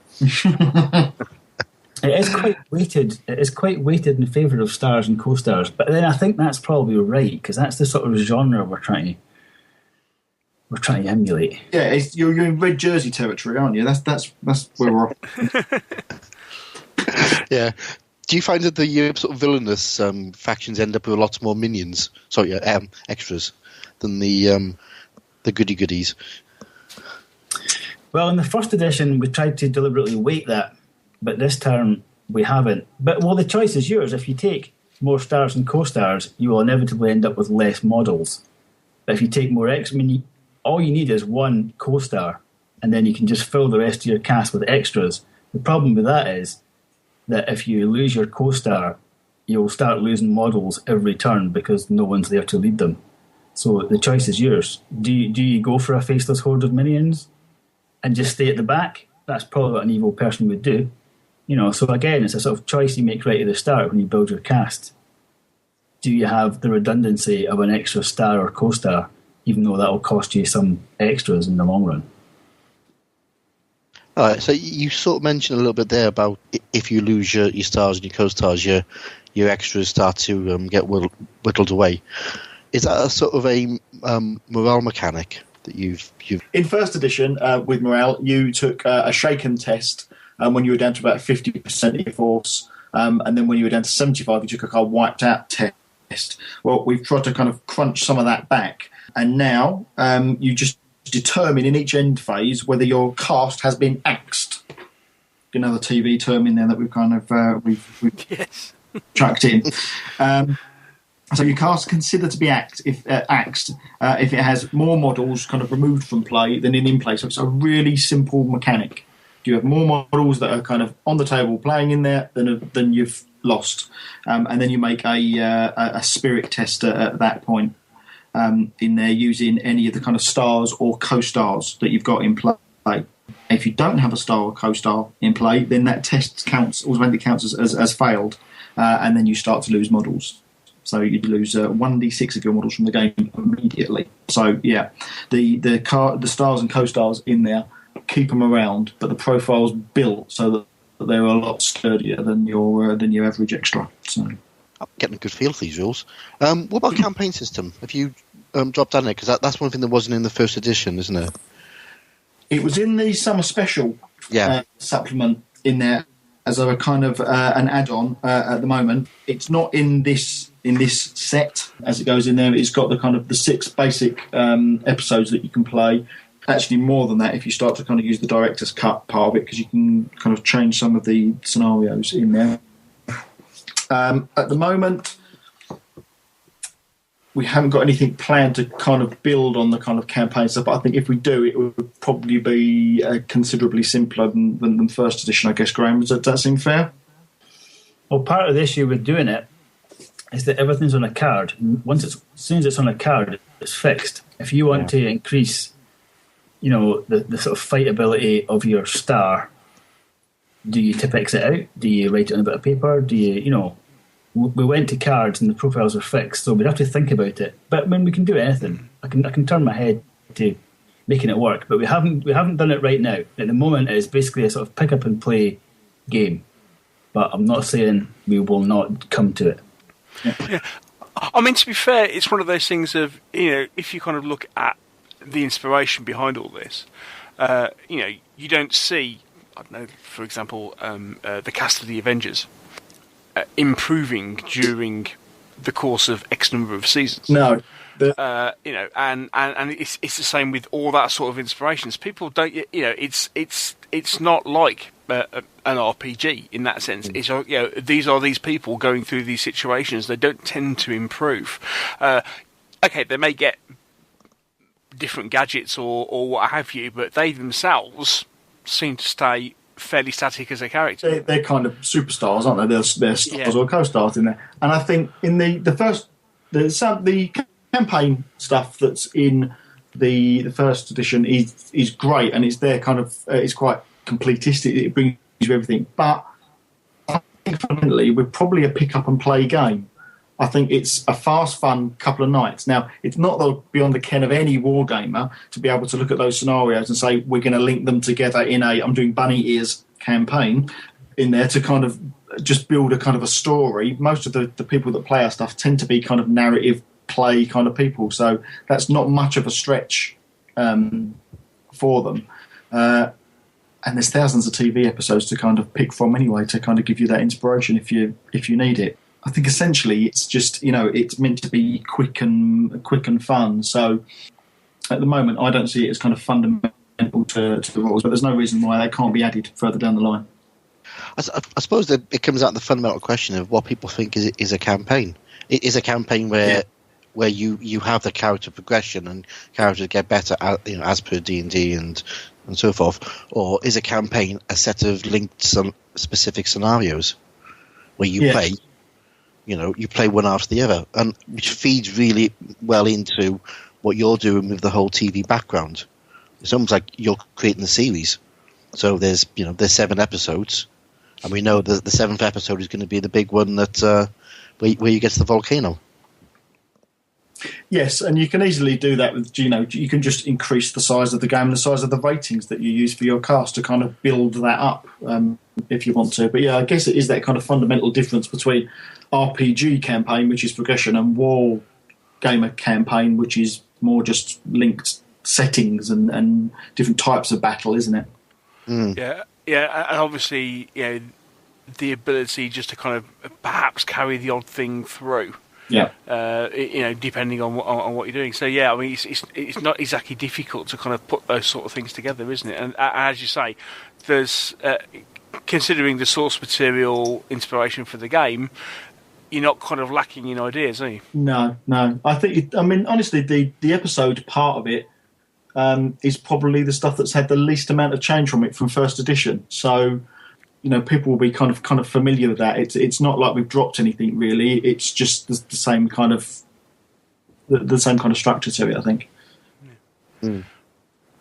It is quite weighted. It is quite weighted in favour of stars and co-stars. But then I think that's probably right, because that's the sort of genre we're trying to emulate. Yeah, you're in red jersey territory, aren't you? That's where we're. Yeah. Do you find that the sort of villainous factions end up with lots more minions? Sorry, extras than the goodies. Well, in the first edition, we tried to deliberately weight that, but this term we haven't. But the choice is yours. If you take more stars and co-stars, you will inevitably end up with less models. But if you take more all you need is one co-star, and then you can just fill the rest of your cast with extras. The problem with that is that if you lose your co-star, you'll start losing models every turn because no one's there to lead them. So the choice is yours. Do you go for a faceless horde of minions and just stay at the back? That's probably what an evil person would do. So again, it's a sort of choice you make right at the start when you build your cast. Do you have the redundancy of an extra star or co-star, even though that will cost you some extras in the long run? All right, so you sort of mentioned a little bit there about if you lose your stars and your co-stars, your extras start to get whittled away. Is that a sort of a morale mechanic that you've... In first edition, with morale, you took a shaken test when you were down to about 50% of your force, and then when you were down to 75, you took a wiped out test. Well, we've tried to kind of crunch some of that back, and now you just determine in each end phase whether your cast has been axed. Another TV term in there that we've kind of we've Yes. tracked in. So your cast considered to be axed if it has more models kind of removed from play than in play. So it's a really simple mechanic. You have more models that are kind of on the table playing in there than you've lost, and then you make a spirit test at that point in there using any of the kind of stars or co-stars that you've got in play. If you don't have a star or co-star in play, then that test automatically counts as failed, and then you start to lose models. So you'd lose 1d6 of your models from the game immediately. So yeah, the stars and co-stars in there, keep them around, but the profile's built so that they're a lot sturdier than your average extra. So I'm getting a good feel for these rules. What about campaign system? Have you dropped down there? Because that's one thing that wasn't in the first edition, isn't it? it was in the summer special supplement in there as a kind of an add-on at the moment. It's not in this set as it goes in there. It's got the kind of the 6 basic episodes that you can play. Actually, more than that if you start to kind of use the director's cut part of it, because you can kind of change some of the scenarios in there. At the moment, we haven't got anything planned to kind of build on the kind of campaign stuff, but I think if we do, it would probably be considerably simpler than first edition, I guess, Graham. Does that seem fair? Well, part of the issue with doing it is that everything's on a card. As soon as it's on a card, it's fixed. If you want to increase, the sort of fight ability of your star, do you Tipex it out? Do you write it on a bit of paper? Do you, we went to cards and the profiles are fixed, so we'd have to think about it. But when we can do anything, I can turn my head to making it work. But we haven't done it right now. At the moment, it's basically a sort of pick up and play game. But I'm not saying we will not come to it. Yeah. I mean, to be fair, it's one of those things of, if you kind of look at the inspiration behind all this, you don't see, I don't know, for example, the cast of the Avengers improving during the course of X number of seasons. No. And it's the same with all that sort of inspirations. People don't, it's not like an RPG in that sense. It's these are these people going through these situations. They don't tend to improve. Okay, they may get different gadgets or what have you, but they themselves seem to stay fairly static as a character. They're kind of superstars, aren't they? They're stars or co-stars in there. And I think in the campaign stuff that's in The first edition is great, and it's there kind of it's quite completist. It brings you everything, but I think fundamentally we're probably a pick up and play game. I think it's a fast, fun couple of nights. Now, it's not beyond the ken of any wargamer to be able to look at those scenarios and say, we're going to link them together in I'm doing bunny ears campaign in there to kind of just build a kind of a story. Most of the people that play our stuff tend to be kind of narrative play kind of people. So that's not much of a stretch for them. And there's thousands of TV episodes to kind of pick from anyway to kind of give you that inspiration if you need it. I think essentially it's just, it's meant to be quick and fun. So at the moment, I don't see it as kind of fundamental to the rules, but there's no reason why they can't be added further down the line. I suppose that it comes out of the fundamental question of what people think is a campaign. It is a campaign where you have the character progression and characters get better, as per D&D and so forth, or is a campaign a set of linked specific scenarios where you play? You play one after the other, and which feeds really well into what you're doing with the whole TV background. It's almost like you're creating a series. So there's 7 episodes, and we know that the 7th episode is going to be the big one that where you get to the volcano. Yes, and you can easily do that with, you can just increase the size of the game, the size of the ratings that you use for your cast to kind of build that up if you want to. But yeah, I guess it is that kind of fundamental difference between RPG campaign, which is progression, and War Gamer campaign, which is more just linked settings and different types of battle, isn't it? Mm. Yeah, and obviously, the ability just to kind of perhaps carry the odd thing through. Yeah. Depending on what you're doing. So yeah, I mean, it's not exactly difficult to kind of put those sort of things together, isn't it? And as you say, there's considering the source material inspiration for the game, you're not kind of lacking in ideas, are you? No. I think, honestly, the episode part of it is probably the stuff that's had the least amount of change from it from first edition. So, people will be kind of familiar with that. It's not like we've dropped anything really. It's just the same kind of the same kind of structure to it, I think. Yeah. Mm.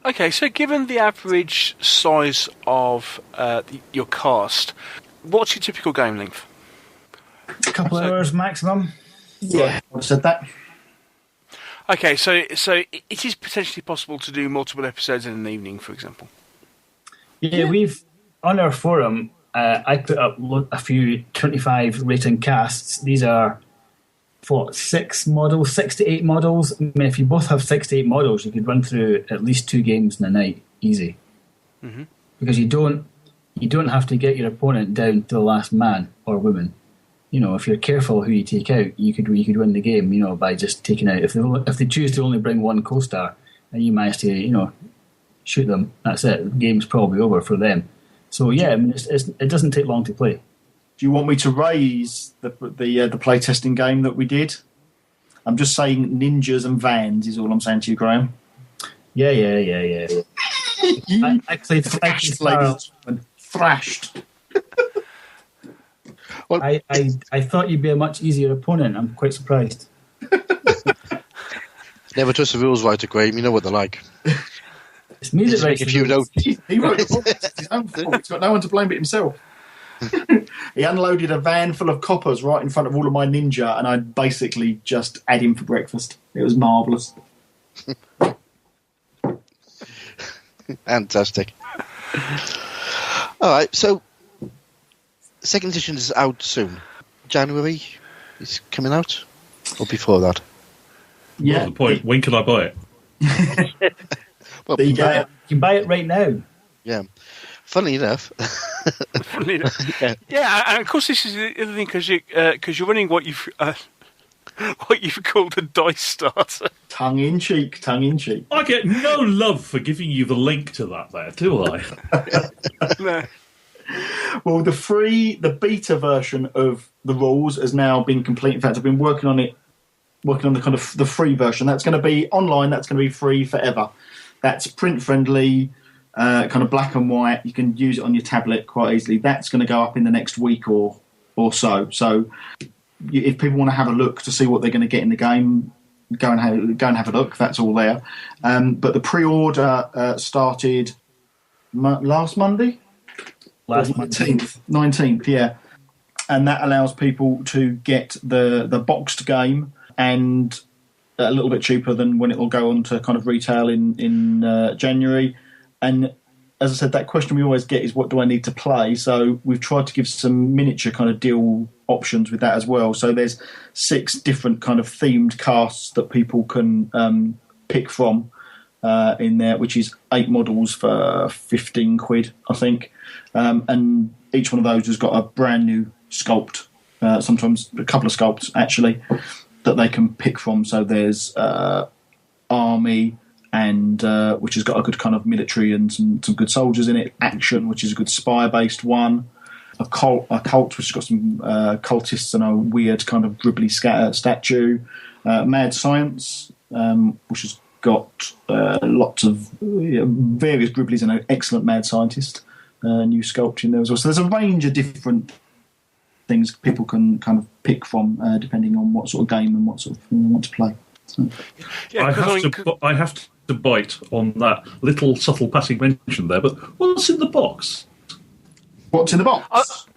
Okay, so given the average size of your cast, what's your typical game length? A couple of hours maximum. Yeah, I've said that. Okay, so it is potentially possible to do multiple episodes in an evening, for example. Yeah, we've on our forum. I put up a few 25 rating casts. These are 6 to 8 models. I mean, if you both have 6 to 8 models, you could run through at least 2 games in a night, easy. Mm-hmm. Because you don't have to get your opponent down to the last man or woman. If you're careful who you take out, you could win the game. By just taking out if they choose to only bring one co-star and you manage to shoot them, that's it. The game's probably over for them. So yeah, I mean, it doesn't take long to play. Do you want me to raise the playtesting game that we did? I'm just saying ninjas and vans is all I'm saying to you, Graham. Yeah. I played thrashed. Well, I thought you'd be a much easier opponent. I'm quite surprised. Never trust the rules, right, Graham. You know what they're like. It's me that writes the rules. He wrote the book. It's his own fault. He's got no one to blame but himself. He unloaded a van full of coppers right in front of all of my ninja, and I basically just had him for breakfast. It was marvellous. Fantastic. All right, so second edition is out soon. January is coming out, or before that? Yeah. What's the point? When can I buy it? Well, you can buy it right now. Yeah. Funnily enough. Yeah, and of course this is the other thing because you're running what you've called a dice starter. Tongue in cheek. I get no love for giving you the link to that there, do I? No. Well, the beta version of the rules has now been complete. In fact, I've been working on the kind of the free version. That's going to be online. That's going to be free forever. That's print friendly, kind of black and white. You can use it on your tablet quite easily. That's going to go up in the next week or so. So if people want to have a look to see what they're going to get in the game, go and have a look. That's all there. But the pre-order started last Monday? Last Monday. 19th, yeah. And that allows people to get the boxed game and a little bit cheaper than when it will go on to kind of retail in January. And as I said, that question we always get is, what do I need to play? So we've tried to give some miniature kind of deal options with that as well. So there's 6 different kind of themed casts that people can pick from in there, which is 8 models for 15 quid, I think. And each one of those has got a brand new sculpt, sometimes a couple of sculpts actually, that they can pick from. So there's Army, and which has got a good kind of military and some good soldiers in it. Action, which is a good spy-based one. A cult, which has got some cultists and a weird kind of dribbly statue. Mad Science, which has got lots of various dribblies and an excellent mad scientist. New sculpture in there as well. So there's a range of different things people can kind of pick from depending on what sort of game and what sort of thing they want to play. So. Yeah, I have to bite on that little subtle passing mention there, but what's in the box? What's in the box?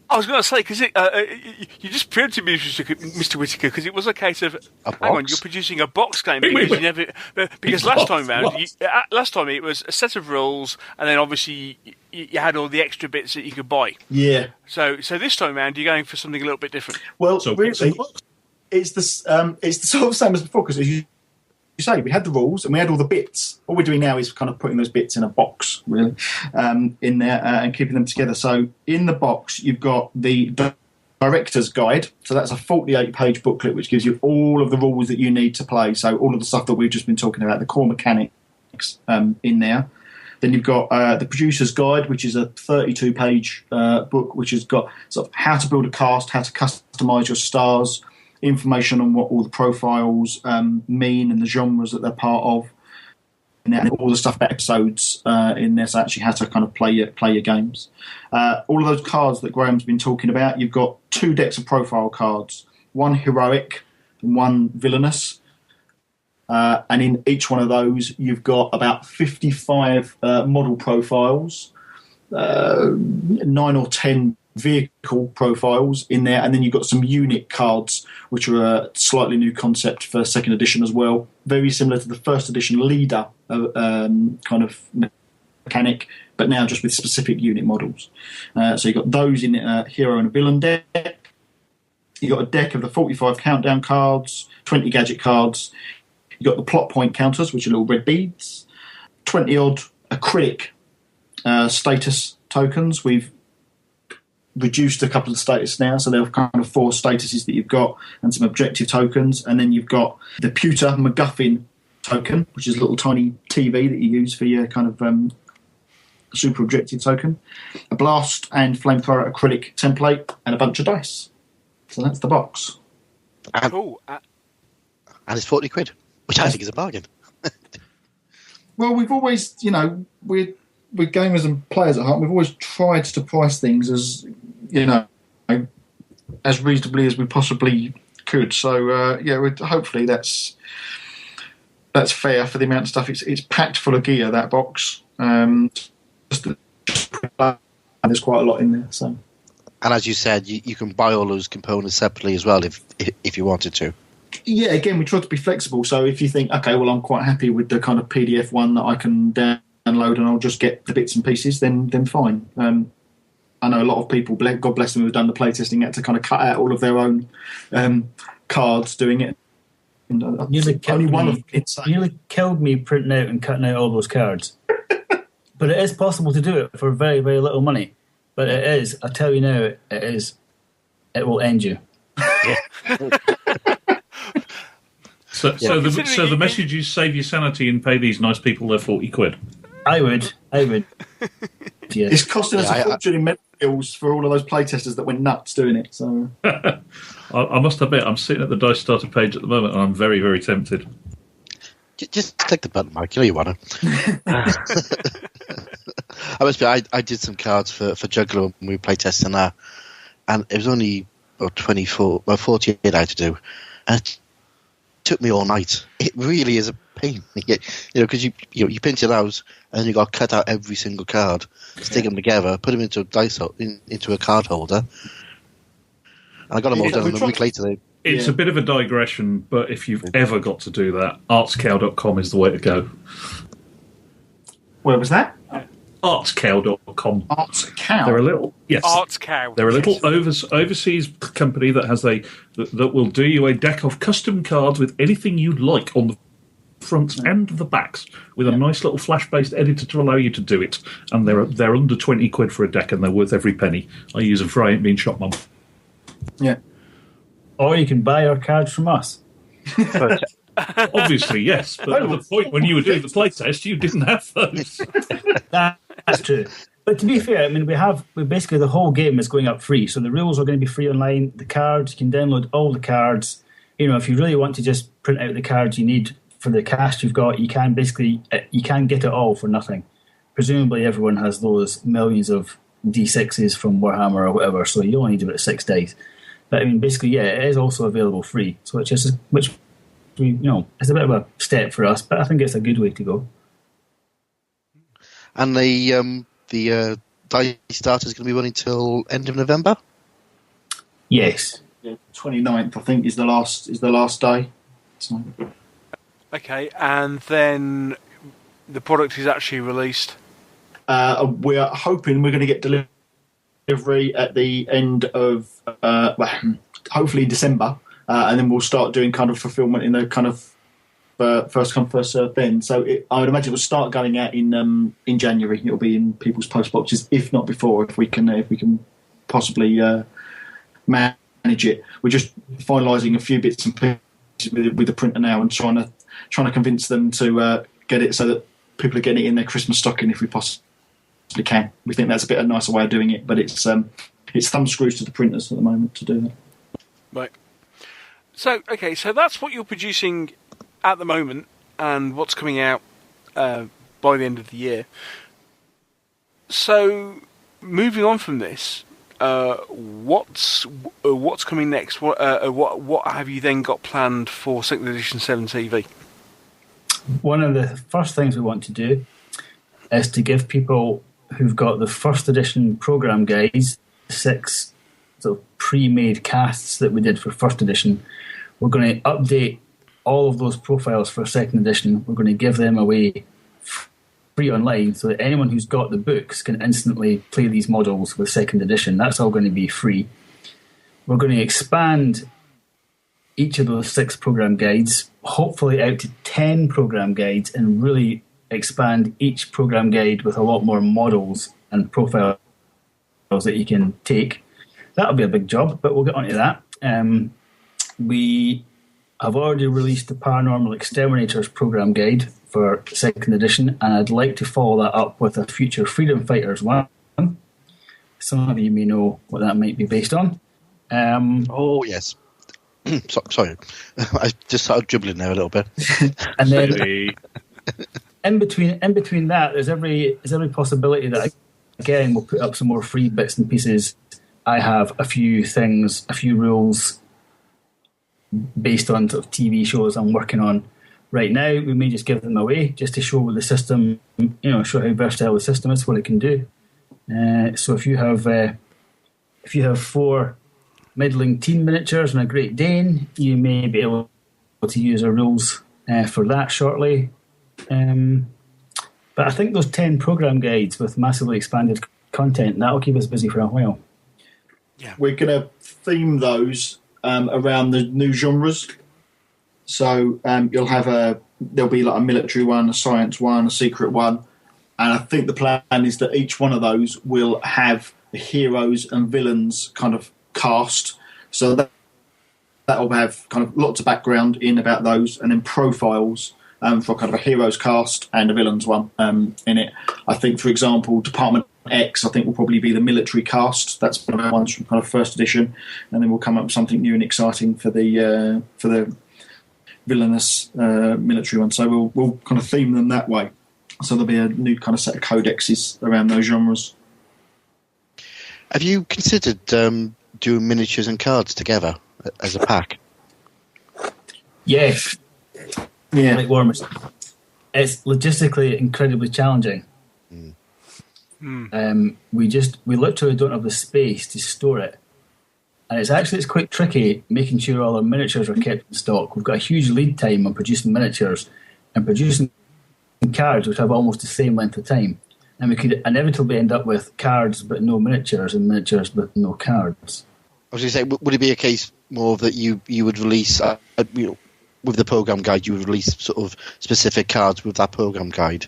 I was going to say, because you just preempted me, Mr. Whitaker, because it was a case of, hang on, you're producing a box game because last time it was a set of rules, and then obviously you had all the extra bits that you could buy. Yeah. So this time round, you're going for something a little bit different. Well, so really, it's the sort of same as before, because as you say, we had the rules and we had all the bits. What we're doing now is kind of putting those bits in a box, really, in there and keeping them together. So in the box, you've got the director's guide. So that's a 48-page booklet which gives you all of the rules that you need to play. So all of the stuff that we've just been talking about, the core mechanics in there. Then you've got the producer's guide, which is a 32-page book, which has got sort of how to build a cast, how to customise your stars, information on what all the profiles mean and the genres that they're part of, and all the stuff about episodes in there, so actually how to kind of play your games. All of those cards that Graham's been talking about, you've got 2 decks of profile cards, one heroic and one villainous, and in each one of those you've got about 55 model profiles, 9 or 10 vehicle profiles in there, and then you've got some unit cards, which are a slightly new concept for 2nd edition as well. Very similar to the 1st edition leader kind of mechanic, but now just with specific unit models. So you've got those in hero and a villain deck. You've got a deck of the 45 countdown cards, 20 gadget cards. You've got the plot point counters, which are little red beads. 20-odd acrylic status tokens. We've reduced a couple of status now, so there are kind of 4 statuses that you've got and some objective tokens, and then you've got the pewter MacGuffin token, which is a little tiny TV that you use for your kind of super objective token, a blast and flamethrower acrylic template, and a bunch of dice. So that's the box. Cool. And it's 40 quid, which I think is a bargain. Well, we've always, we're gamers and players at heart, we've always tried to price things as, as reasonably as we possibly could. So, hopefully that's fair for the amount of stuff. It's packed full of gear, that box. And there's quite a lot in there. So, and as you said, you can buy all those components separately as well if you wanted to. Yeah, again, we try to be flexible. So if you think, okay, well, I'm quite happy with the kind of PDF one that I can download and I'll just get the bits and pieces, then fine. I know a lot of people, God bless them, who've done the playtesting, had to kind of cut out all of their own cards doing it. Nearly killed me printing out and cutting out all those cards. But it is possible to do it for very, very little money. But it is, I tell you now, it will end you. So the message is save your sanity and pay these nice people their 40 quid. I would. Yeah. It's costing us a fortune in medical bills for all of those playtesters that went nuts doing it. So I must admit, I'm sitting at the Dice Starter page at the moment and I'm very, very tempted. Just click the button, Mike. You know you want to. I must be. I did some cards for Juggler when we played testing that, and it was only 48 I had to do. And it took me all night. It really is a pain. Because you print it out and then you got to cut out every single card, stick them together, put them into a card holder. And I got them all done. And a week later, It's a bit of a digression, but if you've ever got to do that, artscow.com is the way to go. Where was that? Artscow.com. Artscow? They're a little... Yes. Artscow. They're a little overseas company that has that will do you a deck of custom cards with anything you like on the fronts and the backs, with a nice little flash-based editor to allow you to do it. And they're under 20 quid for a deck, and they're worth every penny. I use them for I Ain't Been Shot, Mum. Yeah. Or you can buy our cards from us. Obviously, yes. But at the point when you were doing the playtest, you didn't have those. That's true. But to be fair, I mean, we basically the whole game is going up free. So the rules are going to be free online. The cards, you can download all the cards. If you really want to just print out the cards you need for the cast you've got, you can get it all for nothing. Presumably everyone has those millions of D6s from Warhammer or whatever, so you only need about 6 days. But I mean, basically, it is also available free. So it's just it's a bit of a step for us, but I think it's a good way to go. And the die starter is going to be running till end of November. Yes. Yeah, 29th, I think, is the last day. So. Okay, and then the product is actually released. We're hoping we're going to get delivery at the end of hopefully December, and then we'll start doing kind of fulfillment in the kind of first come first served then. So I would imagine it will start going out in January. It'll be in people's post boxes, if not before, if we can possibly manage it. We're just finalising a few bits and pieces with the printer now, and trying to convince them to get it so that people are getting it in their Christmas stocking if we possibly can. We think that's a bit of a nicer way of doing it, but it's thumb screws to the printers at the moment to do that. Right. So that's what you're producing at the moment, and what's coming out by the end of the year. So, moving on from this, what's coming next? What have you then got planned for 2nd edition 7 TV? One of the first things we want to do is to give people who've got the 1st edition program guides, 6 sort of pre-made casts that we did for 1st edition. We're going to update all of those profiles for 2nd edition. We're going to give them away free online so that anyone who's got the books can instantly play these models with 2nd edition. That's all going to be free. We're going to expand each of those 6 program guides, hopefully out to 10 program guides, and really expand each program guide with a lot more models and profiles that you can take. That'll be a big job, but we'll get onto that. We have already released the Paranormal Exterminators program guide for 2nd edition, and I'd like to follow that up with a future Freedom Fighters one. Some of you may know what that might be based on. Oh, yes. Sorry. I just started dribbling there a little bit. And then in between that, there's every possibility that, again, we'll put up some more free bits and pieces. I have a few rules based on sort of TV shows I'm working on right now. We may just give them away just to show what the system, show how versatile the system is, what it can do. So if you have 4 middling teen miniatures and a Great Dane, you may be able to use our rules for that shortly. But I think those 10 program guides with massively expanded content, that'll keep us busy for a while. Yeah, we're going to theme those around the new genres. So there'll be like a military one, a science one, a secret one, and I think the plan is that each one of those will have the heroes and villains kind of cast. So that'll have kind of lots of background in about those, and then profiles for kind of a heroes cast and a villains one in it. I think, for example, Department X, I think, will probably be the military cast. That's one of the ones from kind of 1st edition, and then we'll come up with something new and exciting for the villainous military one. So we'll kind of theme them that way. So there'll be a new kind of set of codexes around those genres. Have you considered doing miniatures and cards together as a pack? Yes. Yeah. Like warmers. It's logistically incredibly challenging. We literally don't have the space to store it. And it's quite tricky making sure all our miniatures are kept in stock. We've got a huge lead time on producing miniatures and producing cards which have almost the same length of time. And we could inevitably end up with cards but no miniatures and miniatures but no cards. I was going to say, would it be a case more that you would release, with the program guide, you would release sort of specific cards with that program guide?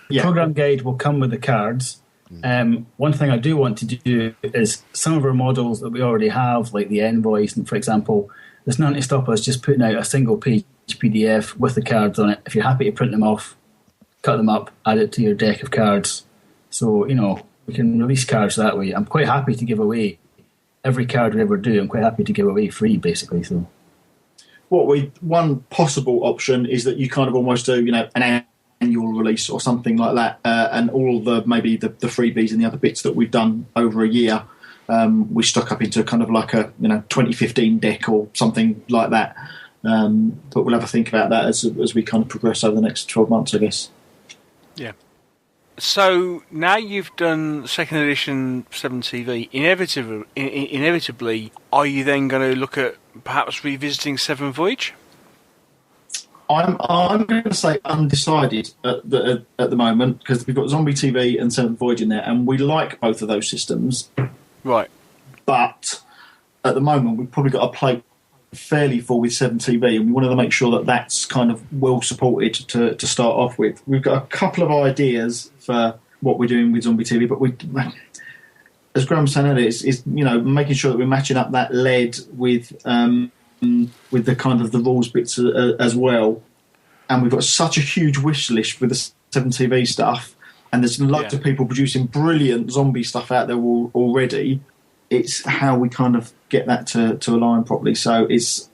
The program guide will come with the cards. One thing I do want to do is some of our models that we already have, like the Envoys, for example, there's nothing to stop us just putting out a single page PDF with the cards on it. If you're happy to print them off, cut them up, add it to your deck of cards. So, we can release cards that way. I'm quite happy to give away every card we ever do. I'm quite happy to give away free, basically. So, one possible option is that you kind of almost do, an annual release or something like that, and all maybe the freebies and the other bits that we've done over a year, we stock up into kind of like a 2015 deck or something like that. But we'll have a think about that as we kind of progress over the next 12 months, I guess. Yeah. So now you've done second edition 7TV. Inevitably, are you then going to look at perhaps revisiting 7 Voyage? I'm going to say undecided at the moment, because we've got Zombie TV and 7 Voyage in there, and we like both of those systems. Right. But at the moment, we've probably got a plate fairly full with 7 TV, and we wanted to make sure that that's kind of well supported to start off with. We've got a couple of ideas for what we're doing with Zombie TV, but as Graham was saying earlier, is making sure that we're matching up that lead with the kind of the rules bits as well. And we've got such a huge wish list with the 7 TV stuff, and there's loads of people producing brilliant zombie stuff out there already. It's how we kind of get that to align properly. So it's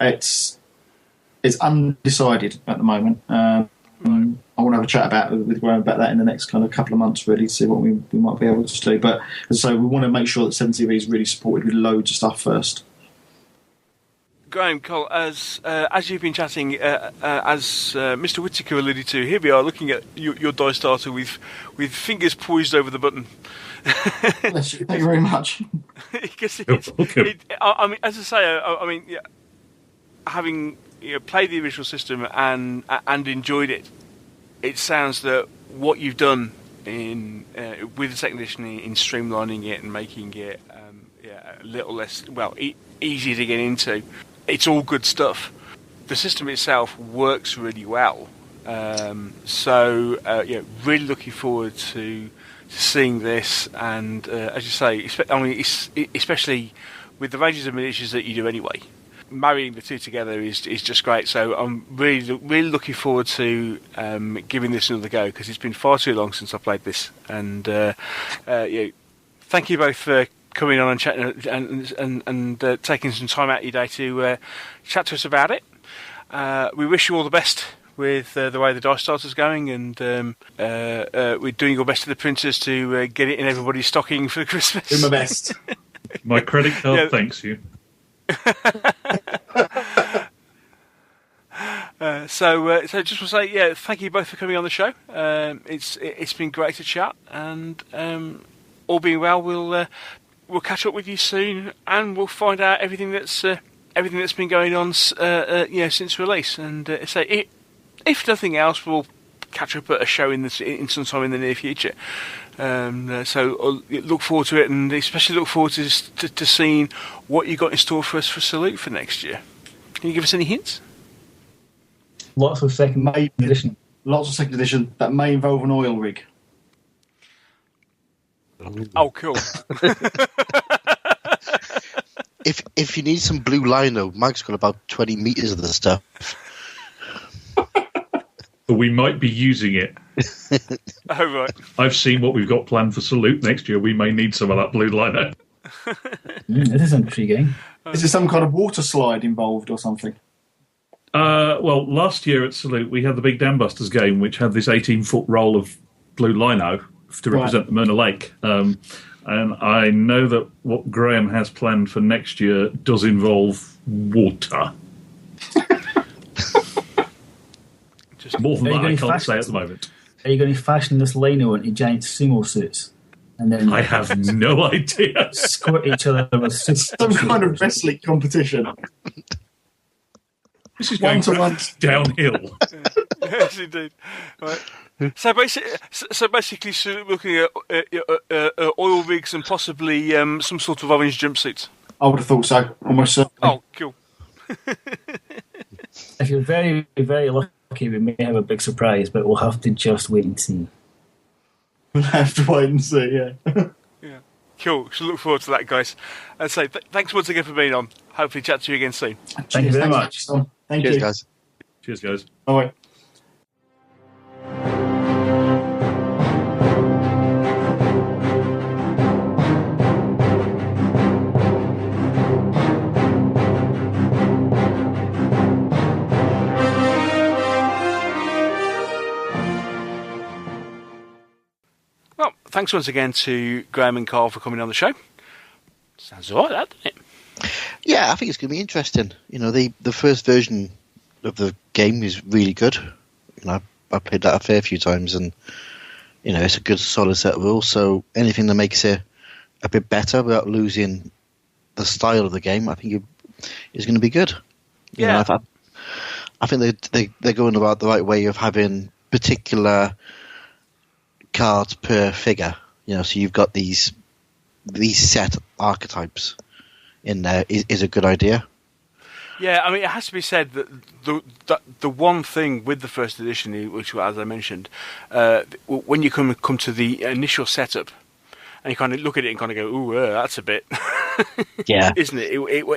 undecided at the moment. I want to have a chat with Graham about that in the next kind of couple of months, really, to see what we might be able to do. But so we want to make sure that 7 TV is really supported with loads of stuff first. Graham, Karl, as you've been chatting, as Mr. Whitaker alluded to, here we are looking at your die starter with fingers poised over the button. Thank you very much. I mean, as I say, having played the original system and enjoyed it, it sounds that what you've done with the second edition in streamlining it and making it a little less easier to get into. It's all good stuff. The system itself works really well. Really looking forward to seeing this. And as you say, especially with the ranges of miniatures that you do anyway, marrying the two together is just great. So I'm really looking forward to giving this another go, because it's been far too long since I played this. And thank you both for coming on and chatting and taking some time out of your day to chat to us about it. We wish you all the best with the way the dice starter's going, and we're doing your best to the printers to get it in everybody's stocking for Christmas. Do my best. My credit card thanks you. So just want to say, thank you both for coming on the show. It's been great to chat, and all being well, we'll catch up with you soon, and we'll find out everything that's been going on since release. And if nothing else, we'll catch up at a show in sometime in the near future. So look forward to it, and especially look forward to seeing what you got in store for us for Salute for next year. Can you give us any hints? Lots of second edition. Lots of second edition that may involve an oil rig. Oh, cool. If you need some blue lino, Mike's got about 20 meters of the stuff. We might be using it. Oh, right. I've seen what we've got planned for Salute next year. We may need some of that blue lino. This is intriguing. Is there some kind of water slide involved or something? Well, last year at Salute, we had the big Dam Busters game, which had this 18-foot roll of blue lino to represent the Myrna Lake. And I know that what Graham has planned for next year does involve water. Just More than Are you that, I going can't fast? say at the moment. Are you going to fashion this lino into giant sumo suits? And then I have no idea. squirt each other with Some kind of wrestling competition. This is going One-to-one. downhill. yes, indeed. Right. So basically, looking at oil rigs and possibly some sort of orange jumpsuits. I would have thought so. Almost certainly. Oh, cool. If you're very, very lucky, we may have a big surprise, but we'll have to just wait and see. We'll have to wait and see, yeah. Yeah. Cool. So look forward to that, guys. And so thanks once again for being on. Hopefully chat to you again soon. Thank you very much. Tom. Thank Cheers, you. guys. Cheers, guys. Bye. Well, thanks once again to Graham and Karl for coming on the show. Sounds all right, that, doesn't it? Yeah, I think it's going to be interesting. You know, the first version of the game is really good. You know, I played that a fair few times, and you know, it's a good solid set of rules. So anything that makes it a bit better without losing the style of the game, I think is going to be good. You Yeah. know, I think they're going about the right way of having particular cards per figure. You know, so you've got these set archetypes in there is a good idea. Yeah, I mean, it has to be said that the one thing with the first edition, which, as I mentioned, when you come to the initial setup, and you kind of look at it and kind of go, "Ooh, that's a bit," Yeah, isn't it?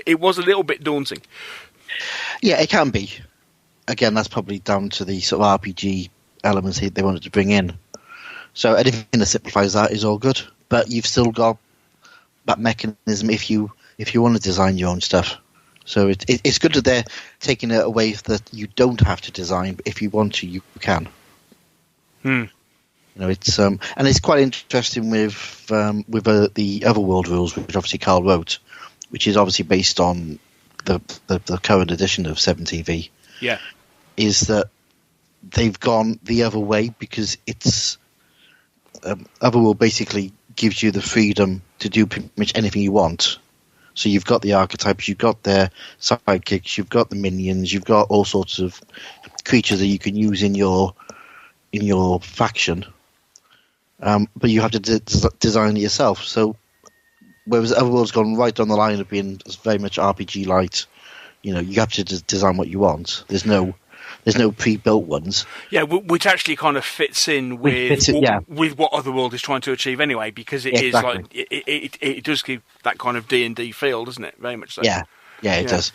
It was a little bit daunting. yeah, it can be. Again, that's probably down to the sort of RPG elements they wanted to bring in. So anything that simplifies that is all good, but you've still got that mechanism if you want to design your own stuff. So it's good that they're taking it away that you don't have to design, but if you want to, you can. You know, it's and it's quite interesting with the Otherworld rules, which obviously Karl wrote, which is obviously based on the current edition of 7TV. Yeah, Is that they've gone the other way because it's Otherworld basically gives you the freedom to do pretty much anything you want. So you've got the archetypes, you've got their sidekicks, you've got the minions, you've got all sorts of creatures that you can use in your faction, but you have to design it yourself. So whereas Otherworld's gone right on the line of being very much RPG light, you know, you have to design what you want. There's no pre-built ones. yeah, which actually kind of fits in with with what Otherworld is trying to achieve anyway, because it is like it does keep that kind of D&D feel, doesn't it? Very much so. Yeah, it does.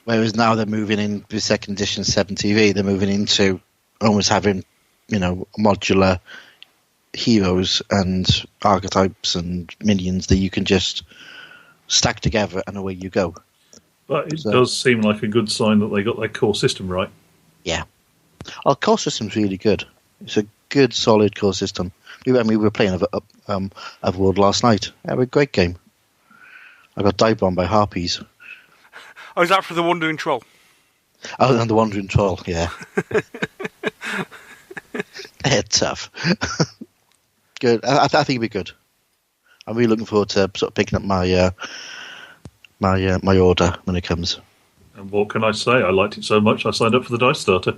Whereas now they're moving in the second edition 7TV, they're moving into almost having, you know, modular heroes and archetypes and minions that you can just stack together and away you go. But it does seem like a good sign that they got their core system right. Yeah. Our core system's really good. It's a good, solid core system. We were playing Otherworld last night. It was a great game. I got dive bombed by harpies. Oh, is that for the Wandering Troll? Oh, and the Wandering Troll, yeah. They're tough. Good. I think it'll be good. I'm really looking forward to sort of picking up my my order when it comes. And what can I say? I liked it so much I signed up for the Dice Starter.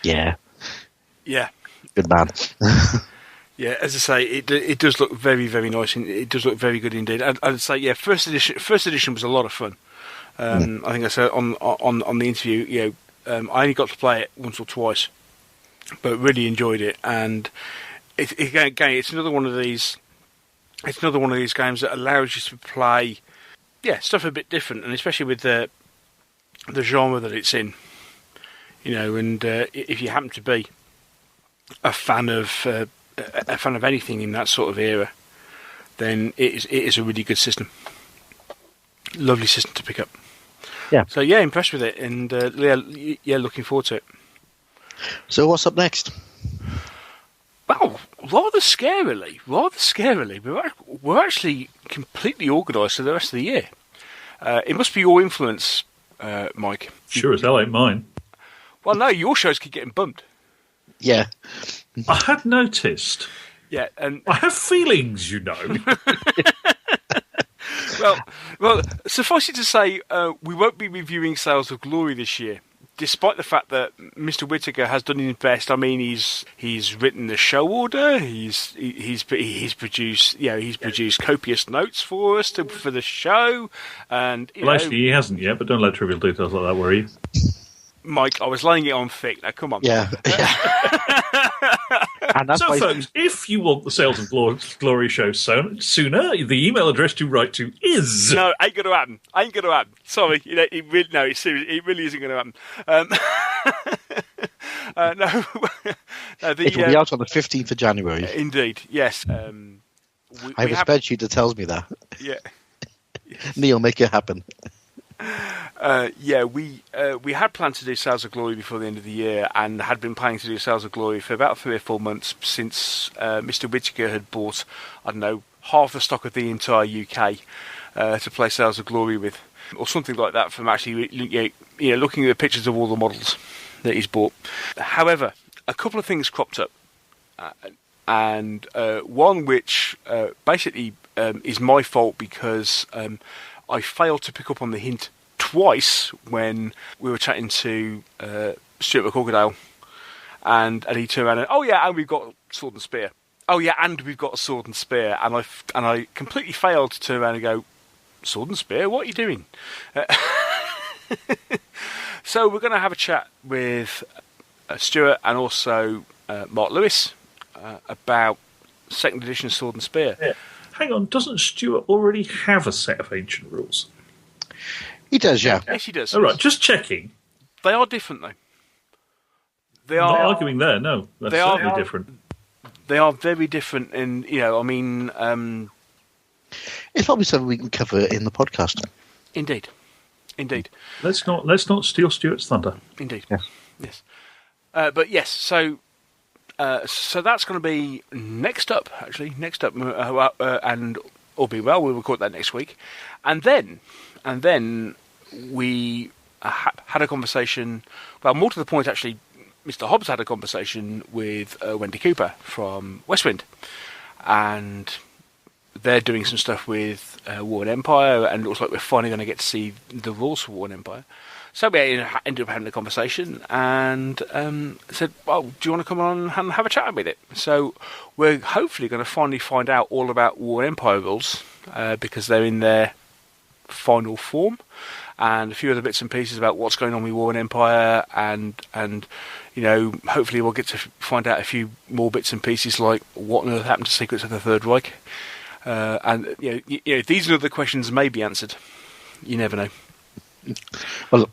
Yeah. Yeah. Good man. Yeah, as I say, it does look very, very nice. And it does look very good indeed. I'd say, yeah, first edition was a lot of fun. I think I said on the interview, you know, I only got to play it once or twice, but really enjoyed it. And again, it's another one of these. It's another one of these games that allows you to play, stuff a bit different, and especially with the genre that it's in. You know, and if you happen to be a fan of anything in that sort of era, then it is a really good system. Lovely system to pick up. Yeah. So yeah, impressed with it, and looking forward to it. So what's up next? Well, rather scarily, we're actually completely organised for the rest of the year. It must be your influence, Mike. Sure as hell ain't mine. Well, no, your shows keep getting bumped. Yeah. I had noticed. Yeah, and I have feelings, you know. well, suffice it to say, we won't be reviewing Sales of Glory this year, despite the fact that Mr. Whitaker has done his best. I mean, he's written the show order. He's produced copious notes for us for the show, and actually, he hasn't yet. But don't let trivial details like that worry you. Mike, I was laying it on thick. Now, come on. Yeah. And that's So, folks, if you want the Sales of Glory show sooner, the email address to write to is... No, ain't going to happen. Sorry, it really isn't going to happen. No, it will be out on the 15th of January. Indeed, yes. I have a spreadsheet that tells me that. Yeah. Neil, make it happen. We had planned to do Sales of Glory before the end of the year, and had been planning to do Sales of Glory for about 3 or 4 months since Mr. Whitaker had bought, I don't know, half the stock of the entire UK to play Sales of Glory with, or something like that. From actually, looking at the pictures of all the models that he's bought. However, a couple of things cropped up, and one which basically is my fault because I failed to pick up on the hint twice when we were chatting to Stuart McCorkadale, and he turned around and, oh yeah, and we've got Sword and Spear. Oh yeah, and we've got a Sword and Spear, and I completely failed to turn around and go, Sword and Spear, what are you doing? So we're going to have a chat with Stuart and also Mark Lewis about 2nd edition Sword and Spear. Yeah. Hang on, doesn't Stuart already have a set of ancient rules? He does, yeah. Yes, he does. All right, just checking. They are different, though. They I'm are not arguing there, no. That's certainly different. They are very different, and, it's probably something we can cover in the podcast. Indeed. Let's not steal Stuart's thunder. Indeed. Yes. But yes, so that's going to be next up, and all being well, we'll record that next week, and then we had a conversation. Well, more to the point, actually, Mr. Hobbs had a conversation with Wendy Cooper from Westwind, and they're doing some stuff with War and Empire, and it looks like we're finally going to get to see the rules for War and Empire. So we ended up having a conversation and said, well, do you want to come on and have a chat with it? So we're hopefully going to finally find out all about War and Empire rules, because they're in their final form, and a few other bits and pieces about what's going on with War and Empire, and hopefully we'll get to find out a few more bits and pieces like what on earth happened to Secrets of the Third Reich. And these are the questions may be answered. You never know. Well,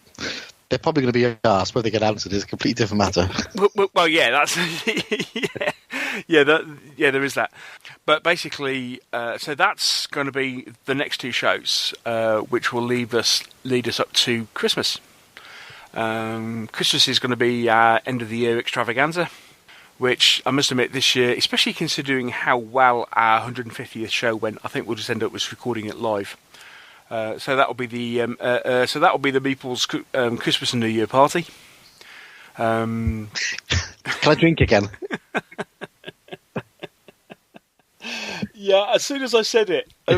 they're probably going to be asked. Whether they get answered is a completely different matter. Well, yeah, that's there is that. But basically, so that's going to be the next 2 shows, which will lead us up to Christmas. Christmas is going to be our end of the year extravaganza, which I must admit this year, especially considering how well our 150th show went, I think we'll just end up with recording it live. So that will be the Meeples Christmas and New Year party. Can I drink again? Yeah, as soon as I said it, I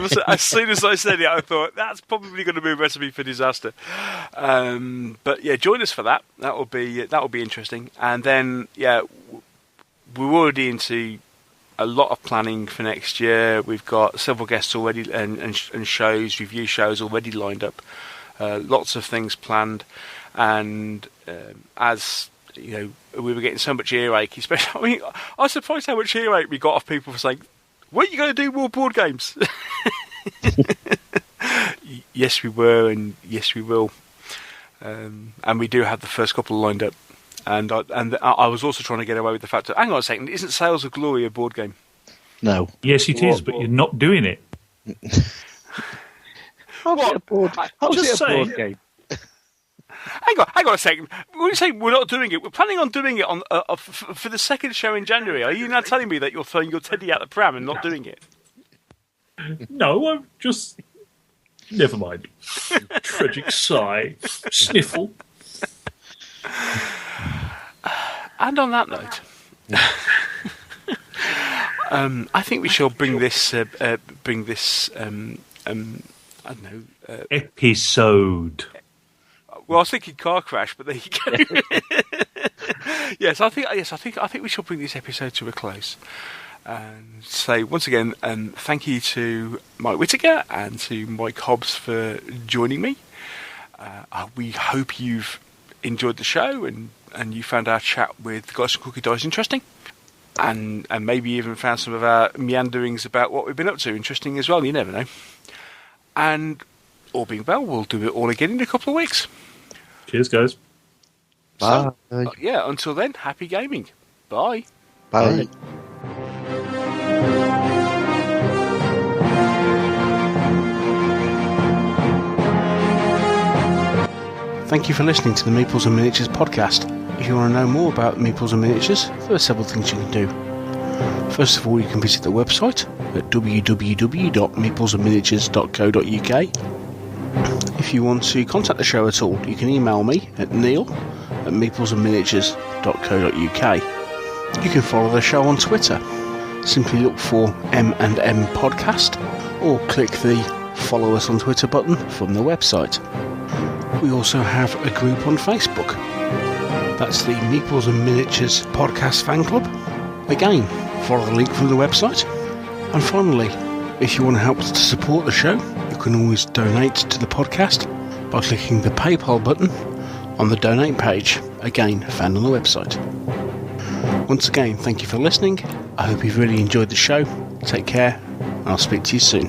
thought that's probably going to be a recipe for disaster. But yeah, join us for that. That will be interesting. And then we're already into a lot of planning for next year. We've got several guests already and shows, review shows already lined up. Lots of things planned, and as you know, we were getting so much earache. Especially, I mean, I was surprised how much earache we got off people for saying, "What are you going to do more board games?" Yes, we were, and yes, we will. And we do have the first couple lined up. And I was also trying to get away with the fact that, hang on a second, isn't Sales of Glory a board game? No. Yes, it is, but you're not doing it. How's it a board game? Hang on a second. When you say we're not doing it, we're planning on doing it on for the second show in January. Are you now telling me that you're throwing your teddy out the pram and not doing it? No, I'm just... Never mind. Tragic sigh. Sniffle. And on that note, I think we shall bring this. I don't know. Episode. Well, I was thinking car crash, but there you go. I think we shall bring this episode to a close. And say once again, thank you to Mike Whitaker and to Mike Hobbs for joining me. We hope you've enjoyed the show and you found our chat with Guys and Cookie Dice interesting, and maybe even found some of our meanderings about what we've been up to interesting as well. You never know. And all being well, we'll do it all again in a couple of weeks. Cheers, guys. Bye. So, until then, happy gaming. Bye. Bye. Thank you for listening to the Meeples and Miniatures podcast. If you want to know more about Meeples and Miniatures, there are several things you can do. First of all, you can visit the website at www.meeplesandminiatures.co.uk. If you want to contact the show at all, you can email me at neil@meeplesandminiatures.co.uk. You can follow the show on Twitter. Simply look for M&M Podcast or click the follow us on Twitter button from the website. We also have a group on Facebook. That's the Meeples and Miniatures Podcast Fan Club. Again, follow the link from the website. And finally, if you want to help to support the show, you can always donate to the podcast by clicking the PayPal button on the donate page, again found on the website. Once again, thank you for listening. I hope you've really enjoyed the show. Take care, and I'll speak to you soon.